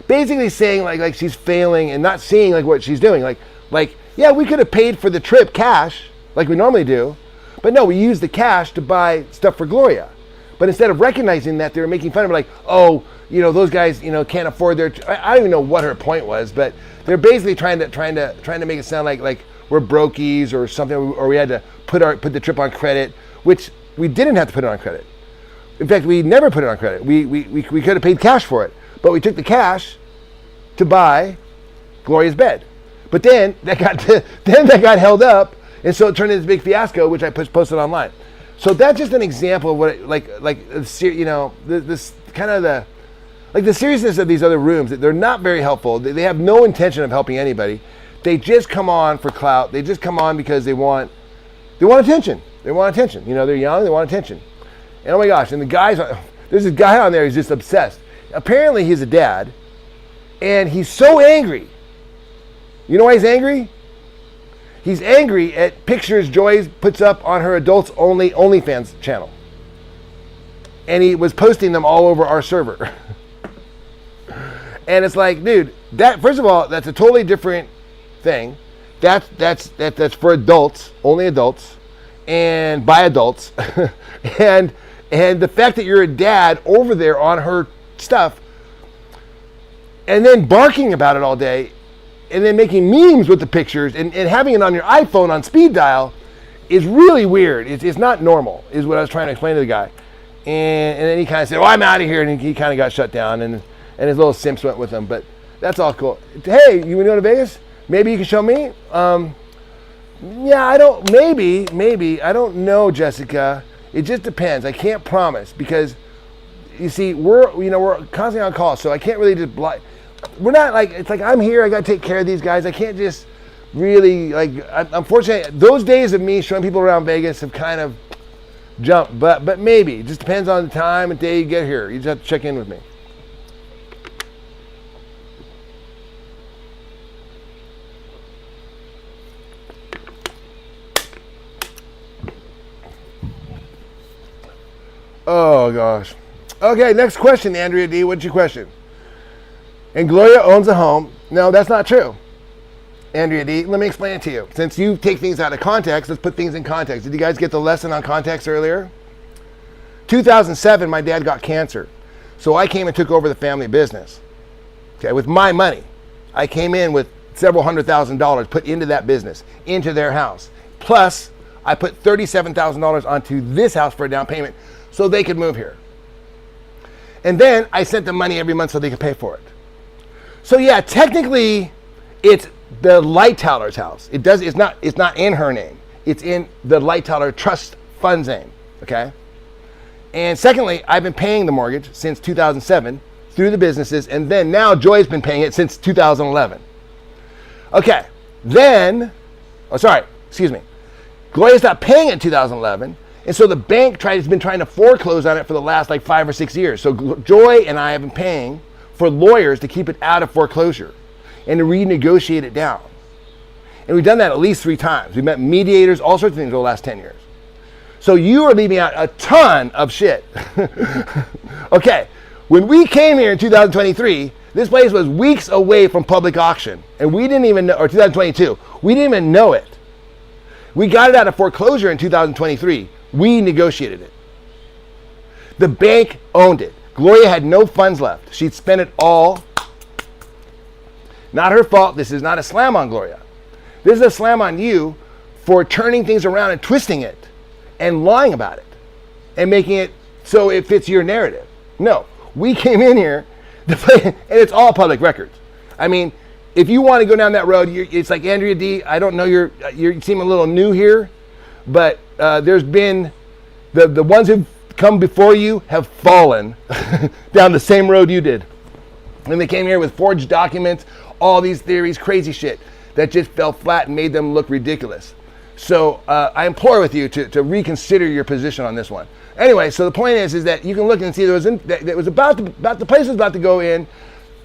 G: basically saying like she's failing and not seeing like what she's doing. Like yeah, we could have paid for the trip cash like we normally do, but no, we used the cash to buy stuff for Gloria. But instead of recognizing that, they were making fun of her, like, oh, those guys, can't afford their. I don't even know what her point was, but they're basically trying to make it sound like we're brokies or something, or we had to put the trip on credit, which we didn't have to put it on credit. In fact, we never put it on credit. We could have paid cash for it, but we took the cash to buy Gloria's bed. But then that got held up, and so it turned into this big fiasco, which I posted online. So that's just an example of what this kind of the seriousness of these other rooms. They're not very helpful. They have no intention of helping anybody. They just come on for clout. They just come on because they want attention. They want attention. They're young. They want attention. And oh my gosh! And there's this guy on there who's just obsessed. Apparently he's a dad, and he's so angry. You know why he's angry? He's angry at pictures Joy puts up on her adults only OnlyFans channel. And he was posting them all over our server. And it's like, dude, that first of all, that's a totally different thing. That's for adults, only adults, and by adults. and the fact that you're a dad over there on her stuff and then barking about it all day, and then making memes with the pictures and having it on your iPhone on speed dial is really weird. It's not normal, is what I was trying to explain to the guy. And then he kind of said, oh, I'm out of here. And he kind of got shut down, and his little simps went with him. But that's all cool. Hey, you want to go to Vegas? Maybe you can show me? Yeah, maybe. I don't know, Jessica. It just depends. I can't promise because, you see, we're constantly on call, so I can't really just we're not like, it's like I'm here, I got to take care of these guys. I can't just really, unfortunately, those days of me showing people around Vegas have kind of jumped, but maybe. It just depends on the time and day you get here. You just have to check in with me. Oh, gosh. Okay, next question, Andrea D. What's your question? And Gloria owns a home. No, that's not true. Andrea D., let me explain it to you. Since you take things out of context, let's put things in context. Did you guys get the lesson on context earlier? 2007, my dad got cancer. So I came and took over the family business. Okay, with my money. I came in with several $100,000 put into that business, into their house. Plus, I put $37,000 onto this house for a down payment so they could move here. And then I sent them money every month so they could pay for it. So yeah, technically, it's the Lightower's house. It's not in her name. It's in the Lightower Trust Fund's name. Okay. And secondly, I've been paying the mortgage since 2007 through the businesses, and then now Joy's been paying it since 2011. Okay. Then, Gloria stopped paying it in 2011, and so the bank has been trying to foreclose on it for the last 5 or 6 years. So Joy and I have been paying for lawyers to keep it out of foreclosure and to renegotiate it down. And we've done that at least 3 times. We've met mediators, all sorts of things over the last 10 years. So you are leaving out a ton of shit. Okay, when we came here in 2023, this place was weeks away from public auction. And we didn't even know, or 2022, we didn't even know it. We got it out of foreclosure in 2023. We negotiated it. The bank owned it. Gloria had no funds left. She'd spent it all. Not her fault. This is not a slam on Gloria. This is a slam on you for turning things around and twisting it and lying about it and making it so it fits your narrative. No, we came in here to play, and it's all public records. I mean, if you want to go down that road, it's like Andrea D. I don't know, you seem a little new here, but there's been the ones who've come before you have fallen down the same road you did. And they came here with forged documents, all these theories, crazy shit that just fell flat and made them look ridiculous. So I implore with you to reconsider your position on this one. Anyway, so the point is that you can look and see the place was about to go in.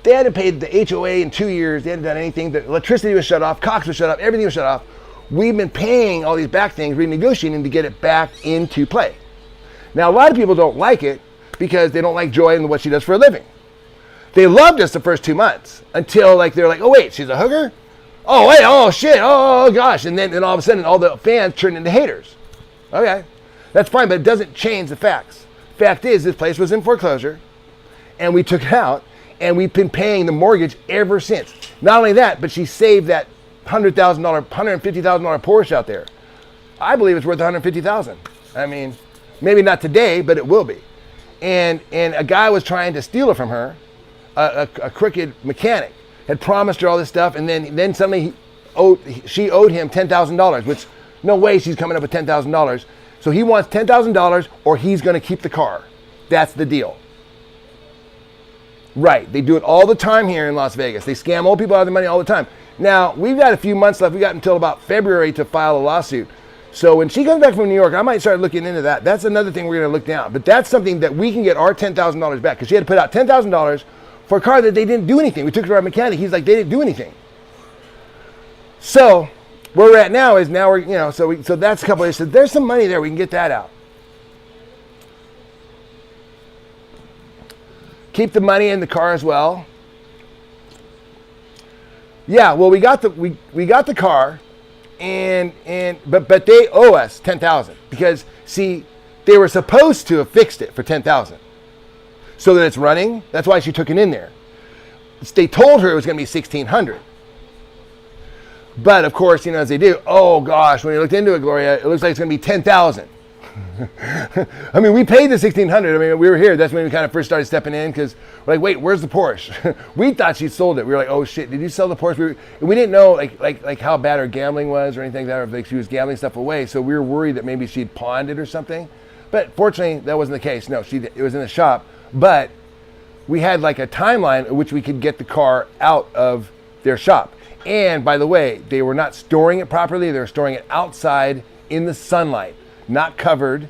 G: They hadn't paid the HOA in 2 years. They hadn't done anything. The electricity was shut off. Cox was shut off. Everything was shut off. We've been paying all these back things, renegotiating to get it back into play. Now, a lot of people don't like it because they don't like Joy and what she does for a living. They loved us the first 2 months until they're like, oh wait, she's a hooker? Oh wait, oh shit, oh gosh. And then all of a sudden all the fans turn into haters. Okay, that's fine, but it doesn't change the facts. Fact is, this place was in foreclosure and we took it out and we've been paying the mortgage ever since. Not only that, but she saved that $100,000, $150,000 Porsche out there. I believe it's worth $150,000. I mean, maybe not today, but it will be. And a guy was trying to steal it from her, a crooked mechanic, had promised her all this stuff, and then suddenly she owed him $10,000, which no way she's coming up with $10,000. So he wants $10,000 or he's going to keep the car. That's the deal. Right, they do it all the time here in Las Vegas. They scam old people out of their money all the time. Now, we've got a few months left. We got until about February to file a lawsuit. So when she comes back from New York, I might start looking into that. That's another thing we're going to look down. But that's something that we can get our $10,000 back, because she had to put out $10,000 for a car that they didn't do anything. We took it to our mechanic. He's like, they didn't do anything. So where we're at now is we're, so that's a couple of, so there's some money there. We can get that out. Keep the money in the car as well. Yeah, well, we got the car, but they owe us $10,000 because see, they were supposed to have fixed it for $10,000 so that it's running. That's why she took it in there. They told her it was going to be $1,600, but of course, as they do. Oh gosh, when you looked into it, Gloria, it looks like it's going to be $10,000. I mean, we paid the $1,600. I mean, we were here. That's when we kind of first started stepping in because we're like, wait, where's the Porsche? We thought she sold it. We were like, oh shit, did you sell the Porsche? We didn't know like how bad her gambling was or anything like that, or like she was gambling stuff away. So we were worried that maybe she'd pawned it or something. But fortunately, that wasn't the case. No, it was in the shop. But we had like a timeline at which we could get the car out of their shop. And by the way, they were not storing it properly. They were storing it outside in the sunlight. Not covered.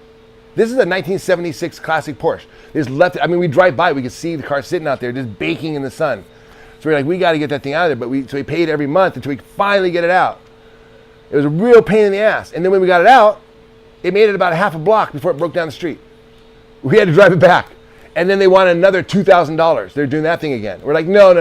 G: This is a 1976 classic Porsche. They just left it. I mean, we drive by, we could see the car sitting out there just baking in the sun. So we're like, we got to get that thing out of there. But so we paid every month until we could finally get it out. It was a real pain in the ass. And then when we got it out, it made it about a half a block before it broke down the street. We had to drive it back. And then they wanted another $2,000. They're doing that thing again. We're like, no.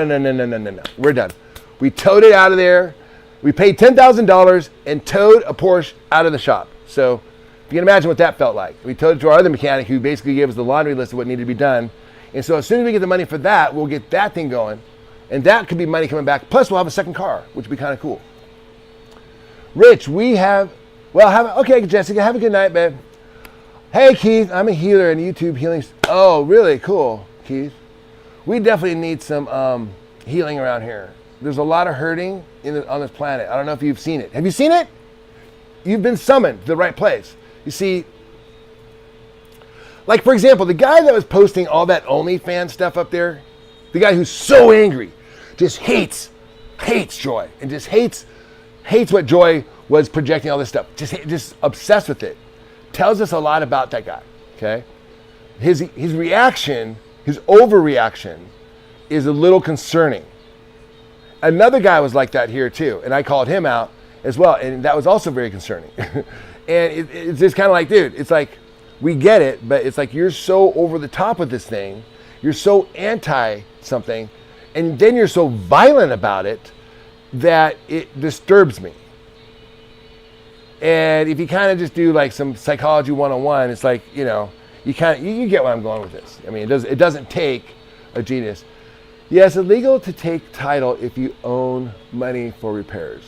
G: We're done. We towed it out of there. We paid $10,000 and towed a Porsche out of the shop. So you can imagine what that felt like. We towed it to our other mechanic who basically gave us the laundry list of what needed to be done. And so as soon as we get the money for that, we'll get that thing going. And that could be money coming back. Plus we'll have a second car, which would be kind of cool. Rich, okay, Jessica, have a good night, babe. Hey, Keith, I'm a healer in YouTube healing. Oh, really? Cool, Keith. We definitely need some healing around here. There's a lot of hurting on this planet. I don't know if you've seen it. Have you seen it? You've been summoned to the right place. You see, like for example, the guy that was posting all that OnlyFans stuff up there, the guy who's so angry, just hates Joy and just hates what Joy was projecting, all this stuff, just obsessed with it, tells us a lot about that guy, okay? His reaction, his overreaction is a little concerning. Another guy was like that here too, and I called him out, as well, and that was also very concerning. And it's just kind of like, dude, it's like, we get it, but it's like you're so over the top with this thing, you're so anti something, and then you're so violent about it that it disturbs me. And if you kind of just do like some psychology 101, it's like, you know, you get where I'm going with this. I mean, it doesn't take a genius. Yes, illegal to take title if you own money for repairs.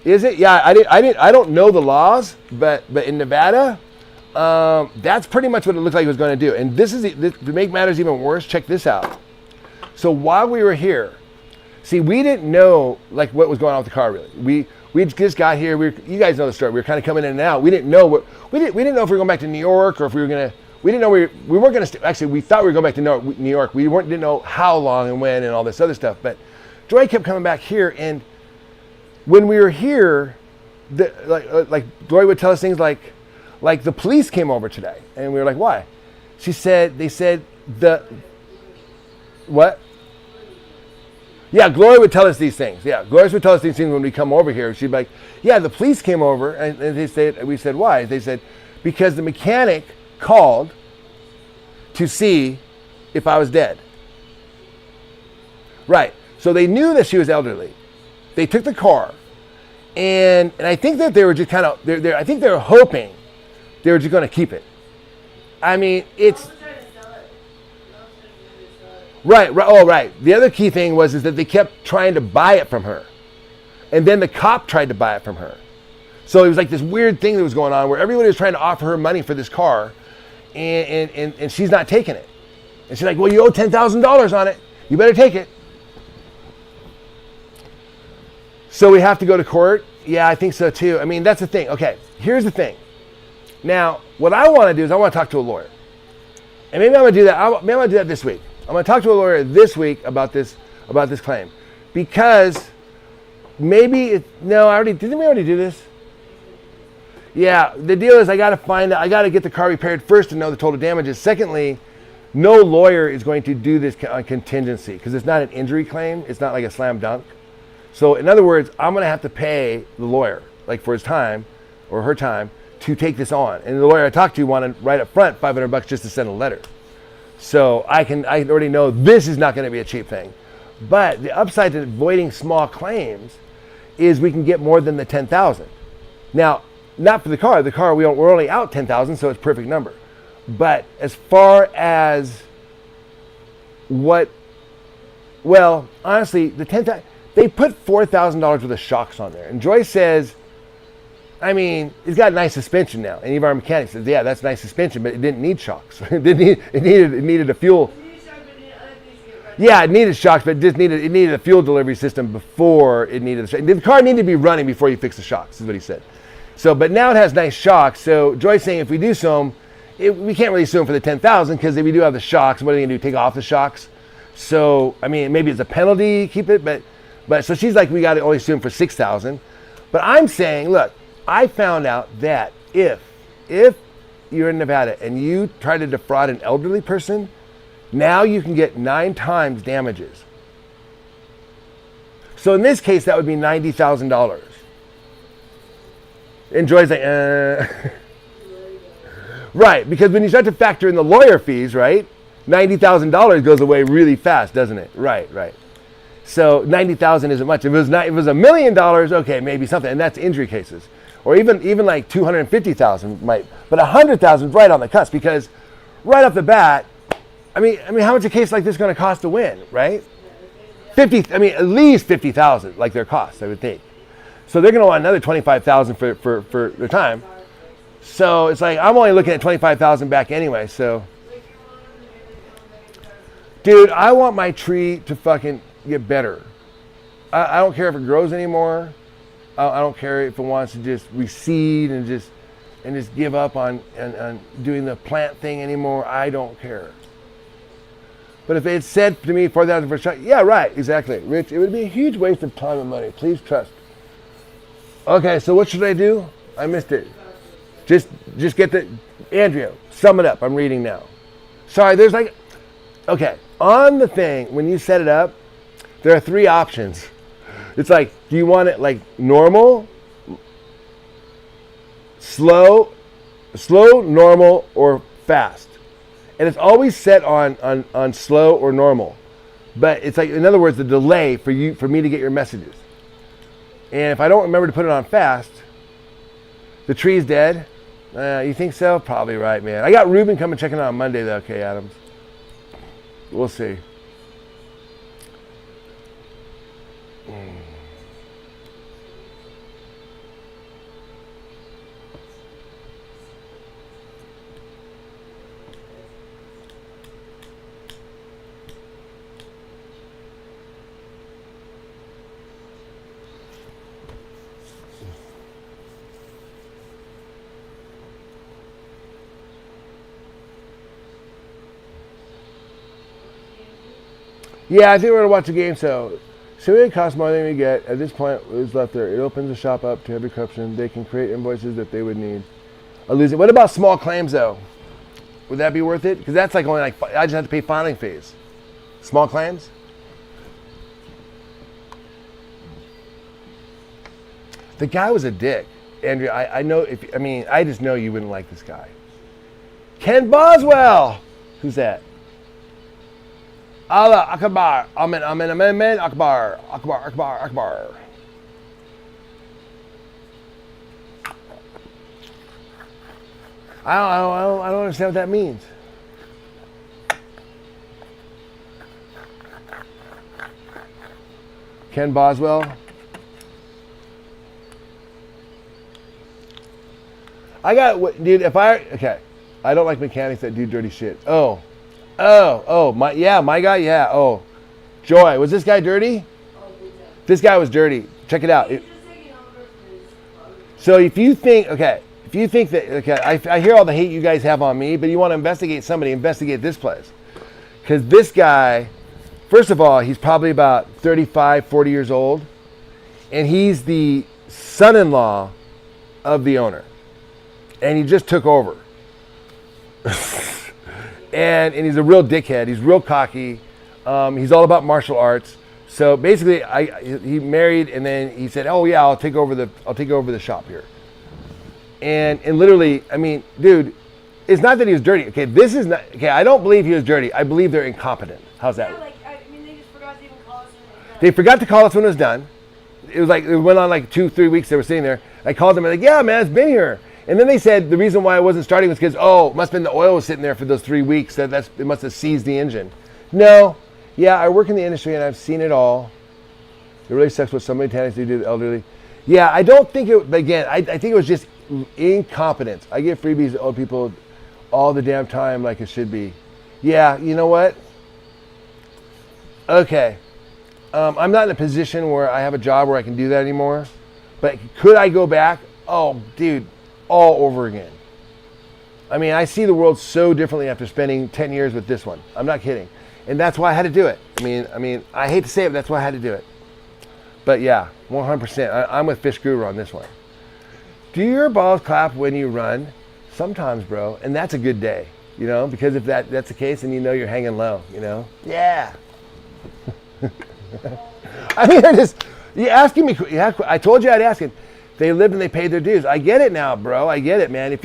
G: Is it? Yeah, I don't know the laws, but in Nevada, that's pretty much what it looked like it was going to do. And to make matters even worse, check this out. So while we were here, see, we didn't know like what was going on with the car really. We just got here. You guys know the story. We were kind of coming in and out. We didn't know we didn't know if we were going back to New York or if we were gonna. We didn't know we weren't gonna. Actually, we thought we were going back to New York. We didn't know how long and when and all this other stuff. But Joy kept coming back here, and when we were here, like Gloria would tell us things like the police came over today, and we were like, why? They said what? Yeah, Gloria would tell us these things. Yeah, Gloria would tell us these things when we come over here. She'd be like, yeah, the police came over, and we said, why? They said, because the mechanic called to see if I was dead. Right. So they knew that she was elderly. They took the car, and I think that they were just kind of, I think they were hoping they were just going to keep it. I mean, it's... Right. Oh, right. The other key thing is that they kept trying to buy it from her. And then the cop tried to buy it from her. So it was like this weird thing that was going on where everybody was trying to offer her money for this car, and she's not taking it. And she's like, well, you owe $10,000 on it. You better take it. So we have to go to court? Yeah, I think so too. I mean, that's the thing. Okay, here's the thing. Now, what I want to do is I want to talk to a lawyer. And maybe I'm going to do that. Maybe I'm going to do that this week. I'm going to talk to a lawyer this week about this claim. Because maybe, didn't we already do this? Yeah, the deal is I got to get the car repaired first to know the total damages. Secondly, no lawyer is going to do this on contingency because it's not an injury claim. It's not like a slam dunk. So in other words, I'm going to have to pay the lawyer like for his time or her time to take this on. And the lawyer I talked to wanted right up front $500 just to send a letter. So I already know this is not going to be a cheap thing. But the upside to avoiding small claims is we can get more than the $10,000. Now, not for the car. The car, we're only out $10,000, so it's a perfect number. But as far as honestly, the $10,000, they put $4,000 worth of shocks on there. And Joyce says, I mean, it's got nice suspension now. And even our mechanic says, yeah, that's nice suspension, but it didn't need shocks. it needed a fuel. Yeah, it needed shocks, but it needed a fuel delivery system before it needed the shocks. The car needed to be running before you fix the shocks, is what he said. So, but now it has nice shocks. So Joy's saying if we do sue them, we can't really sue them for the $10,000 because if we do have the shocks, what are they gonna do? Take off the shocks? So, I mean, maybe it's a penalty, keep it, but so she's like, we got to only sue them for $6,000. But I'm saying, look, I found out that if you're in Nevada and you try to defraud an elderly person, now you can get 9 times damages. So in this case, that would be $90,000. And Joy's like, Right, because when you start to factor in the lawyer fees, right, $90,000 goes away really fast, doesn't it? Right. So $90,000 isn't much. If it was $1 million, okay, maybe something, and that's injury cases. Or even like $250,000 might, but $100,000 is right on the cusp because right off the bat, I mean, how much a case like this is going to cost to win, right? At least $50,000, like their cost, I would think. So they're going to want another $25,000 for their time. So it's like I'm only looking at $25,000 back anyway. So, dude, I want my tree to fucking get better. I don't care if it grows anymore. I don't care if it wants to just reseed and just give up on doing the plant thing anymore. I don't care. But if it said to me $4,000 for a shot, yeah, right, exactly, Rich. It would be a huge waste of time and money. Please trust. Okay, so what should I do? I missed it. Just get Andrea, sum it up. I'm reading now. Sorry, there's okay, on the thing, when you set it up, there are 3 options. It's like, do you want it like normal, slow, normal, or fast. And it's always set on slow or normal. But it's like, in other words, the delay for me to get your messages. And if I don't remember to put it on fast, the tree's dead. You think so? Probably right, man. I got Ruben coming checking out on Monday, though. Okay, Adams. We'll see. Yeah, I think we're going to watch the game, so it costs more than we get. At this point, what's left there? It opens the shop up to every corruption. They can create invoices that they would need. I'll lose it. What about small claims, though? Would that be worth it? Because that's like only like, I just have to pay filing fees. Small claims? The guy was a dick. Andrea, I know I just know you wouldn't like this guy. Ken Boswell! Who's that? Allah Akbar, Amen, Amen, Amen, Amen, Akbar, Akbar, Akbar, Akbar. I don't understand what that means. Ken Boswell. I don't like mechanics that do dirty shit. My guy, yeah. Oh, Joy, was this guy dirty? This guy was dirty. Check it out. So if you think that, I hear all the hate you guys have on me, but you want to investigate somebody, investigate this place. Because this guy, first of all, he's probably about 35, 40 years old, and he's the son-in-law of the owner. And he just took over. And he's a real dickhead. He's real cocky. He's all about martial arts. So basically, he married, and then he said, "Oh yeah, I'll take over the shop here." And literally, I mean, dude, it's not that he was dirty. Okay, this is not. Okay, I don't believe he was dirty. I believe they're incompetent. How's that?
E: Yeah, they just forgot to even call us when it was done.
G: They forgot to call us when it was done. It was like it went on like 2-3 weeks. They were sitting there. I called them and like, "Yeah, man, it's been here." And then they said the reason why it wasn't starting was because, it must have been the oil was sitting there for those 3 weeks. It must have seized the engine. No. Yeah, I work in the industry and I've seen it all. It really sucks what so many mechanics do to the elderly. Yeah, I don't think it, again, I think it was just incompetence. I give freebies to old people all the damn time like it should be. Yeah, you know what? Okay. I'm not in a position where I have a job where I can do that anymore. But could I go back? Oh, dude. All over again. I mean, I see the world so differently after spending 10 years with this one. I'm not kidding. And that's why I had to do it. I mean, I hate to say it, but that's why I had to do it. But yeah, 100%. I'm with Fish Guru on this one. Do your balls clap when you run? Sometimes, bro. And that's a good day, because if that's the case, then you're hanging low, Yeah. I mean, you're asking me. I told you I'd ask him. They lived and they paid their dues. I get it now, bro. I get it, man.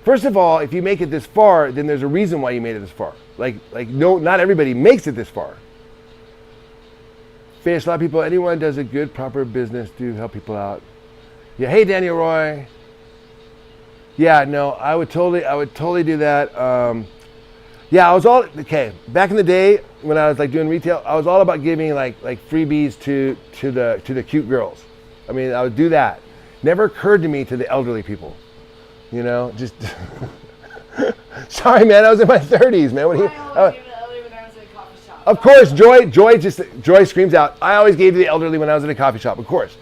G: First of all, if you make it this far, then there's a reason why you made it this far. No, not everybody makes it this far. Fish, a lot of people, anyone does a good, proper business to help people out. Yeah, hey, Daniel Roy. Yeah, no, I would totally do that. Back in the day when I was doing retail, I was all about giving like freebies to the cute girls. I mean, I would do that. Never occurred to me to the elderly people, just. Sorry, man. I was in my 30s, man. Of course, Joy screams out. I always gave to the elderly when I was in a coffee shop. Of course,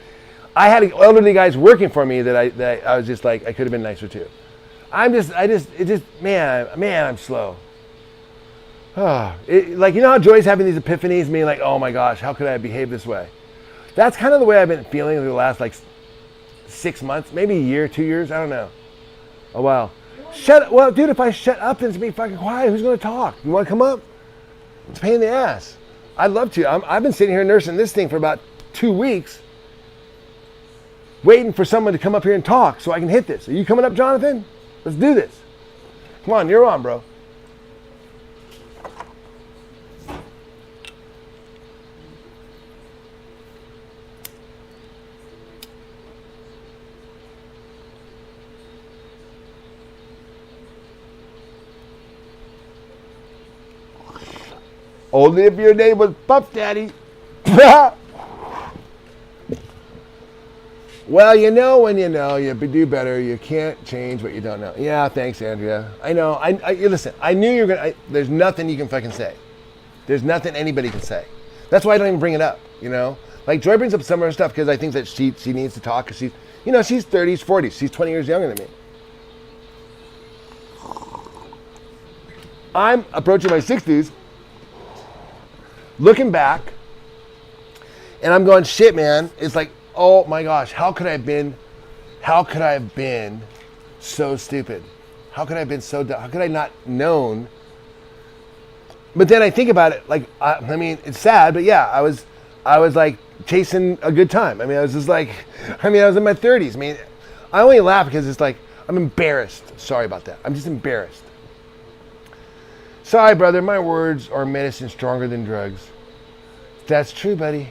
G: I had elderly guys working for me that I was just like I could have been nicer to. Man, I'm slow. How Joy's having these epiphanies, being like, oh my gosh, how could I behave this way? That's kind of the way I've been feeling over the last 6 months, maybe a year, 2 years, I don't know. A while. Well, dude, if I shut up, then it's be fucking quiet. Who's going to talk? You want to come up? It's a pain in the ass. I'd love to. I've been sitting here nursing this thing for about 2 weeks. waiting for someone to come up here and talk so I can hit this. Are you coming up, Jonathan? Let's do this. Come on, you're on, bro. Only if your name was Puff Daddy. Well, you know when you know, you do better. You can't change what you don't know. Yeah, thanks, Andrea. I know. Listen, I knew you were going to... There's nothing you can fucking say. There's nothing anybody can say. That's why I don't even bring it up, you know? Like, Joy brings up some of her stuff because I think that she needs to talk because she's... You know, she's 30s, 40s. She's 20 years younger than me. I'm approaching my 60s, looking back, and I'm going, shit, man. It's like, oh my gosh, how could I have been so stupid? How could I have been so dumb? How could I not known? But then I think about it, like, I mean, it's sad, but yeah, I was like chasing a good time. I mean, I was in my 30s. I mean, I only laugh because it's like, I'm embarrassed. Sorry about that. I'm just embarrassed. Sorry, brother, my words are medicine stronger than drugs. That's true, buddy.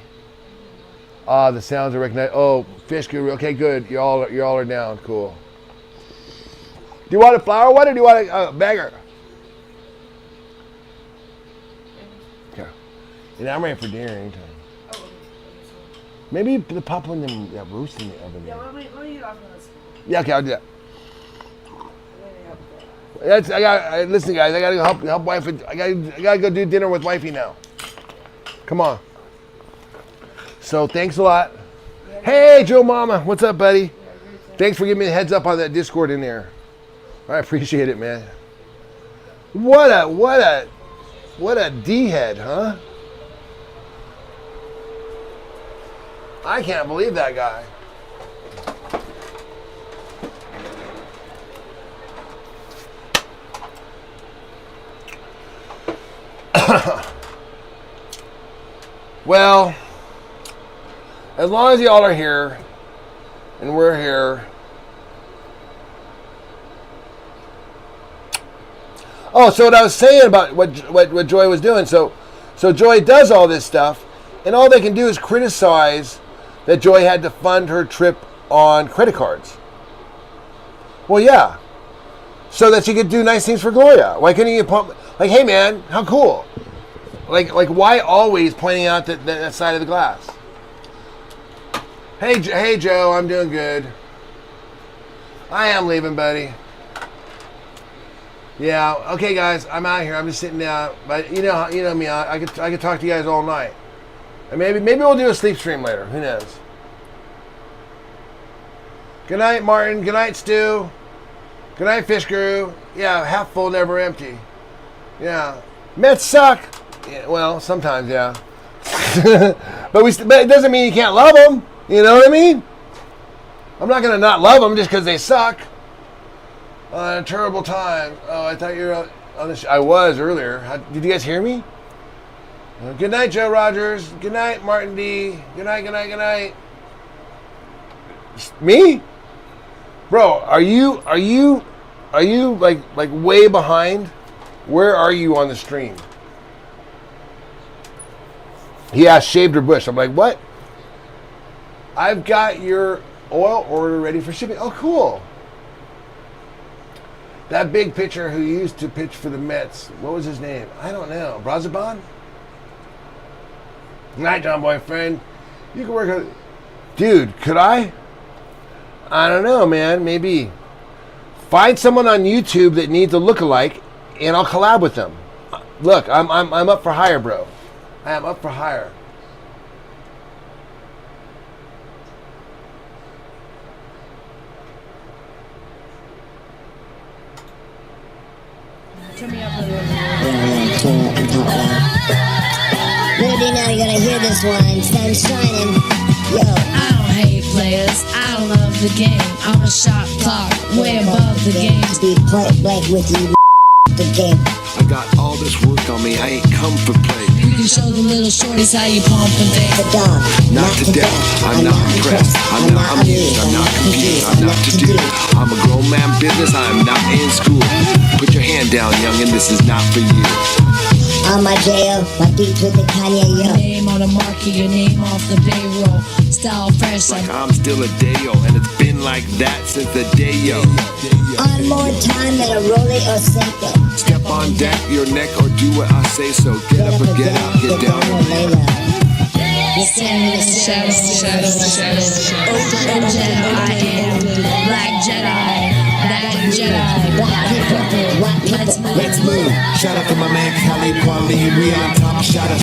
G: The sounds are recognized. Oh, fish guru. Okay, good. You all are down. Cool. Do you want a flower one or do you want a bagger? Okay. And I'm ready for dinner anytime. Maybe the pop one them roast in the oven.
B: Yeah, let me get off of this.
G: Yeah, okay, I'll do that. Listen, guys. I gotta go help wife. I gotta go do dinner with wifey now. Come on. So thanks a lot. Hey, Joe Mama, what's up, buddy? Thanks for giving me the heads up on that Discord in there. I appreciate it, man. What a D-head, huh? I can't believe that guy. Well, as long as y'all are here and we're here. Oh, so what I was saying about what Joy was doing. So Joy does all this stuff, and all they can do is criticize that Joy had to fund her trip on credit cards. Well, yeah. So that she could do nice things for Gloria. Why couldn't you pump? Like, hey, man, how cool. Like why always pointing out that side of the glass? Hey, Joe, I'm doing good. I am leaving, buddy. Yeah, okay, guys, I'm out here. I'm just sitting down. But you know me. I could talk to you guys all night. And maybe we'll do a sleep stream later. Who knows? Good night, Martin. Good night, Stu. Good night, Fish Guru. Yeah, half full, never empty. Yeah, Mets suck. Yeah, well, sometimes, yeah. but it doesn't mean you can't love them. You know what I mean? I'm not gonna not love them just because they suck. A terrible time. Oh, I thought you were on the show. I was earlier. Did you guys hear me? Good night, Joe Rogers. Good night, Martin D. Good night, good night, good night. Me? Bro, are you like way behind? Where are you on the stream? He asked shaved or bush. I'm like, what? I've got your oil order ready for shipping. Oh, cool. That big pitcher who used to pitch for the Mets, what was his name? I don't know. Brazaban? Night, John boyfriend. You can work on... Dude, could I? I don't know, man. Maybe. Find someone on YouTube that needs a lookalike, and I'll collab with them. Look, I'm up for hire, bro. I am up for hire.
B: Turn me up a little bit.
H: Maybe now you're gonna hear this one. Sun shining. Yo.
A: I don't hate players, I don't love the game. I'm a shot clock, way above the game.
H: Be point blank with you, the game.
C: I got all this work on me. I ain't come for play.
I: can show the little shorties how you pump and thing.
H: The dog.
C: Not to death, I'm not impressed, I'm not amused, I'm not confused, I'm not to do. I'm a grown man business, I'm not in school. Put your hand down, youngin', this is not for you.
H: On my jail, my beats with the Kanye, yo.
I: Name on a marquee, your name off the payroll. Style fresh,
C: Like I'm still a Dayo, and it's been like that since the Dayo.
H: On more time than a Rollie or Seiko.
C: Step on deck, your neck, or do what I say so. Get up or get out, get down and lay low.
I: shadow. Open Jedi, I am Black Jedi. Black Jedi. Let's move.
J: Shout out to my man Khalid Kwame, we on top. Shout out.